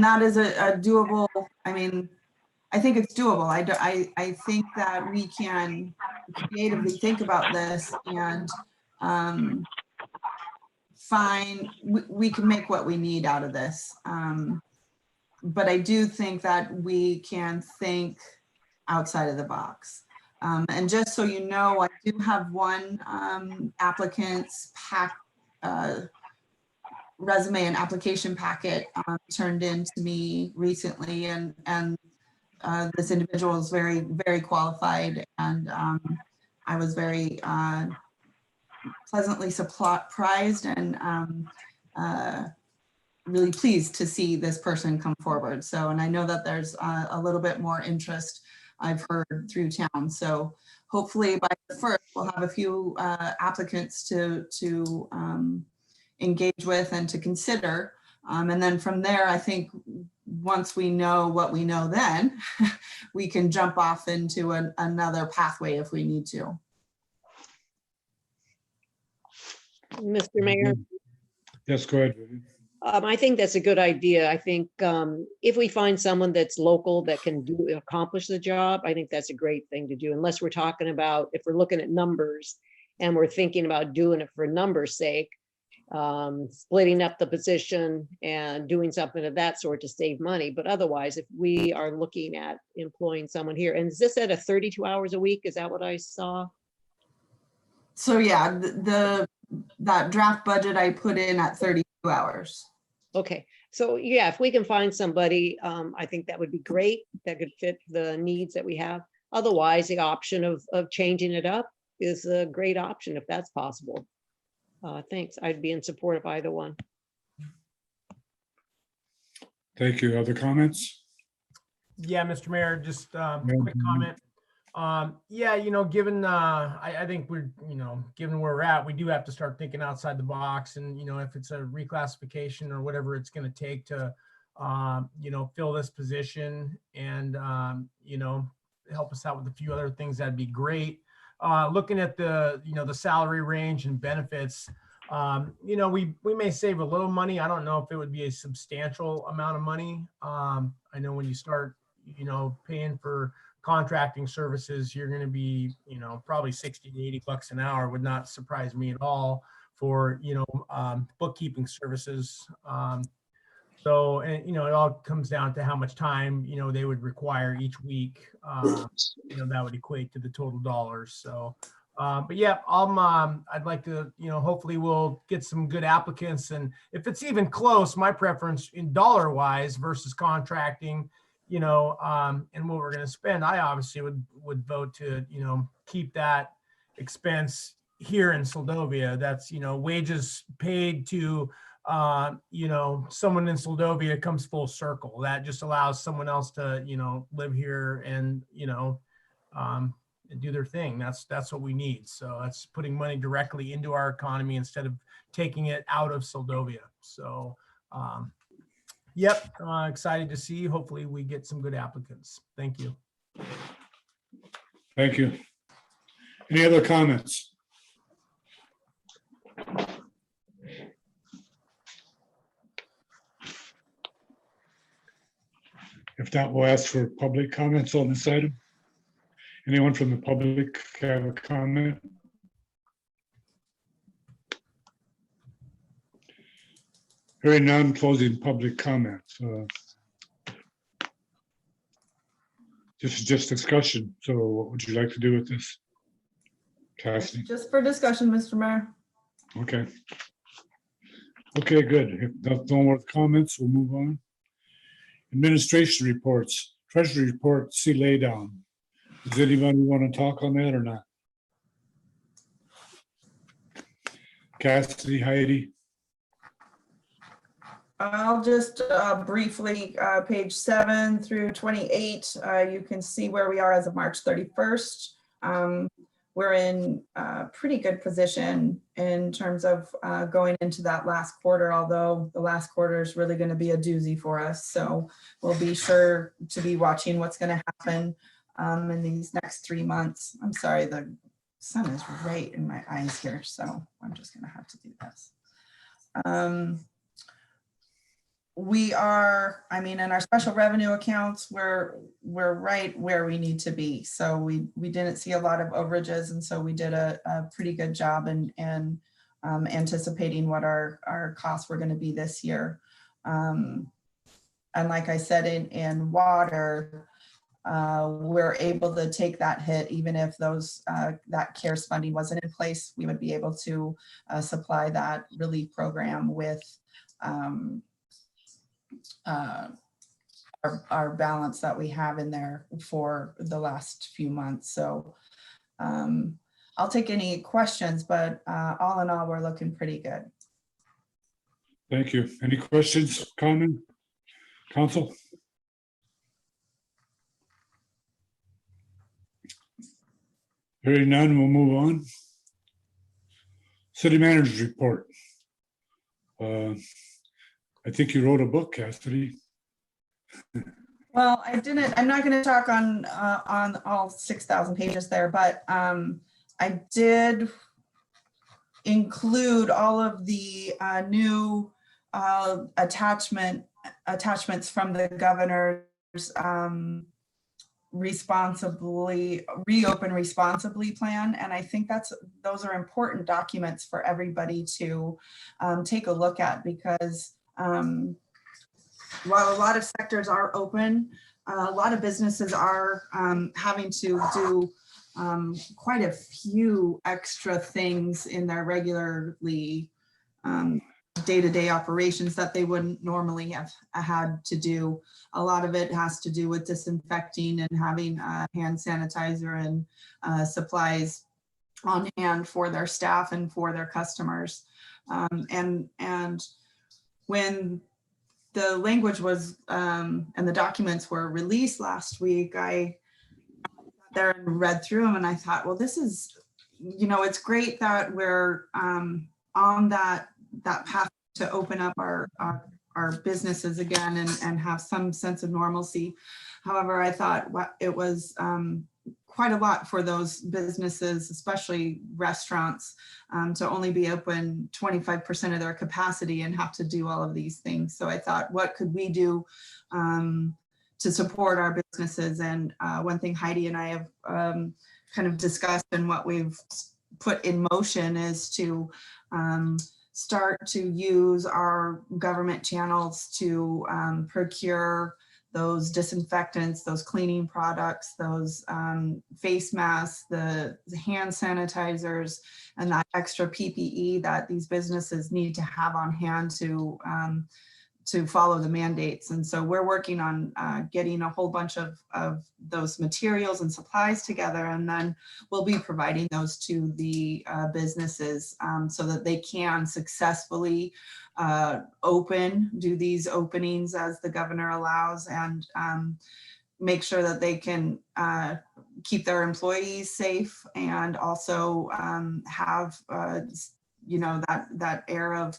that is a doable, I mean, I think it's doable. I think that we can creatively think about this and we can make what we need out of this. But I do think that we can think outside of the box. And just so you know, I do have one applicant's resume and application packet turned in to me recently, and this individual is very, very qualified, and I was very pleasantly surprised and really pleased to see this person come forward. So, and I know that there's a little bit more interest I've heard through town. So hopefully by the first, we'll have a few applicants to engage with and to consider. And then from there, I think once we know what we know, then we can jump off into another pathway if we need to. Mr. Mayor, Yes, go ahead, Vivian. I think that's a good idea. I think if we find someone that's local that can accomplish the job, I think that's a great thing to do. Unless we're talking about, if we're looking at numbers and we're thinking about doing it for numbers' sake, splitting up the position and doing something of that sort to save money. But otherwise, if we are looking at employing someone here, and is this at a 32 hours a week? Is that what I saw? So yeah, that draft budget I put in at 32 hours. Okay, so yeah, if we can find somebody, I think that would be great. That could fit the needs that we have. Otherwise, the option of changing it up is a great option if that's possible. Thanks. I'd be in support of either one. Thank you. Other comments? Yeah, Mr. Mayor, just a quick comment. Yeah, given I think we're, given where we're at, we do have to start thinking outside the box, and if it's a reclassification or whatever it's going to take to fill this position and help us out with a few other things, that'd be great. Looking at the the salary range and benefits, we may save a little money. I don't know if it would be a substantial amount of money. I know when you start paying for contracting services, you're going to be, probably 60 to 80 bucks an hour. Would not surprise me at all for, bookkeeping services. So, and, it all comes down to how much time, they would require each week. That would equate to the total dollars. So, but yeah, I'd like to, hopefully we'll get some good applicants. And if it's even close, my preference in dollar wise versus contracting, and what we're going to spend, I obviously would vote to, keep that expense here in Soldovia. That's, wages paid to, someone in Soldovia comes full circle. That just allows someone else to, live here and, do their thing. That's what we need. So that's putting money directly into our economy instead of taking it out of Soldovia. So, yep, excited to see. Hopefully we get some good applicants. Thank you. Thank you. Any other comments? If not, we'll ask for public comments on this item. Anyone from the public have a comment? Hearing none, closing public comments. This is just discussion. So what would you like to do with this? Cassidy? Just for discussion, Mr. Mayor. Okay. Okay, good. If there's no more comments, we'll move on. Administration reports, treasury report, see lay down. Does anybody want to talk on that or not? Cassidy, Heidi? I'll just briefly, page 7 through 28, you can see where we are as of March 31st. We're in a pretty good position in terms of going into that last quarter, although the last quarter is really going to be a doozy for us. So we'll be sure to be watching what's going to happen in these next 3 months. I'm sorry, the sun is right in my eyes here, so I'm just going to have to do this. We are, I mean, in our special revenue accounts, we're right where we need to be. So we didn't see a lot of overages, and so we did a pretty good job in anticipating what our costs were going to be this year. And like I said, in water, we're able to take that hit, even if that CARES funding wasn't in place. We would be able to supply that relief program with our balance that we have in there for the last few months. So I'll take any questions, but all in all, we're looking pretty good. Thank you. Any questions, comment, council? Hearing none, we'll move on. City manager's report. I think you wrote a book, Cassidy. Well, I didn't. I'm not going to talk on all 6,000 pages there, but I did include all of the new attachments from the governor's reopen responsibly plan, and I think those are important documents for everybody to take a look at, because while a lot of sectors are open, a lot of businesses are having to do quite a few extra things in their regularly day-to-day operations that they wouldn't normally have had to do. A lot of it has to do with disinfecting and having hand sanitizer and supplies on hand for their staff and for their customers. And when the language was and the documents were released last week, I sat there and read through them, and I thought, well, this is, it's great that we're on that path to open up our businesses again and have some sense of normalcy. However, I thought it was quite a lot for those businesses, especially restaurants, to only be open 25% of their capacity and have to do all of these things. So I thought, what could we do to support our businesses? And one thing Heidi and I have kind of discussed and what we've put in motion is to start to use our government channels to procure those disinfectants, those cleaning products, those face masks, the hand sanitizers, and that extra PPE that these businesses need to have on hand to follow the mandates. And so we're working on getting a whole bunch of those materials and supplies together, and then we'll be providing those to the businesses so that they can successfully do these openings as the governor allows, and make sure that they can keep their employees safe, and also have that air of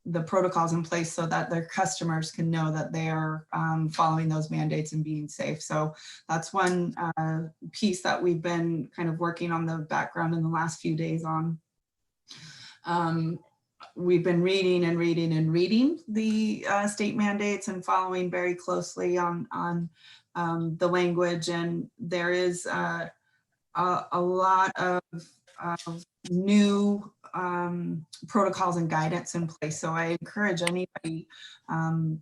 the protocols in place so that their customers can know that they are following those mandates and being safe. So that's one piece that we've been kind of working on the background in the last few days on. We've been reading the state mandates and following very closely on the language, and there is a lot of new protocols and guidance in place. So I encourage anybody to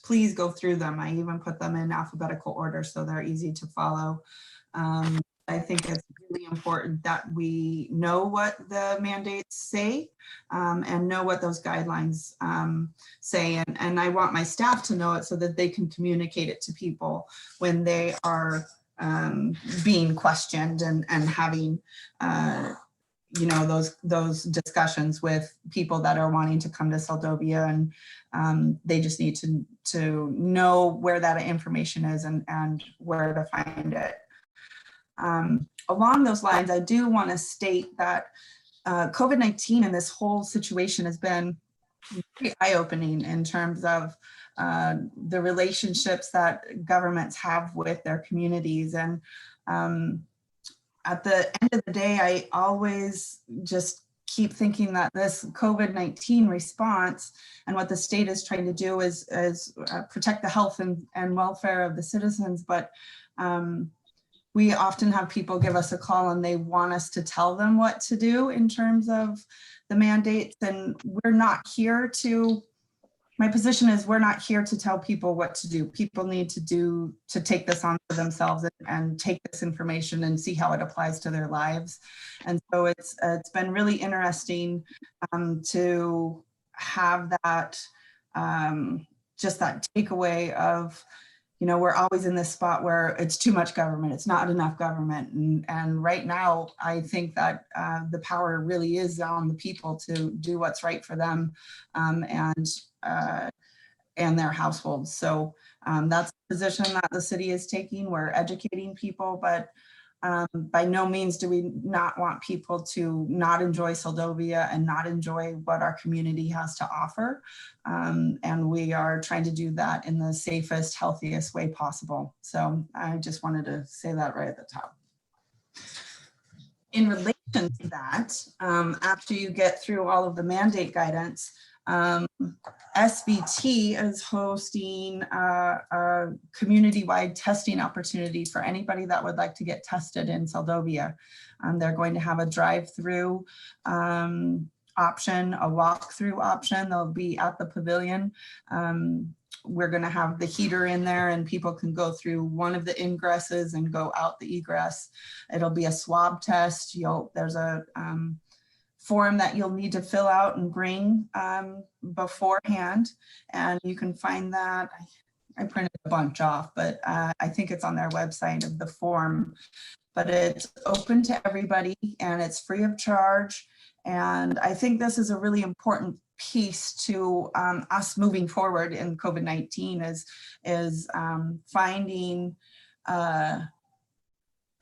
please go through them. I even put them in alphabetical order so they're easy to follow. I think it's really important that we know what the mandates say and know what those guidelines say. And I want my staff to know it so that they can communicate it to people when they are being questioned and having those discussions with people that are wanting to come to Seldovia, and they just need to know where that information is and where to find it. Along those lines, I do want to state that COVID-19 and this whole situation has been pretty eye-opening in terms of the relationships that governments have with their communities. And at the end of the day, I always just keep thinking that this COVID-19 response and what the state is trying to do is protect the health and welfare of the citizens. But we often have people give us a call and they want us to tell them what to do in terms of the mandates. And we're not here to, my position is we're not here to tell people what to do. People need to take this on for themselves and take this information and see how it applies to their lives. And so it's been really interesting to have that, just that takeaway of, we're always in this spot where it's too much government, it's not enough government. And right now, I think that the power really is on the people to do what's right for them and their households. So that's the position that the city is taking. We're educating people, but by no means do we not want people to not enjoy Seldovia and not enjoy what our community has to offer. And we are trying to do that in the safest, healthiest way possible. So I just wanted to say that right at the top. In relation to that, after you get through all of the mandate guidance, SVT is hosting a community-wide testing opportunity for anybody that would like to get tested in Seldovia. They're going to have a drive-through option, a walk-through option. They'll be at the pavilion. We're going to have the heater in there and people can go through one of the ingresses and go out the egress. It'll be a swab test. There's a form that you'll need to fill out and bring beforehand. And you can find that, I printed a bunch off, but I think it's on their website of the form. But it's open to everybody and it's free of charge. And I think this is a really important piece to us moving forward in COVID-19 is finding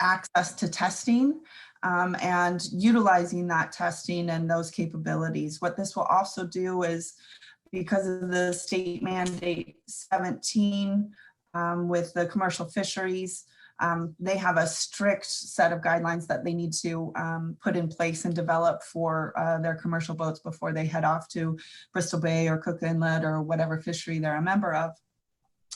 access to testing and utilizing that testing and those capabilities. What this will also do is, because of the state mandate 17 with the commercial fisheries, they have a strict set of guidelines that they need to put in place and develop for their commercial boats before they head off to Bristol Bay or Cook Inlet or whatever fishery they're a member of.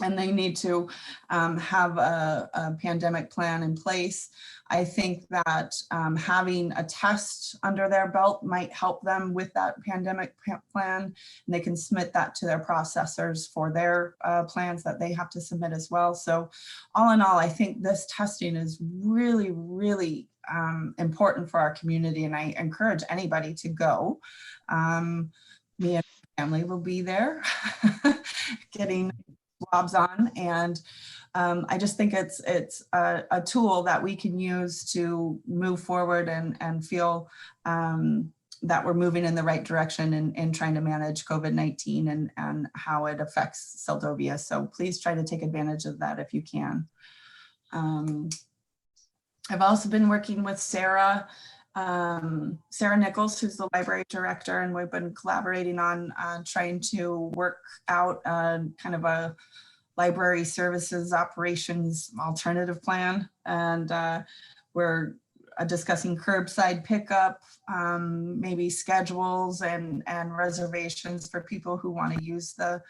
And they need to have a pandemic plan in place. I think that having a test under their belt might help them with that pandemic plan. And they can submit that to their processors for their plans that they have to submit as well. So all in all, I think this testing is really, really important for our community. And I encourage anybody to go. Me and my family will be there getting swabs on, and I just think it's a tool that we can use to move forward and feel that we're moving in the right direction in trying to manage COVID-19 and how it affects Seldovia. So please try to take advantage of that if you can. I've also been working with Sarah Nichols, who's the library director, and we've been collaborating on trying to work out kind of a library services operations alternative plan. And we're discussing curbside pickup, maybe schedules and reservations for people who want to use the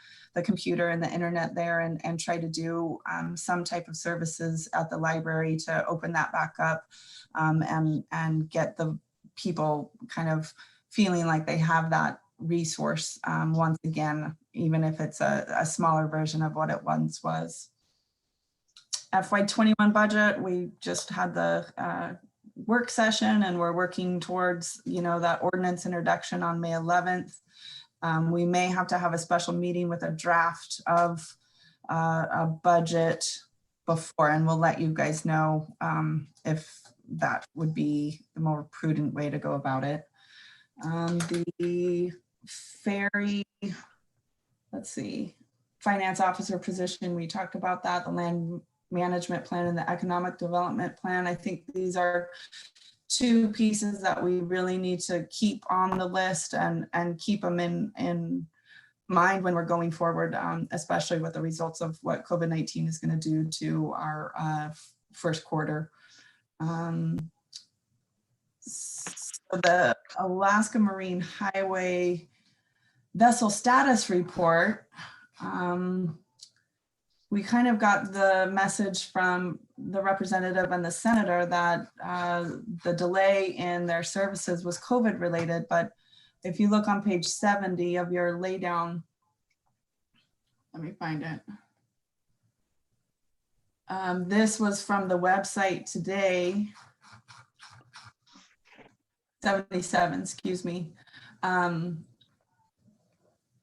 computer and the internet there, and try to do some type of services at the library to open that back up and get the people kind of feeling like they have that resource once again, even if it's a smaller version of what it once was. FY21 budget, we just had the work session and we're working towards, that ordinance introduction on May 11th. We may have to have a special meeting with a draft of a budget before, and we'll let you guys know if that would be the more prudent way to go about it. The ferry, let's see, finance officer position, we talked about that, the land management plan and the economic development plan. I think these are two pieces that we really need to keep on the list and keep them in mind when we're going forward, especially with the results of what COVID-19 is going to do to our first quarter. So the Alaska Marine Highway vessel status report, we kind of got the message from the representative and the senator that the delay in their services was COVID related, but if you look on page 70 of your laydown, let me find it. This was from the website today, 77, excuse me,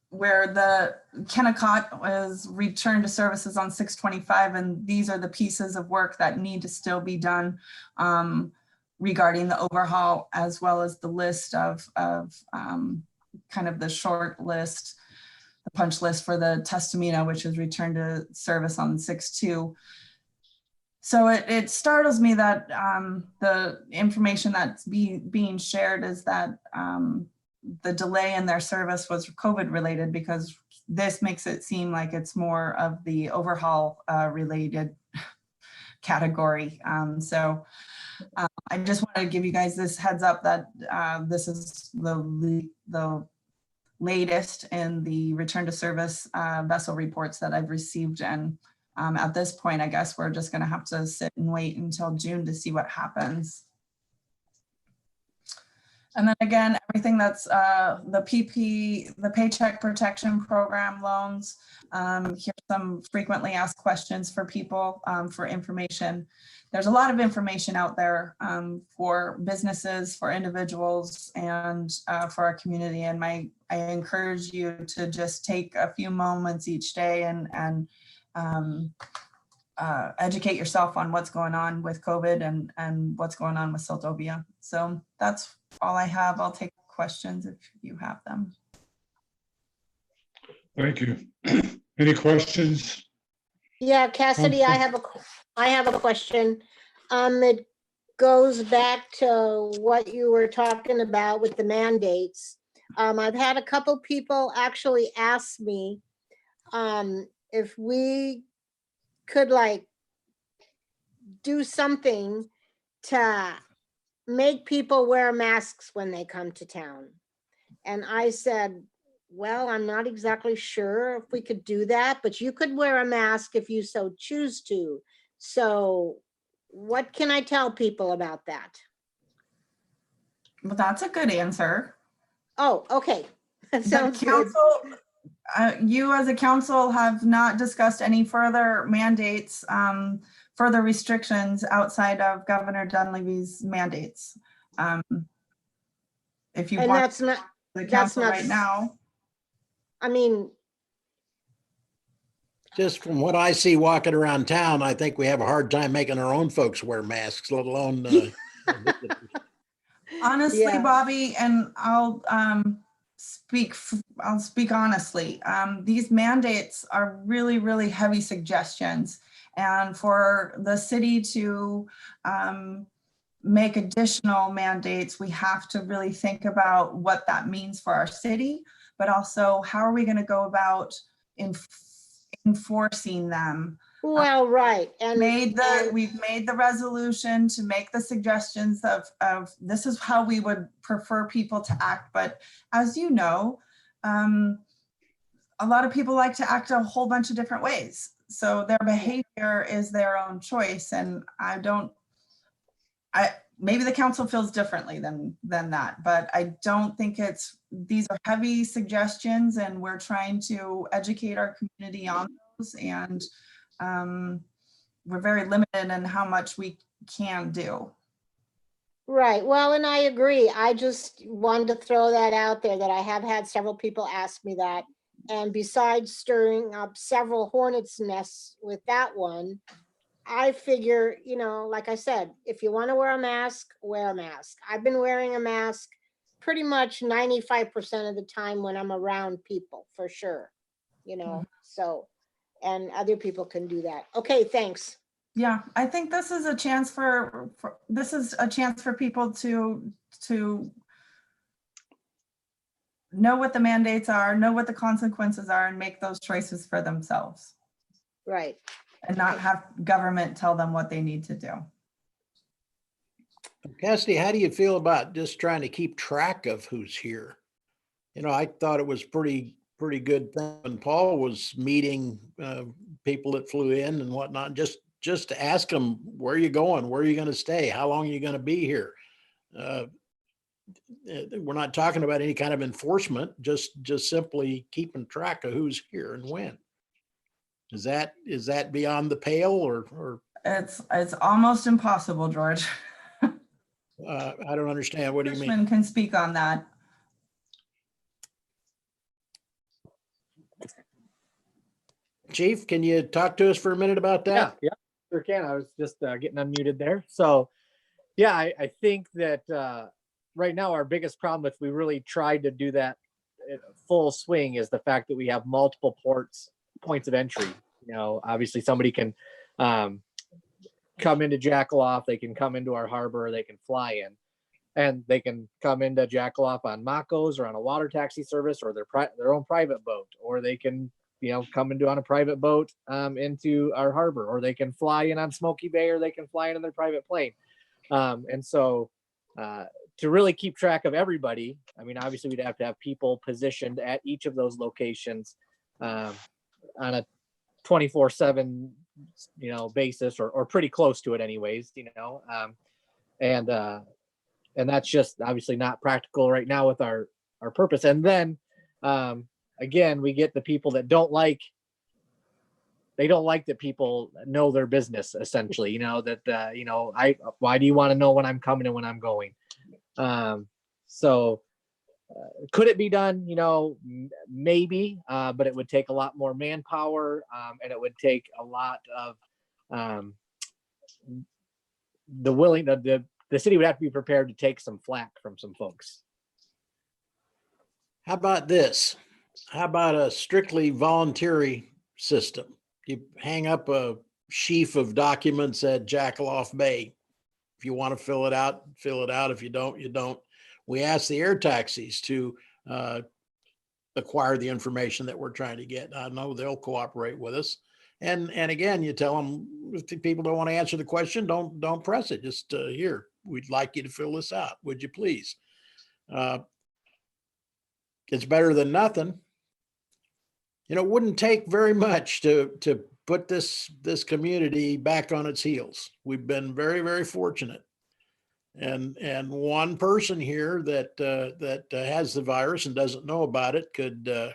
where the Kennecott was returned to services on 6/25, and these are the pieces of work that need to still be done regarding the overhaul, as well as the list of kind of the short list, the punch list for the Testamina, which is returned to service on 6/2. So it startles me that the information that's being shared is that the delay in their service was COVID related, because this makes it seem like it's more of the overhaul related category. So I just want to give you guys this heads up that this is the latest in the return to service vessel reports that I've received. And at this point, I guess we're just going to have to sit and wait until June to see what happens. And then again, everything that's the PP, the Paycheck Protection Program loans. Here's some frequently asked questions for people for information. There's a lot of information out there for businesses, for individuals, and for our community. And I encourage you to just take a few moments each day and educate yourself on what's going on with COVID and what's going on with Sildovia. So that's all I have. I'll take questions if you have them. Thank you. Any questions? Yeah, Cassidy, I have a question. It goes back to what you were talking about with the mandates. I've had a couple people actually ask me if we could like do something to make people wear masks when they come to town. And I said, well, I'm not exactly sure if we could do that, but you could wear a mask if you so choose to. So what can I tell people about that? Well, that's a good answer. Oh, okay. That sounds the good. council, you as a council have not discussed any further mandates, further restrictions outside of Governor Dunleavy's mandates. If you And want that's not the council right now. I mean, Just from what I see walking around town, I think we have a hard time making our own folks wear masks, let alone. Honestly, Yeah. Bobby, and I'll speak honestly. These mandates are really, really heavy suggestions. And for the city to make additional mandates, we have to really think about what that means for our city, but also how are we going to go about enforcing them. Well, right. And we've made the resolution to make the suggestions of this is how we would prefer people to act. But as you know, a lot of people like to act a whole bunch of different ways. So their behavior is their own choice. And maybe the council feels differently than that, but I don't think these are heavy suggestions, and we're trying to educate our community on those, and we're very limited in how much we can do. right. Well, and I agree. I just wanted to throw that out there that I have had several people ask me that. And besides stirring up several hornets' nests with that one, I figure, you know, like I said, if you want to wear a mask, wear a mask. I've been wearing a mask pretty much 95% of the time when I'm around people, for sure. You know, so, and other people can do that. Okay, thanks. Yeah, I think this is a chance for people to know what the mandates are, know what the consequences are, and make those choices for themselves, Right. and not have government tell them what they need to do. Cassidy, how do you feel about just trying to keep track of who's here? You know, I thought it was pretty good thing when Paul was meeting people that flew in and whatnot, just to ask them, where are you going? Where are you going to stay? How long are you going to be here? We're not talking about any kind of enforcement, just simply keeping track of who's here and when. Is that beyond the pale, or It's almost impossible, George. I don't understand. What do you mean? Richmond can speak on that. Chief, can you talk to us for a minute about that? Yeah, sure can. I was just getting unmuted there. So yeah, I think that right now our biggest problem, if we really tried to do that at full swing, is the fact that we have multiple points of entry. You know, obviously somebody can come into Jackaloff, they can come into our harbor, they can fly in, and they can come into Jackaloff on Makos or on a water taxi service or their own private boat, or they can, you know, come into on a private boat into our harbor, or they can fly in on Smoky Bay, or they can fly in their private plane. And so to really keep track of everybody, I mean, obviously we'd have to have people positioned at each of those locations on a 24/7, you know, basis, or pretty close to it anyways, you know. And that's just obviously not practical right now with our purpose. And then again, we get the people that don't like that people know their business, essentially, you know, that you know, why do you want to know when I'm coming and when I'm going? So could it be done? You know, maybe, but it would take a lot more manpower, and it would take a lot of the city would have to be prepared to take some flack from some folks. How about this? How about a strictly voluntary system? You hang up a sheaf of documents at Jackaloff Bay. If you want to fill it out, fill it out. If you don't, you don't. We ask the air taxis to acquire the information that we're trying to get. I know they'll cooperate with us. And again, you tell them, if people don't want to answer the question, don't press it. Just here, we'd like you to fill this out. Would you please? It's better than nothing. You know, it wouldn't take very much to put this community back on its heels. We've been very, very fortunate. And one person here that has the virus and doesn't know about it could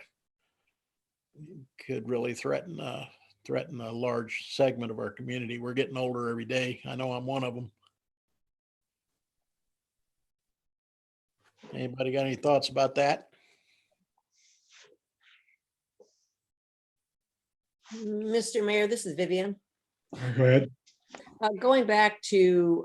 really threaten a large segment of our community. We're getting older every day. I know I'm one of them. Anybody got any thoughts about that? Mr. Mayor, this is Vivian. Go ahead. Going back to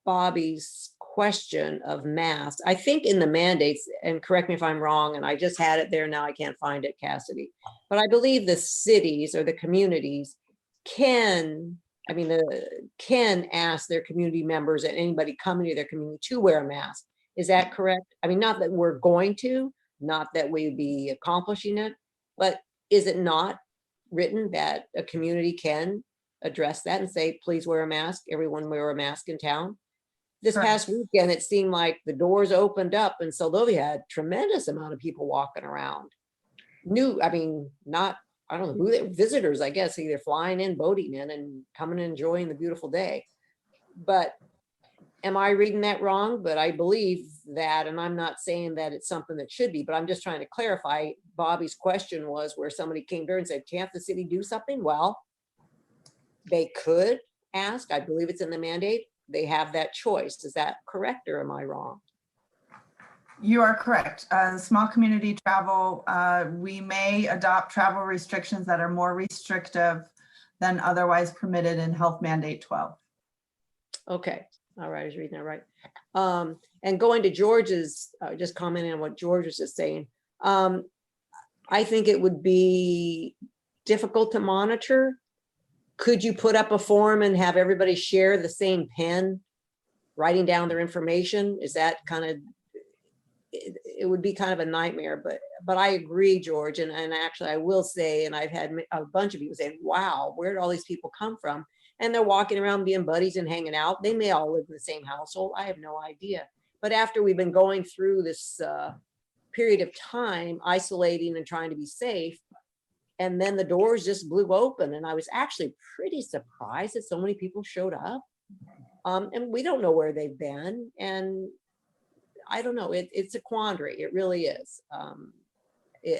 Bobby's question of masks, I think in the mandates, and correct me if I'm wrong, and I just had it there, now I can't find it, Cassidy, but I believe the cities or the communities can ask their community members and anybody coming to their community to wear a mask. Is that correct? I mean, not that we're going to, not that we would be accomplishing it, but is it not written that a community can address that and say, please wear a mask, everyone wear a mask in town? This past weekend, it seemed like the doors opened up and Seldovia had tremendous amount of people walking around. I don't know who they visitors, I guess, either flying in, boating in, and coming and enjoying the beautiful day. But am I reading that wrong? But I believe that, and I'm not saying that it's something that should be, but I'm just trying to clarify. Bobby's question was where somebody came there and said, can't the city do something? Well, they could ask. I believe it's in the mandate. They have that choice. Is that correct, or am I wrong? You are correct. Small community travel, we may adopt travel restrictions that are more restrictive than otherwise permitted in Health Mandate 12. Okay, all right, I was reading that right. And going to George's, just commenting on what George was just saying. I think it would be difficult to monitor. Could you put up a form and have everybody share the same pen, writing down their information? Is that kind of, it would be kind of a nightmare, but I agree, George. And actually I will say, and I've had a bunch of people say, wow, where did all these people come from? And they're walking around being buddies and hanging out. They may all live in the same household. I have no idea. But after we've been going through this period of time, isolating and trying to be safe, and then the doors just blew open. And I was actually pretty surprised that so many people showed up. And we don't know where they've been. And I don't know, it's a quandary. It really is.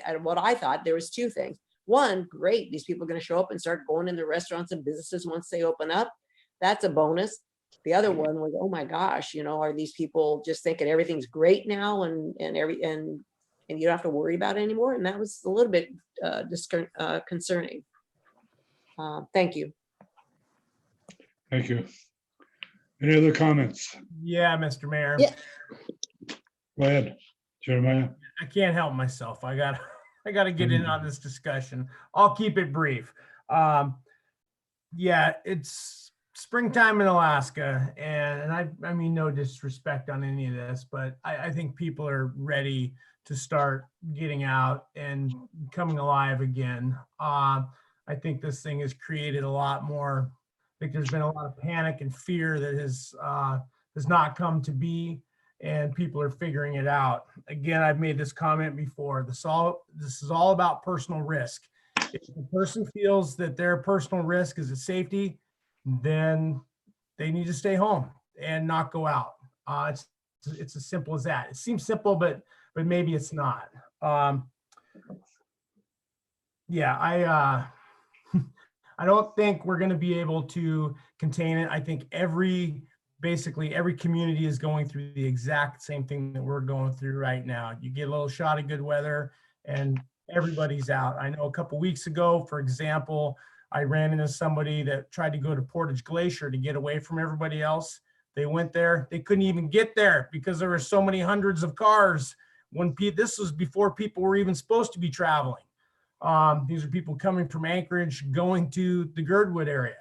And what I thought, there was two things. One, great, these people are going to show up and start going in the restaurants and businesses once they open up. That's a bonus. The other one was, oh my gosh, are these people just thinking everything's great now and you don't have to worry about it anymore? And that was a little bit concerning. Thank you. Thank you. Any other comments? Yeah, Mr. Mayor. Yeah. Go ahead, Jeremiah. I can't help myself. I got to get in on this discussion. I'll keep it brief. Yeah, it's springtime in Alaska, and I mean no disrespect on any of this, but I think people are ready to start getting out and coming alive again. I think this thing has created a lot more. I think there's been a lot of panic and fear that has not come to be, and people are figuring it out. Again, I've made this comment before. This is all about personal risk. If the person feels that their personal risk is a safety, then they need to stay home and not go out. It's as simple as that. It seems simple, but maybe it's not. Yeah, I don't think we're going to be able to contain it. I think basically every community is going through the exact same thing that we're going through right now. You get a little shot of good weather and everybody's out. I know a couple weeks ago, for example, I ran into somebody that tried to go to Portage Glacier to get away from everybody else. They went there. They couldn't even get there because there were so many hundreds of cars. This was before people were even supposed to be traveling. These are people coming from Anchorage, going to the Girdwood area.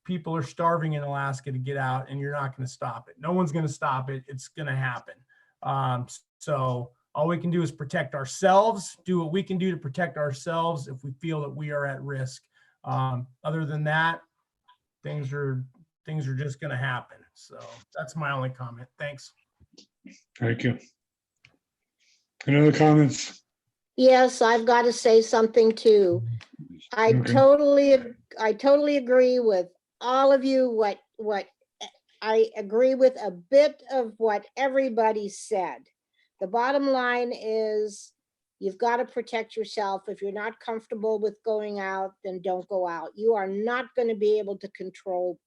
People are starving in Alaska to get out, and you're not going to stop it. No one's going to stop it. It's going to happen. So all we can do is protect ourselves, do what we can do to protect ourselves if we feel that we are at risk. Other than that, things are just going to happen. So that's my only comment. Thanks. Thank you. Any other comments? Yes, I've got to say something too. I Okay. totally agree with all of you. What I agree with a bit of what everybody said. The bottom line is you've got to protect yourself. If you're not comfortable with going out, then don't go out. You are not going to be able to control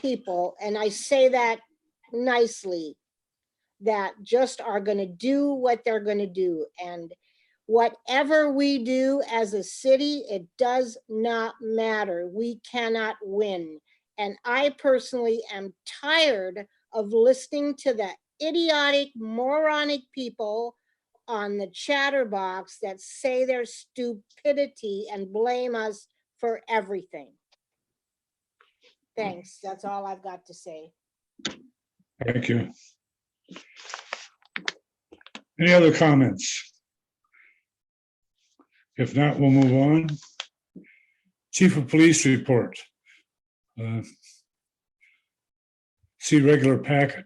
people. And I say that nicely, that just are going to do what they're going to do. And whatever we do as a city, it does not matter. We cannot win. And I personally am tired of listening to the idiotic, moronic people on the chatterbox that say their stupidity and blame us for everything. Thanks. That's all I've got to say. Thank you. Any other comments? If not, we'll move on. Chief of Police report. See regular packet.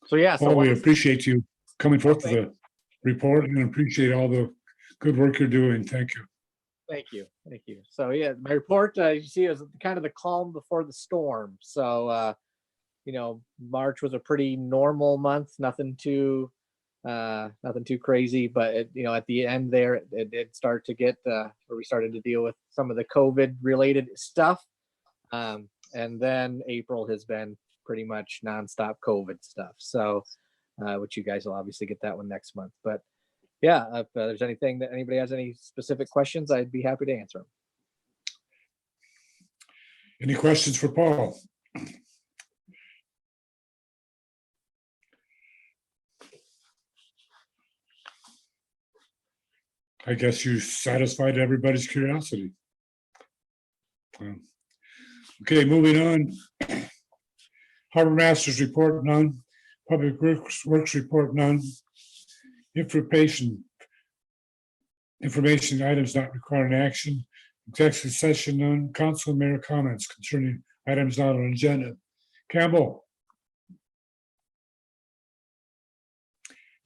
So yeah, so Well, we appreciate you coming forth with a report and appreciate all the good work you're doing. Thank you. Thank you. Thank you. So yeah, my report, you see, is kind of the calm before the storm. So, March was a pretty normal month, nothing too crazy, but at the end there, it did start to get, where we started to deal with some of the COVID related stuff. And then April has been pretty much nonstop COVID stuff. So, which you guys will obviously get that one next month, but Yeah, if there's anything that anybody has any specific questions, I'd be happy to answer them. Any questions for Paul? I guess you satisfied everybody's curiosity. Okay, moving on. Harbor Masters report, none. Public Works report, none. Information items not requiring action. Executive session, none. Council and mayor comments concerning items not on agenda. Campbell.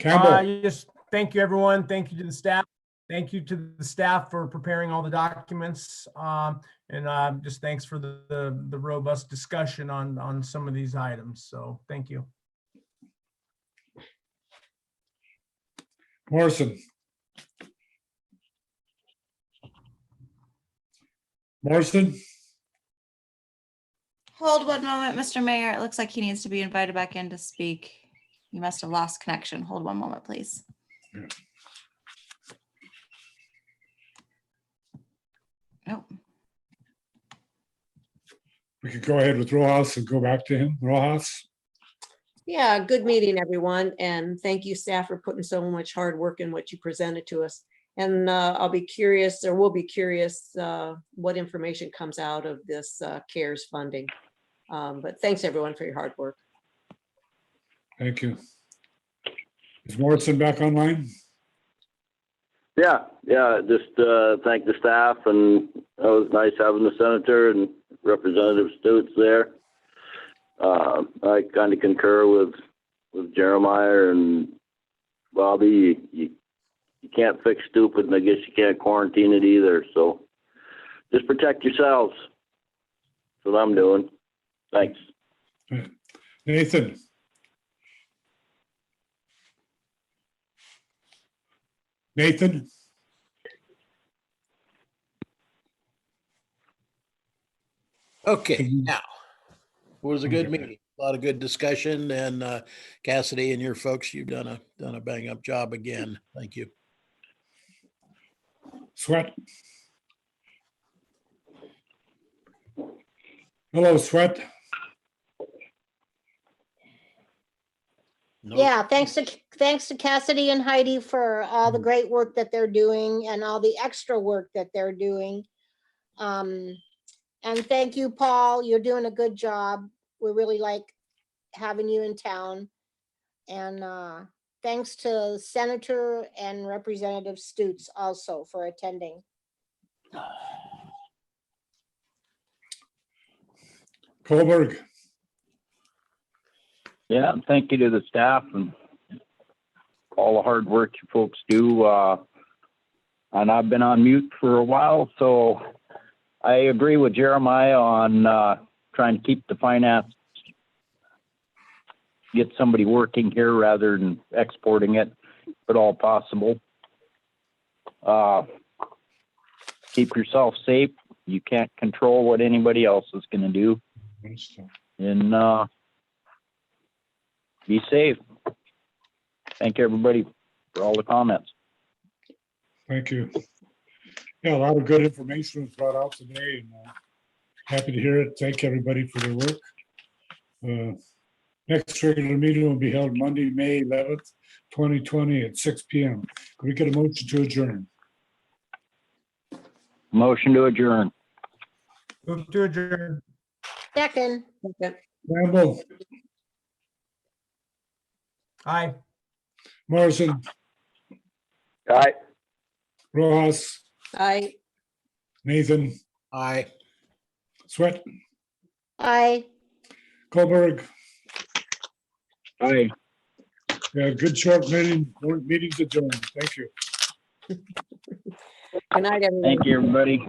Just thank you, everyone. Thank you to the staff. Thank you to the staff for preparing all the documents. And just thanks for the robust discussion on some of these items. So thank you. Morrison. Morrison. Hold one moment, Mr. Mayor. It looks like he needs to be invited back in to speak. You must have lost connection. Hold one moment, please. Yeah. Oh, We could go ahead with Rojas and go back to him. Rojas. Yeah, good meeting, everyone. And thank you, staff, for putting so much hard work in what you presented to us. And I'll be curious, or we'll be curious, what information comes out of this CARES funding. But thanks, everyone, for your hard work. Thank you. Is Morrison back online? Yeah, just thank the staff, and it was nice having the senator and Representative Stutes there. I kind of concur with Jeremiah and Bobby. You can't fix stupid, and I guess you can't quarantine it either. So just protect yourselves. That's what I'm doing. Thanks. Nathan. Nathan. Okay, now, it was a good meeting, a lot of good discussion, and Cassidy and your folks, you've done a bang up job again. Thank you. Sweat. Hello, Sweat. No. Yeah, thanks to Cassidy and Heidi for all the great work that they're doing and all the extra work that they're doing. And thank you, Paul. You're doing a good job. We really like having you in town. And thanks to Senator and Representative Stutes also for attending. Kohlberg. Yeah, thank you to the staff and all the hard work you folks do. And I've been on mute for a while, so I agree with Jeremiah on trying to keep the finance, get somebody working here rather than exporting it, if at all possible. Keep yourself safe. You can't control what anybody else is going to do. And be safe. Thank everybody for all the comments. Thank you. Yeah, a lot of good information was brought out today, and happy to hear it. Thank everybody for their work. Next regular meeting will be held Monday, May 11th, 2020 at 6 p.m. Can we get a motion to adjourn? Motion to adjourn. Move to adjourn. Second. Campbell. Aye. Morrison. Aye. Rojas. Aye. Nathan. Aye. Sweat. Aye. Kohlberg. Aye. Yeah, good short meeting. Meeting's adjourned. Thank you. Good night, everyone. Thank you, everybody.